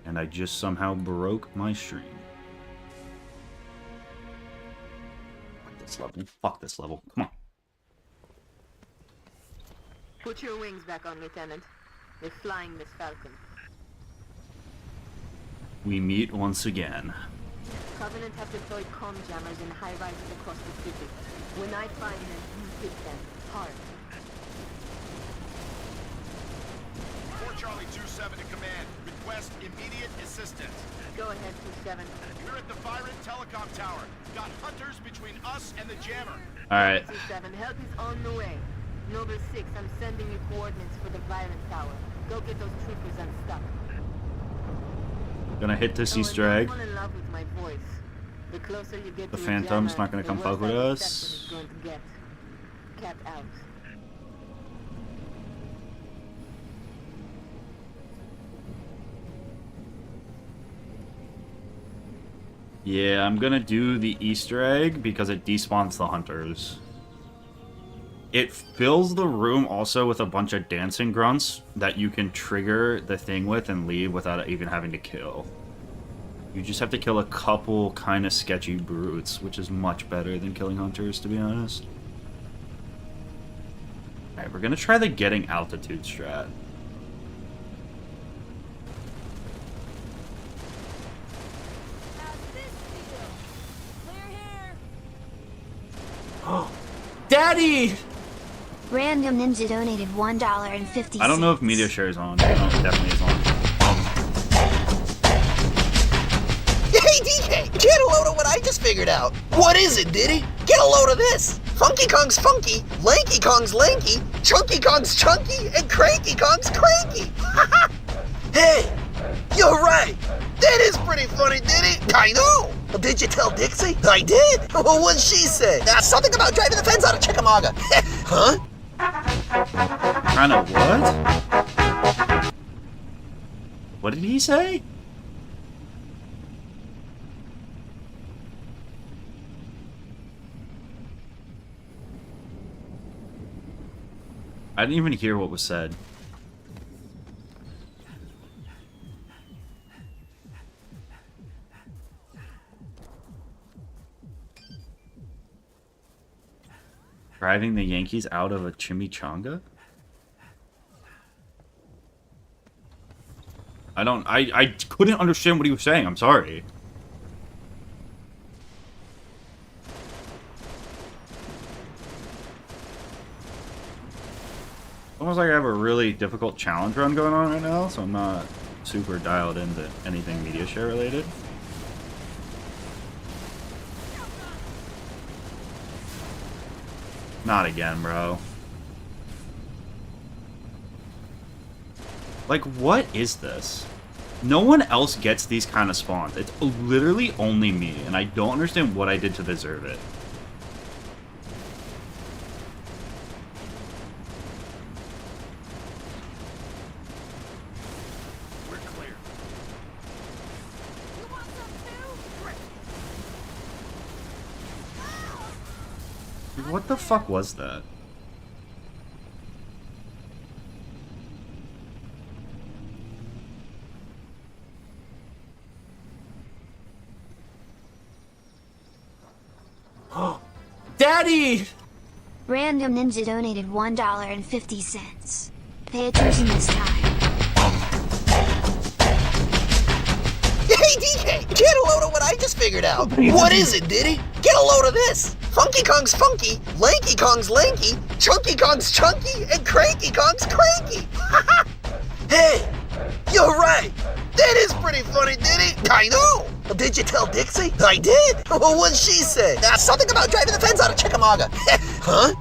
A: And I just somehow broke my stream. Fuck this level. Fuck this level. Come on.
D: Put your wings back on, Lieutenant. We're flying this Falcon.
A: We meet once again.
D: Covenant have deployed comm jammers in high rises across the city. When I find them, you hit them hard.
Q: 4 Charlie 2-7 to command. Request immediate assistance.
D: Go ahead, 2-7.
Q: We're at the Byron Telecom Tower. Got hunters between us and the jammer.
A: Alright.
D: 2-7, help is on the way. Noble 6, I'm sending you coordinates for the Byron Tower. Go get those troopers unstuck.
A: Gonna hit this Easter egg.
D: I'm in love with my voice. The closer you get
A: The
D: to
A: Phantom's
D: jammer,
A: not gonna come
D: the
A: fuck with
D: worse
A: us.
D: our reception is going to get. Cat out.
A: Yeah, I'm gonna do the Easter egg because it despawns the hunters. It fills the room also with a bunch of dancing grunts that you can trigger the thing with and leave without even having to kill. You just have to kill a couple kind of sketchy brutes, which is much better than killing hunters, to be honest. Alright, we're gonna try the getting altitude strat. Daddy!
G: Random Ninja donated $1.50.
A: I don't know if media share is on. No, it definitely is on.
R: Hey DK, get a load of what I just figured out. What is it, Diddy? Get a load of this. Funky Kong's funky, Lanky Kong's lanky, Chunky Kong's chunky, and Cranky Kong's cranky. Hey, you're right. That is pretty funny, Diddy. I know. Well, did you tell Dixie? I did. Well, what'd she say? Something about driving the fence out of Chickamauga. Huh?
A: Kind of what? What did he say? I didn't even hear what was said. Driving the Yankees out of a chimichanga? I couldn't understand what he was saying. I'm sorry. Almost like I have a really difficult challenge run going on right now, so I'm not super dialed into anything media share related. Not again, bro. Like, what is this? No one else gets these kind of spawns. It's literally only me, and I don't understand what I did to deserve it.
F: We're clear.
O: You want some too? Great.
A: What the fuck was that? Daddy!
G: Random Ninja donated $1.50. Pay attention this time.
R: Hey DK, get a load of what I just figured out. What is it, Diddy? Get a load of this. Funky Kong's funky, Lanky Kong's lanky, Chunky Kong's chunky, and Cranky Kong's cranky. Hey, you're right. That is pretty funny, Diddy. I know. Did you tell Dixie? I did. What'd she say? Something about driving the fence out of Chickamauga. Huh?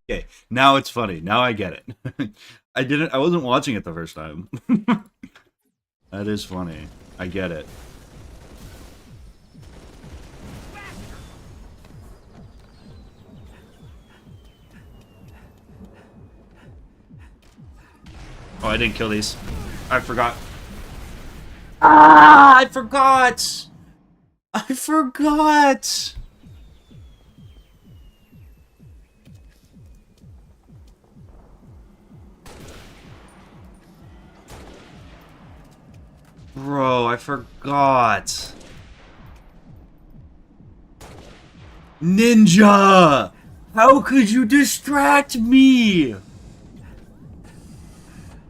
A: Okay, now it's funny. Now I get it. I wasn't watching it the first time. That is funny. I get it. Oh, I didn't kill these. I forgot. Ah, I forgot! I forgot! Bro, I forgot. Ninja! How could you distract me?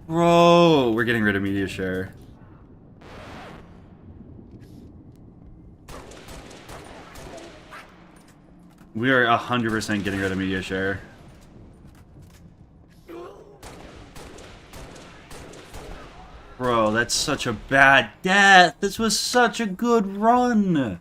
A: Bro, we're getting rid of media share. We are 100% getting rid of media share. Bro, that's such a bad death. This was such a good run.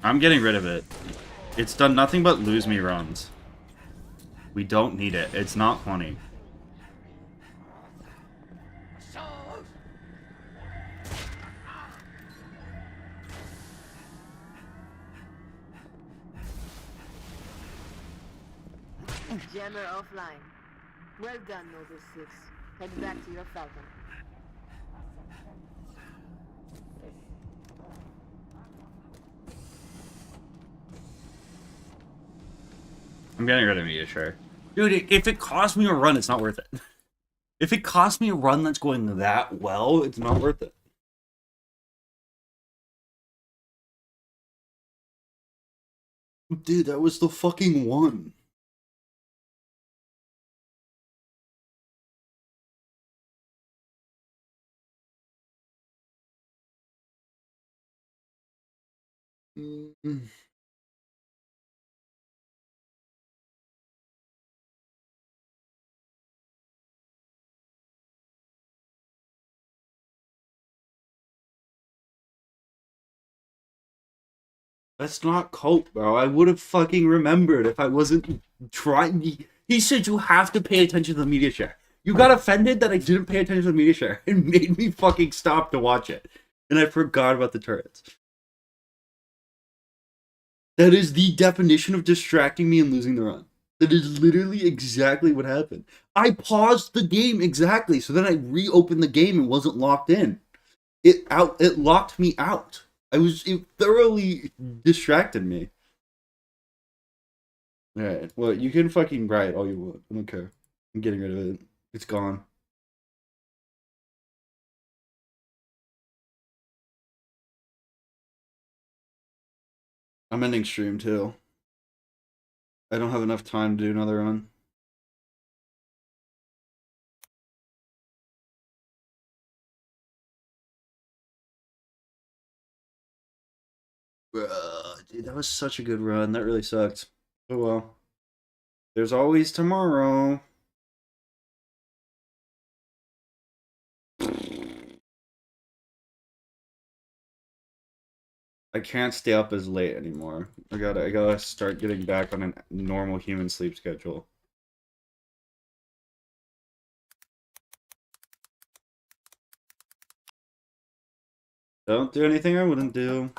A: I'm getting rid of it. It's done nothing but lose me runs. We don't need it. It's not funny.
D: Jammer offline. Well done, Noble 6. Head back to your Falcon.
A: I'm getting rid of media share. Dude, if it costs me a run, it's not worth it. If it costs me a run that's going that well, it's not worth it. Dude, that was the fucking one. That's not cope, bro. I would have fucking remembered if I wasn't trying. He said you have to pay attention to the media share. You got offended that I didn't pay attention to the media share and made me fucking stop to watch it. And I forgot about the turrets. That is the definition of distracting me and losing the run. That is literally exactly what happened. I paused the game exactly, so then I reopened the game and wasn't locked in. It locked me out. It thoroughly distracted me. Alright, well, you can fucking riot all you want. I don't care. I'm getting rid of it. It's gone. I'm ending stream too. I don't have enough time to do another run. Dude, that was such a good run. That really sucked. Oh well. There's always tomorrow. I can't stay up as late anymore. I gotta start getting back on a normal human sleep schedule. Don't do anything I wouldn't do.